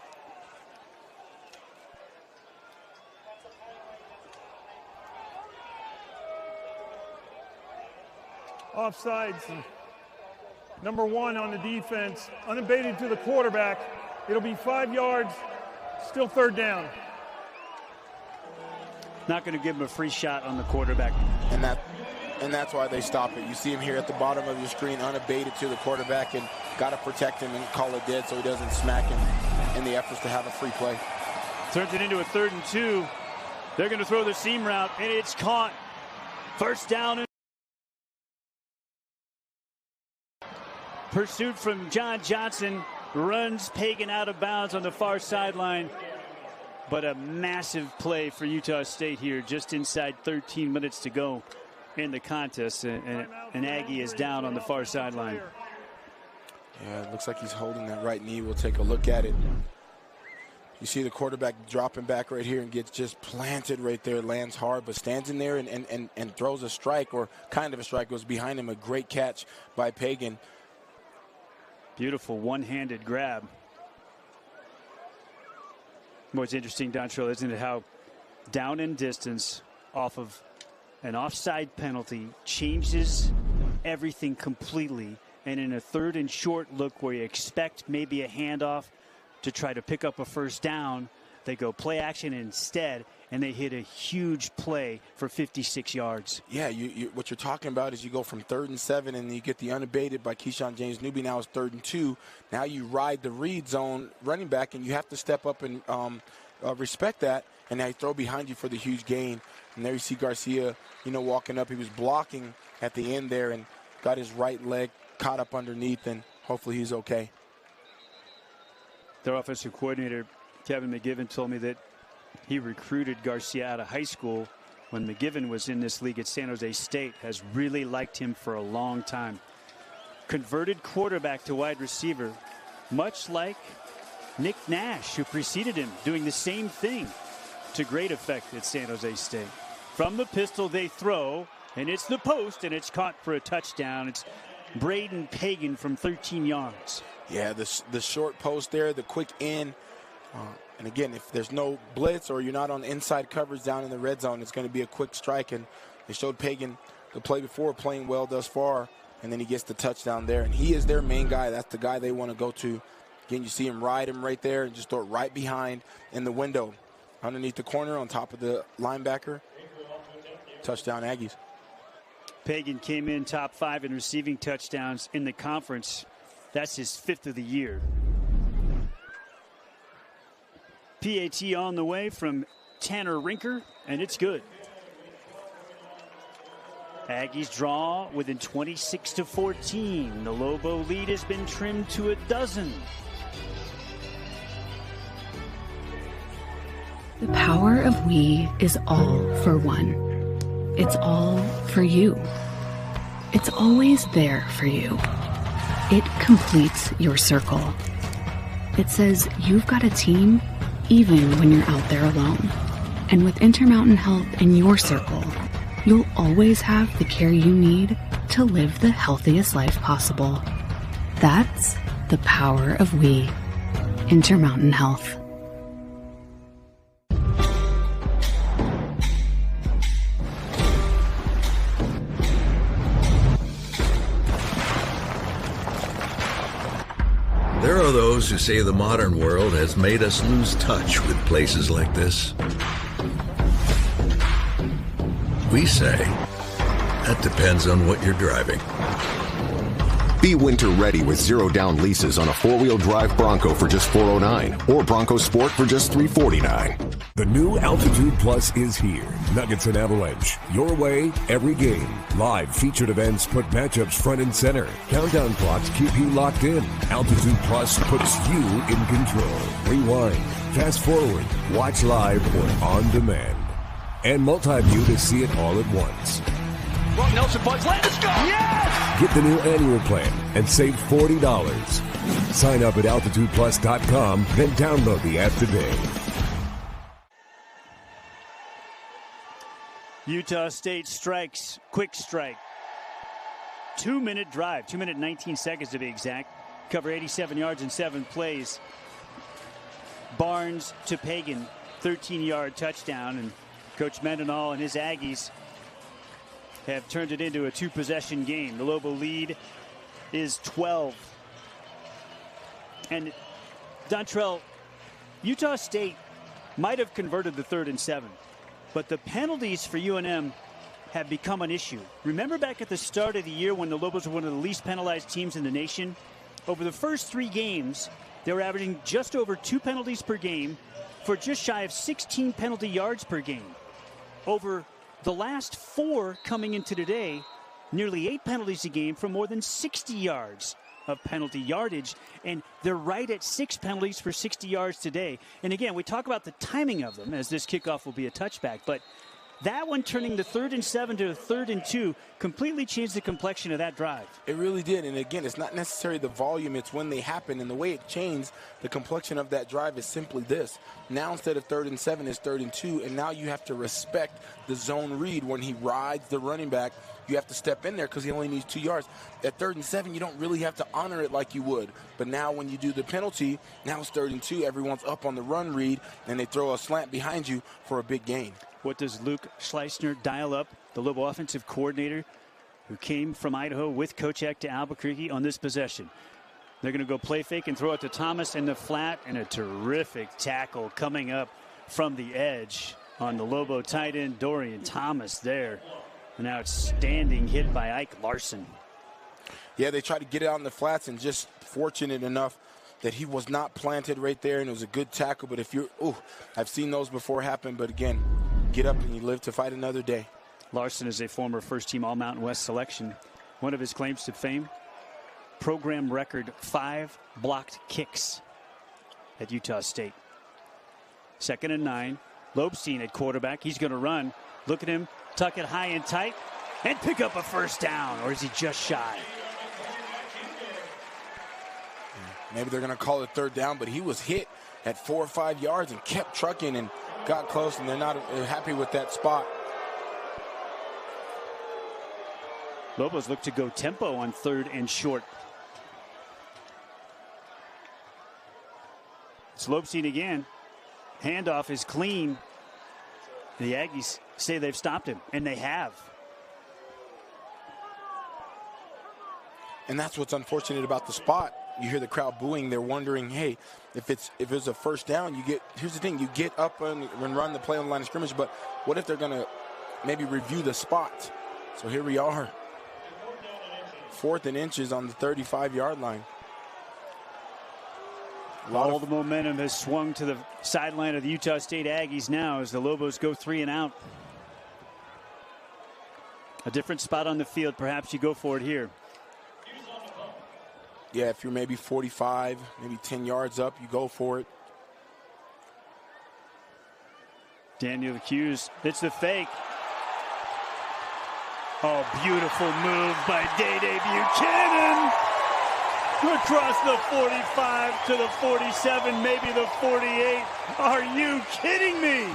Offsides. Number 1 on the defense. Unabated to the quarterback. It'll be 5 yards. Still 3rd down. Not going to give him a free shot on the quarterback. And and that's why they stop it. You see him here at the bottom of your screen, unabated to the quarterback, and got to protect him and call it dead so he doesn't smack him in the efforts to have a free play. Turns it into a 3rd and 2. They're going to throw the seam route, and it's caught. First down. Pursuit from John Johnson. Runs Pagan out of bounds on the far sideline. But a massive play for Utah State here, just inside 13 minutes to go in the contest. And Aggie is down on the far sideline. Yeah, it looks like he's holding that right knee. We'll take a look at it. You see the quarterback dropping back right here and gets just planted right there. Lands hard, but stands in there and throws a strike, or kind of a strike. Goes behind him. A great catch by Pagan. Beautiful one-handed grab. What's interesting, Dontrell, isn't it, how down in distance off of an offside penalty changes everything completely. And in a 3rd and short look where you expect maybe a handoff to try to pick up a first down, they go play action instead, and they hit a huge play for 56 yards. Yeah, what you're talking about is you go from 3rd and 7, and you get the unabated by Keyshawn James Newby. Now it's 3rd and 2. Now you ride the read zone running back, and you have to step up and respect that, and now you throw behind you for the huge gain. And there you see Garcia, walking up. He was blocking at the end there and got his right leg caught up underneath, and hopefully he's okay. Their offensive coordinator, Kevin McGivern, told me that he recruited Garcia out of high school when McGivern was in this league at San Jose State. Has really liked him for a long time. Converted quarterback to wide receiver, much like Nick Nash, who preceded him, doing the same thing to great effect at San Jose State. From the pistol they throw, and it's the post, and it's caught for a touchdown. It's Braden Pagan from 13 yards. Yeah, the short post there, the quick in. And again, if there's no blitz or you're not on inside coverage down in the red zone, it's going to be a quick strike. And they showed Pagan the play before playing well thus far, and then he gets the touchdown there. And he is their main guy. That's the guy they want to go to. Again, you see him ride him right there and just throw it right behind in the window, underneath the corner on top of the linebacker. Touchdown Aggies. Pagan came in top 5 in receiving touchdowns in the conference. That's his 5th of the year. PAT on the way from Tanner Rinker, and it's good. Aggies draw within 26-14. The Lobo lead has been trimmed to 12. The power of we is all for one. It's all for you. It's always there for you. It completes your circle. It says you've got a team even when you're out there alone. And with Intermountain Health in your circle, you'll always have the care you need to live the healthiest life possible. That's the power of we. Intermountain Health. There are those who say the modern world has made us lose touch with places like this. We say, that depends on what you're driving. Be winter ready with zero down leases on a 4-wheel drive Bronco for just $409 or Bronco Sport for just $349. The new Altitude Plus is here. Nuggets and Avalanche. Your way, every game. Live featured events put matchups front and center. Countdown clocks keep you locked in. Altitude Plus puts you in control. Rewind, fast forward, watch live or on demand. And multi-view to see it all at once. Well, Nelson Buds, Landis go! Yes! Get the new annual plan and save $40. Sign up at altitudeplus.com, then download the app today. Utah State strikes, quick strike. 2-minute drive, 2 minute 19 seconds to be exact. Cover 87 yards in 7 plays. Barnes to Pagan, 13-yard touchdown. And Coach Mendenhall and his Aggies have turned it into a 2-possession game. The Lobo lead is 12. And Dontrell, Utah State might have converted the 3rd and 7. But the penalties for UNM have become an issue. Remember back at the start of the year when the Lobos were one of the least penalized teams in the nation? Over the first 3 games, they were averaging just over 2 penalties per game for just shy of 16 penalty yards per game. Over the last 4 coming into today, nearly 8 penalties a game for more than 60 yards of penalty yardage, and they're right at 6 penalties for 60 yards today. And again, we talk about the timing of them, as this kickoff will be a touchback, but that one turning the 3rd and 7 to a 3rd and 2 completely changed the complexion of that drive. It really did. And again, it's not necessarily the volume, it's when they happen. And the way it changed the complexion of that drive is simply this. Now instead of 3rd and 7, it's 3rd and 2. And now you have to respect the zone read when he rides the running back. You have to step in there because he only needs 2 yards. At 3rd and 7, you don't really have to honor it like you would. But now when you do the penalty, now it's 3rd and 2. Everyone's up on the run read, and they throw a slant behind you for a big gain. What does Luke Schleissner dial up, the Lobo offensive coordinator who came from Idaho with Coach Eck to Albuquerque on this possession? They're going to go play fake and throw it to Thomas in the flat, and a terrific tackle coming up from the edge on the Lobo tight end Dorian Thomas there. An outstanding hit by Ike Larson. Yeah, they tried to get it out in the flats, and just fortunate enough that he was not planted right there, and it was a good tackle. But if you're, I've seen those before happen, but again, get up and you live to fight another day. Larson is a former first-team All-Mountain West selection. One of his claims to fame, program record 5 blocked kicks at Utah State. 2nd and 9. Lobstein at quarterback. He's going to run. Look at him. Tuck it high and tight and pick up a first down. Or is he just shy? Maybe they're going to call it 3rd down, but he was hit at 4 or 5 yards and kept trucking and got close, and they're not happy with that spot. Lobos look to go tempo on 3rd and short. It's Lobstein again. Handoff is clean. The Aggies say they've stopped him, and they have. And that's what's unfortunate about the spot. You hear the crowd booing. They're wondering, hey, if it's a first down, here's the thing, you get up and run the play on the line of scrimmage, but what if they're going to maybe review the spot? So here we are. 4th and inches on the 35-yard line. All the momentum has swung to the sideline of the Utah State Aggies now as the Lobos go 3 and out. A different spot on the field. Perhaps you go for it here. Yeah, if you're maybe 45, maybe 10 yards up, you go for it. Daniel Hughes hits the fake. Oh, beautiful move by Day-Day Buchanan. Across the 45 to the 47, maybe the 48. Are you kidding me?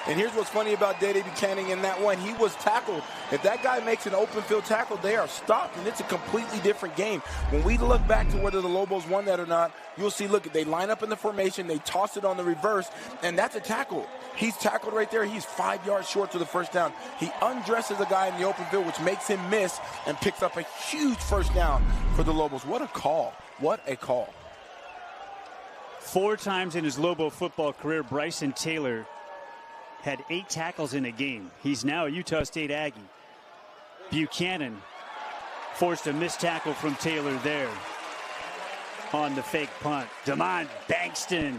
And here's what's funny about Day-Day Buchanan in that one. He was tackled. If that guy makes an open field tackle, they are stopped, and it's a completely different game. When we look back to whether the Lobos won that or not, you'll see, look, they line up in the formation, they toss it on the reverse, and that's a tackle. He's tackled right there. He's 5 yards short to the first down. He undresses a guy in the open field, which makes him miss and picks up a huge first down for the Lobos. What a call. What a call. 4 times in his Lobo football career, Bryson Taylor had 8 tackles in a game. He's now a Utah State Aggie. Buchanan forced a missed tackle from Taylor there on the fake punt. Damon Bankston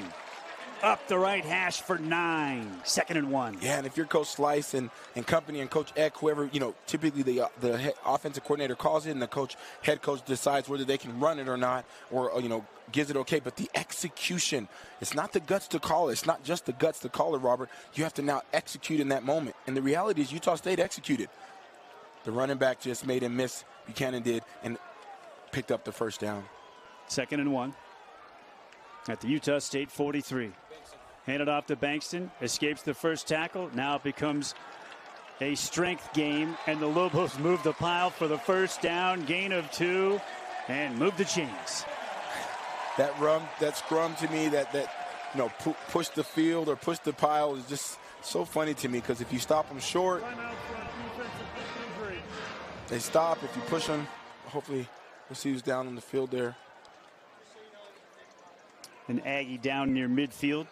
up the right hash for 9. 2nd and 1. Yeah, and if you're Coach Slice and company and Coach Eck, whoever, typically the offensive coordinator calls it and the head coach decides whether they can run it or not, or, gives it okay. But the execution, it's not the guts to call it. It's not just the guts to call it, Robert. You have to now execute in that moment. And the reality is Utah State executed. The running back just made him miss. Buchanan did, and picked up the first down. 2nd and 1 at the Utah State 43. Handed off to Bankston, escapes the first tackle. Now it becomes a strength game, and the Lobos move the pile for the first down, gain of 2, and move the chains. That scrum to me, push the field or push the pile is just so funny to me, because if you stop them short, they stop. If you push them, hopefully we'll see who's down on the field there. An Aggie down near midfield.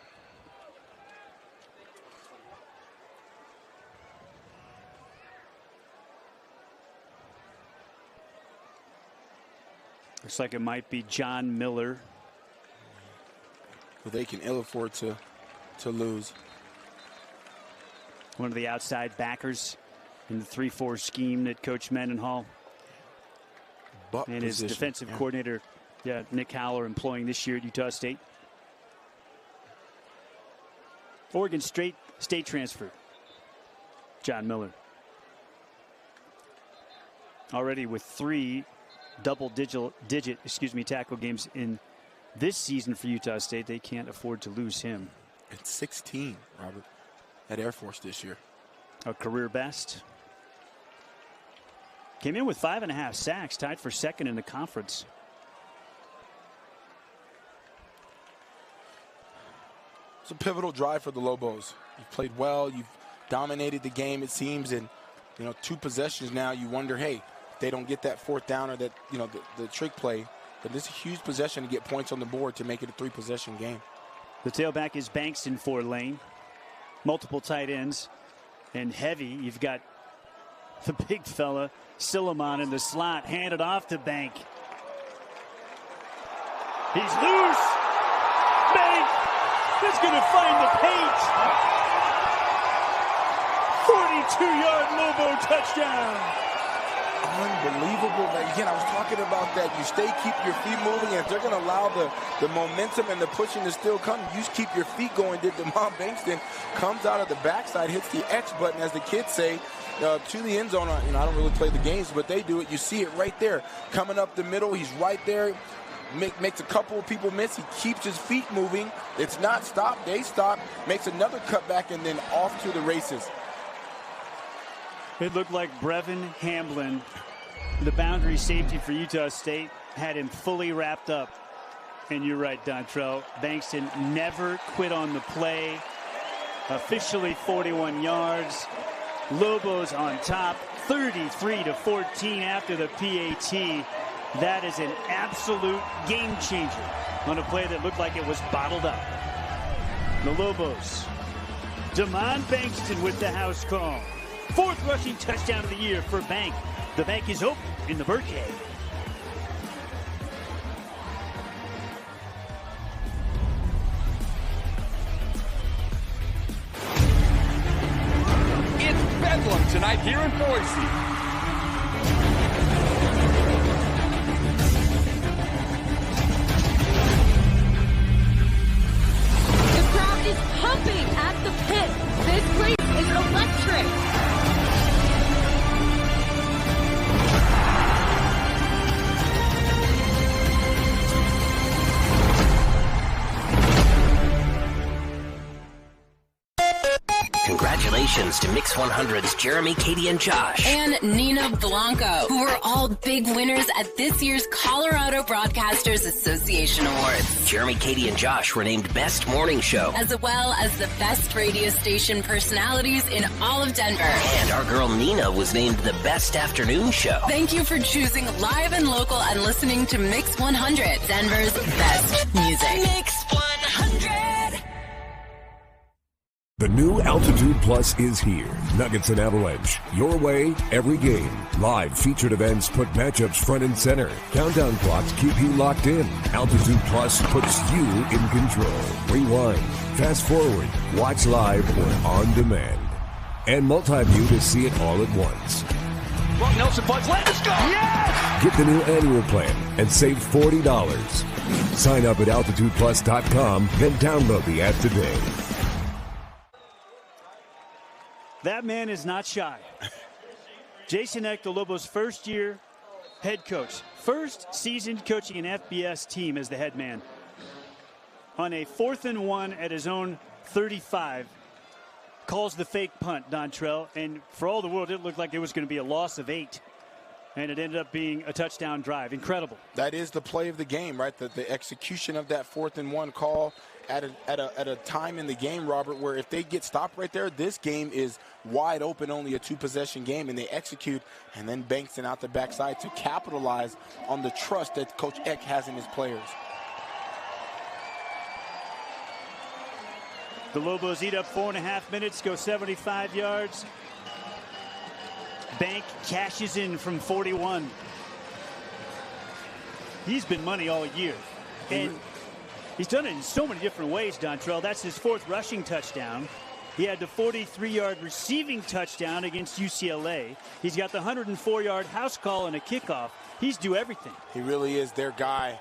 Looks like it might be John Miller. Well, they can ill afford to lose. One of the outside backers in the 3-4 scheme that Coach Mendenhall and his defensive coordinator, Nick Howell, are employing this year at Utah State. Oregon state transfer, John Miller. Already with 3 double-digit tackle games in this season for Utah State. They can't afford to lose him. It's 16, Robert, at Air Force this year. A career best. Came in with 5.5 sacks, tied for second in the conference. It's a pivotal drive for the Lobos. You've played well. You've dominated the game, it seems. And, 2 possessions now, you wonder, hey, if they don't get that 4th down or that, the trick play. But this is a huge possession to get points on the board to make it a 3-possession game. The tailback is Banks in 4 lane. Multiple tight ends. And heavy, you've got the big fella, Silliman, in the slot. Handed off to Bank. He's loose. Bank is going to find the paint. 42-yard Lobo touchdown. Unbelievable. Again, I was talking about that. You keep your feet moving, and if they're going to allow the momentum and the pushing to still come, you just keep your feet going. Demond Bankston comes out of the backside, hits the X button, as the kids say, to the end zone. I don't really play the games, but they do it. You see it right there. Coming up the middle, he's right there. Makes a couple of people miss. He keeps his feet moving. It's not stopped. They stop. Makes another cutback, and then off to the races. It looked like Brevin Hamblin, the boundary safety for Utah State, had him fully wrapped up. And you're right, Dontrell. Bankston never quit on the play. Officially 41 yards. Lobos on top, 33-14 after the PAT. That is an absolute game changer on a play that looked like it was bottled up. The Lobos. Demond Bankston with the house call. 4th rushing touchdown of the year for Bank. The bank is open in the Birdcage. It's Bedlam tonight here in Boise. The crowd is pumping at the pit. This place is electric. Congratulations to Mix 100's Jeremy, Katie, and Josh. And Nina Blanco, who were all big winners at this year's Colorado Broadcasters Association Awards. Jeremy, Katie, and Josh were named Best Morning Show, as well as the best radio station personalities in all of Denver. And our girl Nina was named the Best Afternoon Show. Thank you for choosing live and local and listening to Mix 100, Denver's best music. Mix 100. The new Altitude Plus is here. Nuggets and Avalanche. Your way, every game. Live featured events put matchups front and center. Countdown clocks keep you locked in. Altitude Plus puts you in control. Rewind, fast forward, watch live or on demand. And multi-view to see it all at once. Well, Nelson Funds, let us go! Yes! Get the new annual plan and save $40. Sign up at altitudeplus.com, then download the app today. That man is not shy. Jason Eck, the Lobos' first-year head coach. First season coaching an FBS team as the head man. On a 4th and 1 at his own 35. Calls the fake punt, Dontrell. And for all the world, it looked like it was going to be a loss of 8. And it ended up being a touchdown drive. Incredible. That is the play of the game, right? The execution of that 4th and 1 call at a time in the game, Robert, where if they get stopped right there, this game is wide open, only a 2-possession game, and they execute, and then Bankston out the backside to capitalize on the trust that Coach Eck has in his players. The Lobos eat up 4.5 minutes, go 75 yards. Bank cashes in from 41. he's been money all year. And he's done it in so many different ways, Dontrell. That's his 4th rushing touchdown. He had the 43-yard receiving touchdown against UCLA. He's got the 104-yard house call and a kickoff. He's do everything. He really is their guy.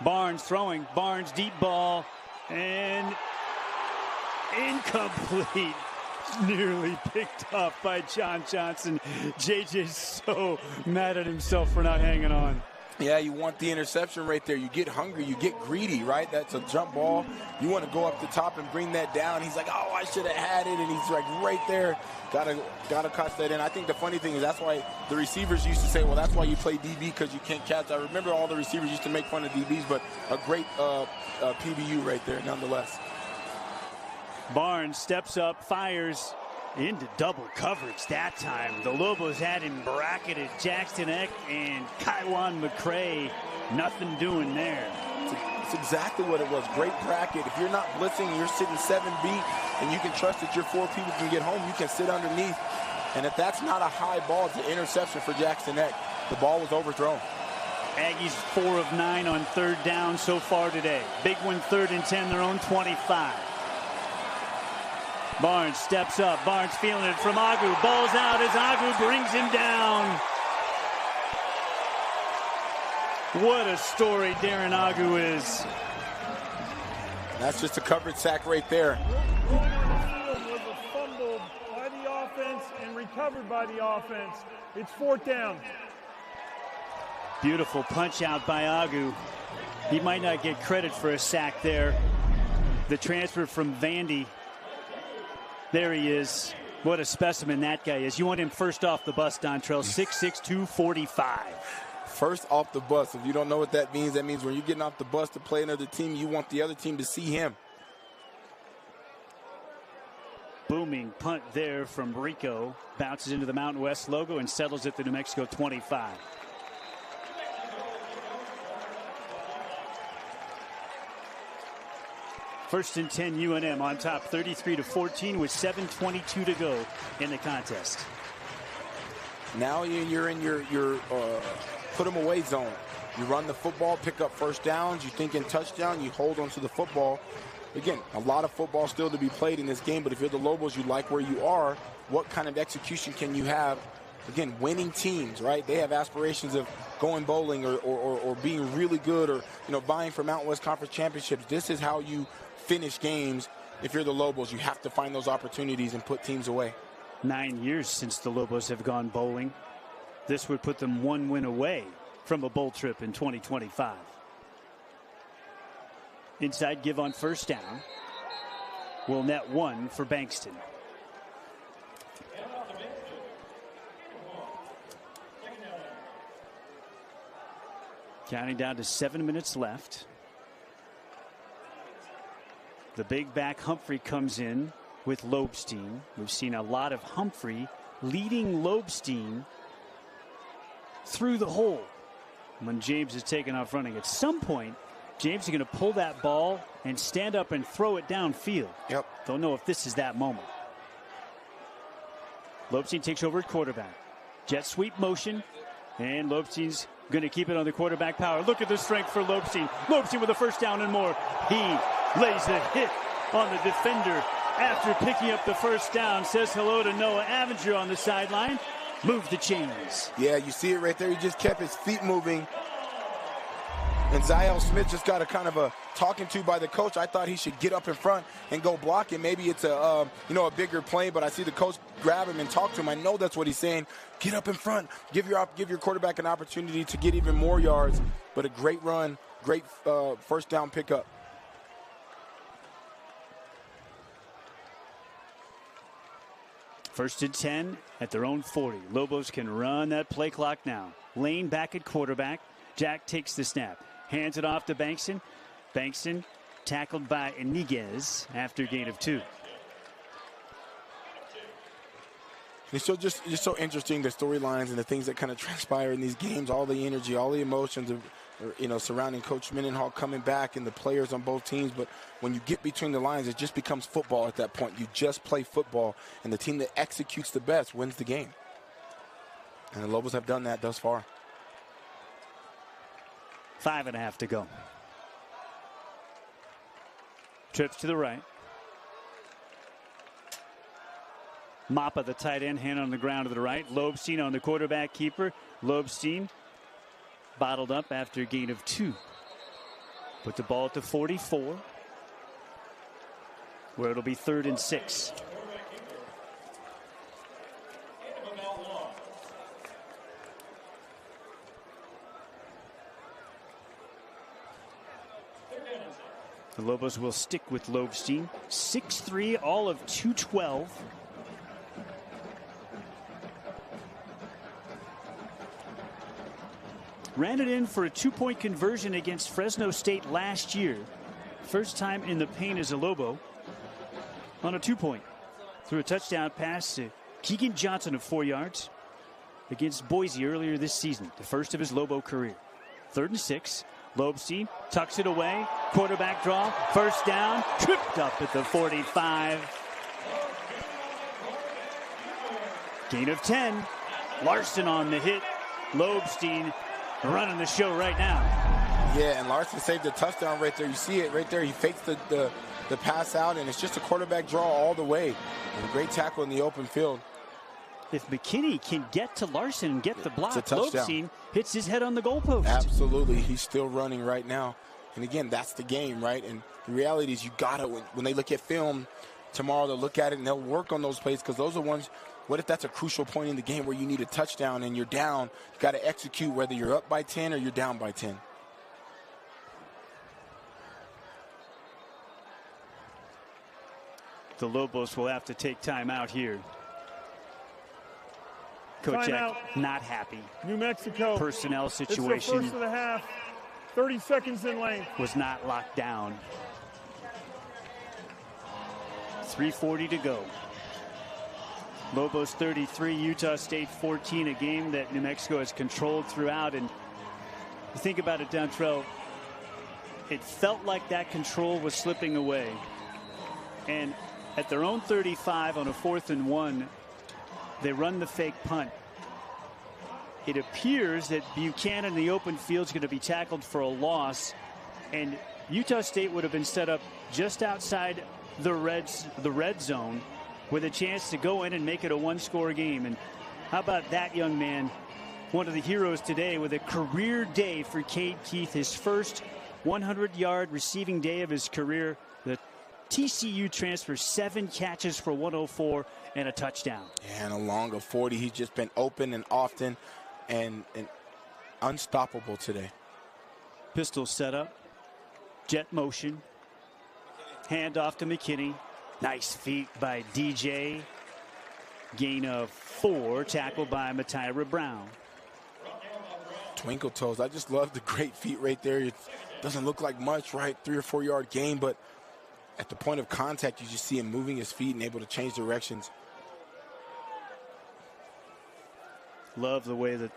Barnes throwing. Barnes deep ball. And incomplete. Nearly picked up by John Johnson. JJ's so mad at himself for not hanging on. Yeah, you want the interception right there. You get hungry, you get greedy, right? That's a jump ball. You want to go up the top and bring that down. He's like, oh, I should have had it, and he's like right there. Gotta catch that in. I think the funny thing is that's why the receivers used to say, well, that's why you play DB, because you can't catch. I remember all the receivers used to make fun of DBs, but a great PBU right there nonetheless. Barnes steps up, fires into double coverage that time. The Lobos had him bracketed. Jackson Eck and Kaiwan McCray, nothing doing there. It's exactly what it was. Great bracket. If you're not blitzing, you're sitting 7B, and you can trust that your 4 people can get home, you can sit underneath. And if that's not a high ball, it's an interception for Jackson Eck. The ball was overthrown. Aggies 4 of 9 on 3rd down so far today. Big one, 3rd and 10, their own 25. Barnes steps up. Barnes feeling it from Agu. Ball's out as Agu brings him down. What a story Darren Agu is. That's just a coverage sack right there. Was fumbled by the offense and recovered by the offense. It's 4th down. Beautiful punch out by Agu. He might not get credit for a sack there. The transfer from Vandy. There he is. What a specimen that guy is. You want him first off the bus, Dontrell. 6'6", 245. First off the bus. If you don't know what that means when you're getting off the bus to play another team, you want the other team to see him. Booming punt there from Rico. Bounces into the Mountain West logo and settles at the New Mexico 25. First and 10 UNM on top 33-14 with 7:22 to go in the contest. Now you're in your put them away zone. You run the football, pick up first downs, you think in touchdown, you hold on to the football. Again, a lot of football still to be played in this game, but if you're the Lobos, you like where you are, what kind of execution can you have? Again, winning teams, right? They have aspirations of going bowling or being really good or, vying for Mountain West Conference championships. This is how you finish games. If you're the Lobos, you have to find those opportunities and put teams away. 9 years since the Lobos have gone bowling. This would put them 1 win away from a bowl trip in 2025. Inside give on first down. Will net 1 for Bankston. Counting down to 7 minutes left. The big back Humphrey comes in with Lobstein. We've seen a lot of Humphrey leading Lobstein through the hole when James is taking off running. At some point, James is going to pull that ball and stand up and throw it downfield. Yep. Don't know if this is that moment. Lobstein takes over at quarterback. Jet sweep motion, and Lobstein's going to keep it on the quarterback power. Look at the strength for Lobstein. Lobstein with a first down and more. He lays a hit on the defender after picking up the first down. Says hello to Noah Avenger on the sideline. Move the chains. Yeah, you see it right there. He just kept his feet moving. And Ziel Smith just got a kind of a talking to by the coach. I thought he should get up in front and go block it. Maybe it's a bigger play, but I see the coach grab him and talk to him. I know that's what he's saying. Get up in front. Give your quarterback an opportunity to get even more yards. But a great run, great first down pickup. First and 10 at their own 40. Lobos can run that play clock now. Lane back at quarterback. Jack takes the snap. Hands it off to Bankston. Bankston tackled by Iniguez after gain of 2. It's just so interesting, the storylines and the things that kind of transpire in these games, all the energy, all the emotions of, surrounding Coach Mendenhall coming back and the players on both teams. But when you get between the lines, it just becomes football at that point. You just play football, and the team that executes the best wins the game. And the Lobos have done that thus far. 5.5 to go. Trips to the right. Mappa, the tight end, hand on the ground to the right. Lobstein on the quarterback keeper. Lobstein bottled up after a gain of 2. Put the ball at the 44, where it'll be 3rd and 6. The Lobos will stick with Lobstein. 6'3", all of 212. Ran it in for a 2-point conversion against Fresno State last year. First time in the paint as a Lobo on a 2-point. Threw a touchdown pass to Keegan Johnson of 4 yards against Boise earlier this season. The first of his Lobo career. 3rd and 6. Lobstein tucks it away. Quarterback draw. First down. Tripped up at the 45. Gain of 10. Larson on the hit. Lobstein running the show right now. Yeah, and Larson saved the touchdown right there. You see it right there. He fakes the pass out, and it's just a quarterback draw all the way. And a great tackle in the open field. If McKinney can get to Larson and get the block, Lobstein hits his head on the goalpost. Absolutely. He's still running right now. And again, that's the game, right? And the reality is you got to, when they look at film tomorrow, they'll look at it and they'll work on those plays because those are ones, what if that's a crucial point in the game where you need a touchdown and you're down? You got to execute whether you're up by 10 or you're down by 10. The Lobos will have to take time out here. Coach Jack not happy. New Mexico. Personnel situation. It's the first of the half. 30 seconds in length. Was not locked down. 3:40 to go. Lobos 33, Utah State 14, a game that New Mexico has controlled throughout. And you think about it, Dontrell, it felt like that control was slipping away. And at their own 35 on a 4th and 1, they run the fake punt. It appears that Buchanan in the open field is going to be tackled for a loss, and Utah State would have been set up just outside the red zone with a chance to go in and make it a 1-score game. And how about that young man, one of the heroes today, with a career day for Cade Keith, his first 100-yard receiving day of his career. The TCU transfer, 7 catches for 104 and a touchdown. And along a 40, he's just been open and often and unstoppable today. Pistol setup, jet motion, hand off to McKinney. Nice feet by DJ. Gain of 4, tackled by Matyra Brown. Twinkle toes. I just love the great feet right there. It doesn't look like much, right? 3 or 4 yard gain, but at the point of contact, you just see him moving his feet and able to change directions. Love the way that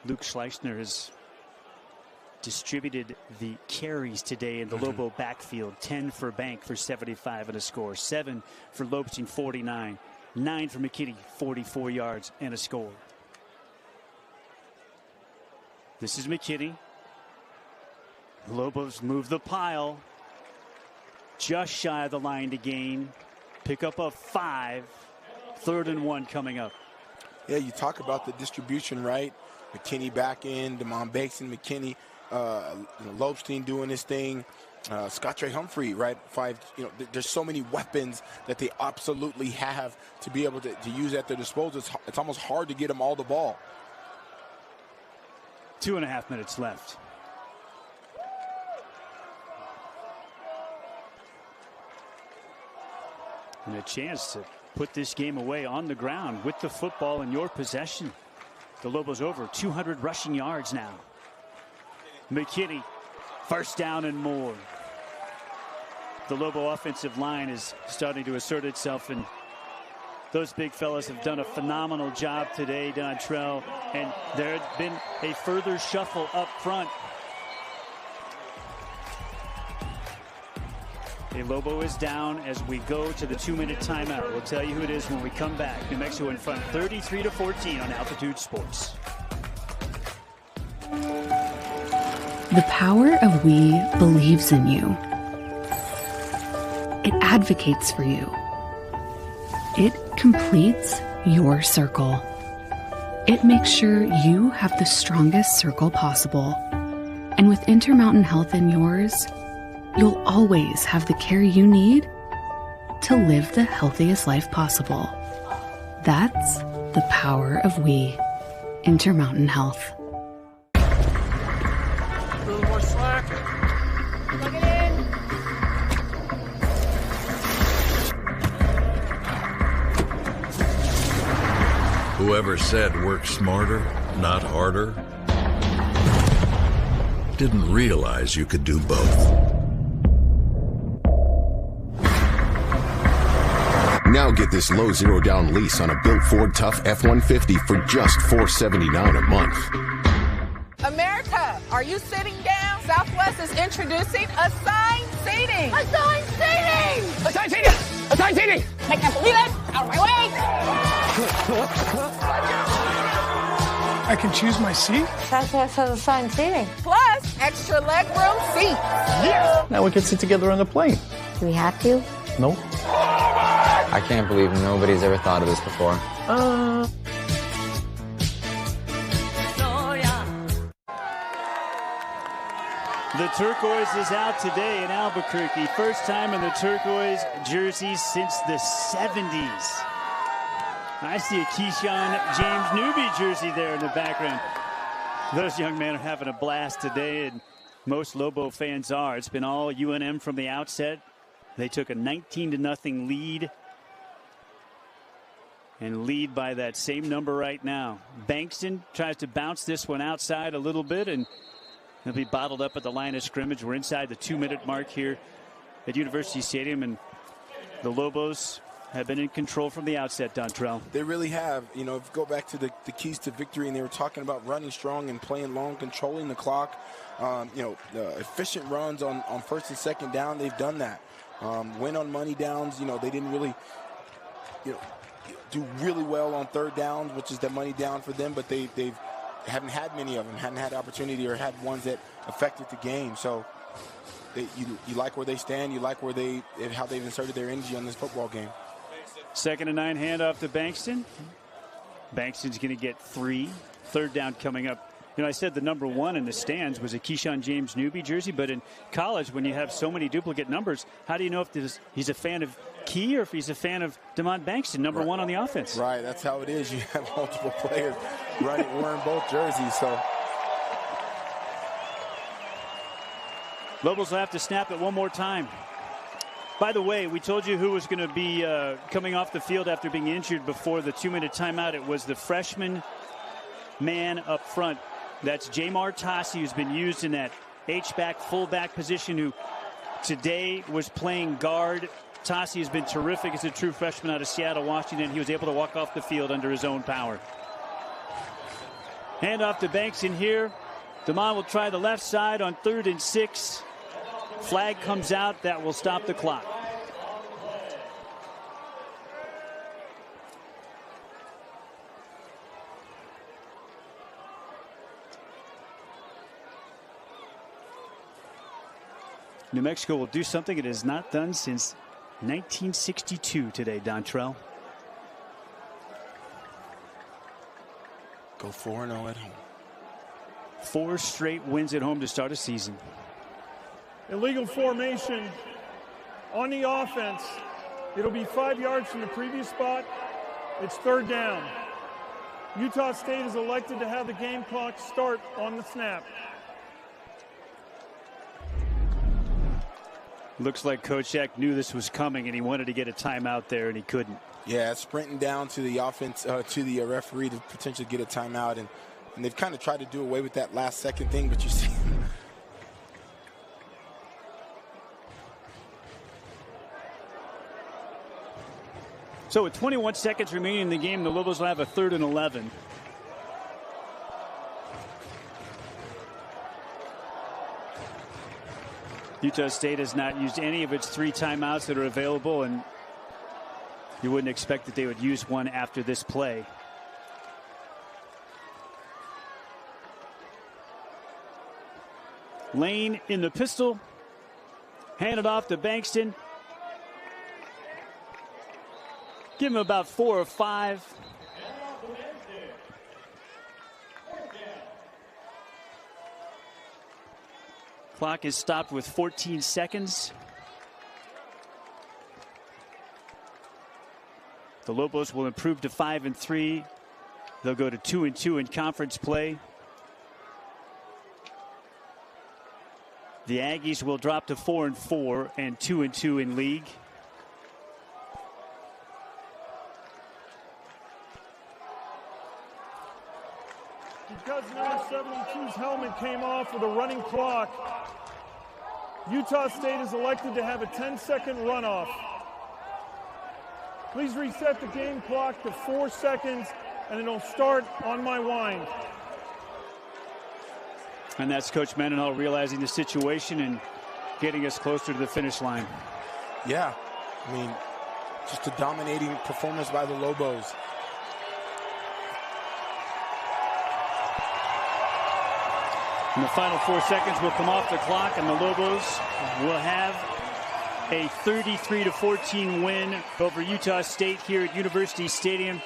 Luke Schleichner has distributed the carries today in the Lobo backfield. 10 for Bank for 75 and a score. 7 for Lobstein, 49. 9 for McKinney, 44 yards and a score. This is McKinney. Lobos move the pile. Just shy of the line to gain. Pick up a 5. 3rd and 1 coming up. Yeah, you talk about the distribution, right? McKinney back in, Demond Bakeson, McKinney, Lobstein doing his thing. Scott Trey Humphrey, right? 5. There's so many weapons that they absolutely have to be able to use at their disposal. It's almost hard to get them all the ball. 2.5 minutes left. And a chance to put this game away on the ground with the football in your possession. The Lobos over 200 rushing yards now. McKinney, first down and more. The Lobo offensive line is starting to assert itself, and those big fellas have done a phenomenal job today, Dontrell. And there had been a further shuffle up front. A Lobo is down as we go to the 2-minute timeout. We'll tell you who it is when we come back. New Mexico in front 33-14 on Altitude Sports. The power of we believes in you. It advocates for you. It completes your circle. It makes sure you have the strongest circle possible. And with Intermountain Health in yours, you'll always have the care you need to live the healthiest life possible. That's the power of we. Intermountain Health. A little more slack. Plug it in. Whoever said work smarter, not harder, didn't realize you could do both. Now get this low zero down lease on a built Ford Tough F-150 for just $479 a month. America, are you sitting down? Southwest is introducing assigned seating. Assigned seating! Assigned seating! Assigned seating! I can't believe it! Out of my way! I can choose my seat? Southwest has assigned seating. Plus, extra legroom seats. Yes! Now we can sit together on the plane. Do we have to? No. I can't believe nobody's ever thought of this before. The turquoise is out today in Albuquerque. First time in the turquoise jerseys since the 70s. I see a Keyshawn James Newby jersey there in the background. Those young men are having a blast today, and most Lobo fans are. It's been all UNM from the outset. They took a 19-0 lead and lead by that same number right now. Bankston tries to bounce this one outside a little bit, and he'll be bottled up at the line of scrimmage. We're inside the 2-minute mark here at University Stadium, and the Lobos have been in control from the outset, Dontrell. They really have. You know, if you go back to the keys to victory, and they were talking about running strong and playing long, controlling the clock, efficient runs on first and second down, they've done that. Win on money downs, they didn't really, do really well on third downs, which is the money down for them, but they haven't had many of them, hadn't had opportunity or had ones that affected the game. So you like where they stand, you like how they've inserted their energy on this football game. 2nd and 9 handoff to Bankston. Bankston's going to get 3. Third down coming up. I said the number 1 in the stands was a Keyshawn James Newby jersey, but in college, when you have so many duplicate numbers, how do you know if he's a fan of Key or if he's a fan of Demond Bankston, number 1 on the offense? Right, that's how it is. You have multiple players wearing both jerseys. So Lobos will have to snap it one more time. By the way, we told you who was going to be coming off the field after being injured before the 2-minute timeout. It was the freshman man up front. That's Jamar Tassi, who's been used in that H-back, fullback position, who today was playing guard. Tassi has been terrific as a true freshman out of Seattle, Washington. He was able to walk off the field under his own power. Hand off to Banks in here. Demond will try the left side on 3rd and 6. Flag comes out. That will stop the clock. New Mexico will do something it has not done since 1962 today, Dontrell. Go 4-0 at home. 4 straight wins at home to start a season. Illegal formation on the offense. It'll be 5 yards from the previous spot. It's 3rd down. Utah State is elected to have the game clock start on the snap. Looks like Coach Eck knew this was coming and he wanted to get a timeout there and he couldn't. Yeah, sprinting down to the offense, to the referee to potentially get a timeout, and they've kind of tried to do away with that last second thing, but you see. So with 21 seconds remaining in the game, the Lobos will have a 3rd and 11. Utah State has not used any of its 3 timeouts that are available, and you wouldn't expect that they would use one after this play. Lane in the pistol. Hand it off to Bankston. Give him about 4 or 5. Clock is stopped with 14 seconds. The Lobos will improve to 5-3. They'll go to 2-2 in conference play. The Aggies will drop to 4-4 and 2-2 in league. Because number 72's helmet came off with a running clock, Utah State is elected to have a 10-second runoff. Please reset the game clock to 4 seconds, and it'll start on my wind. And that's Coach Mendenhall realizing the situation and getting us closer to the finish line. Yeah, I mean, just a dominating performance by the Lobos. And the final 4 seconds will come off the clock, and the Lobos will have a 33-14 win over Utah State here at University Stadium.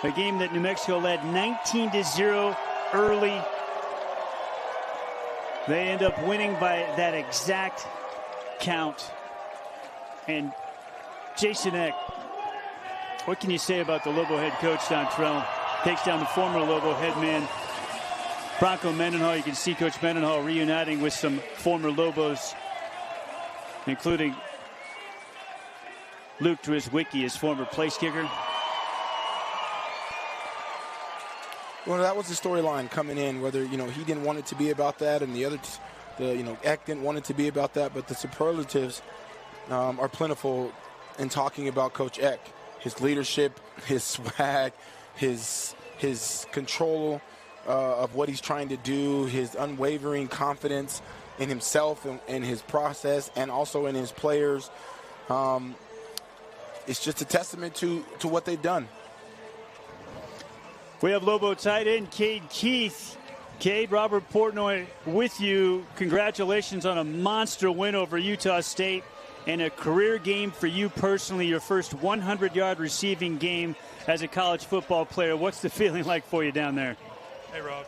A game that New Mexico led 19-0 early. They end up winning by that exact count. And Jason Eck, what can you say about the Lobo head coach, Dontrell? Takes down the former Lobo head man, Bronco Mendenhall. You can see Coach Mendenhall reuniting with some former Lobos, including Luke Drizwicki, his former place kicker. Well, that was the storyline coming in, whether, he didn't want it to be about that and the other, Eck didn't want it to be about that, but the superlatives are plentiful in talking about Coach Eck. His leadership, his swag, his control of what he's trying to do, his unwavering confidence in himself and his process, and also in his players. It's just a testament to what they've done. We have Lobo tight end Cade Keith. Cade, Robert Portnoy with you. Congratulations on a monster win over Utah State and a career game for you personally, your first 100-yard receiving game as a college football player. What's the feeling like for you down there? Hey, Rob.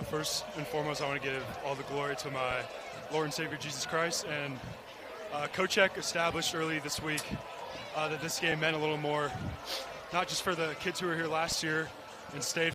First and foremost, I want to give all the glory to my Lord and Savior, Jesus Christ. And Coach Eck established early this week that this game meant a little more, not just for the kids who were here last year and stayed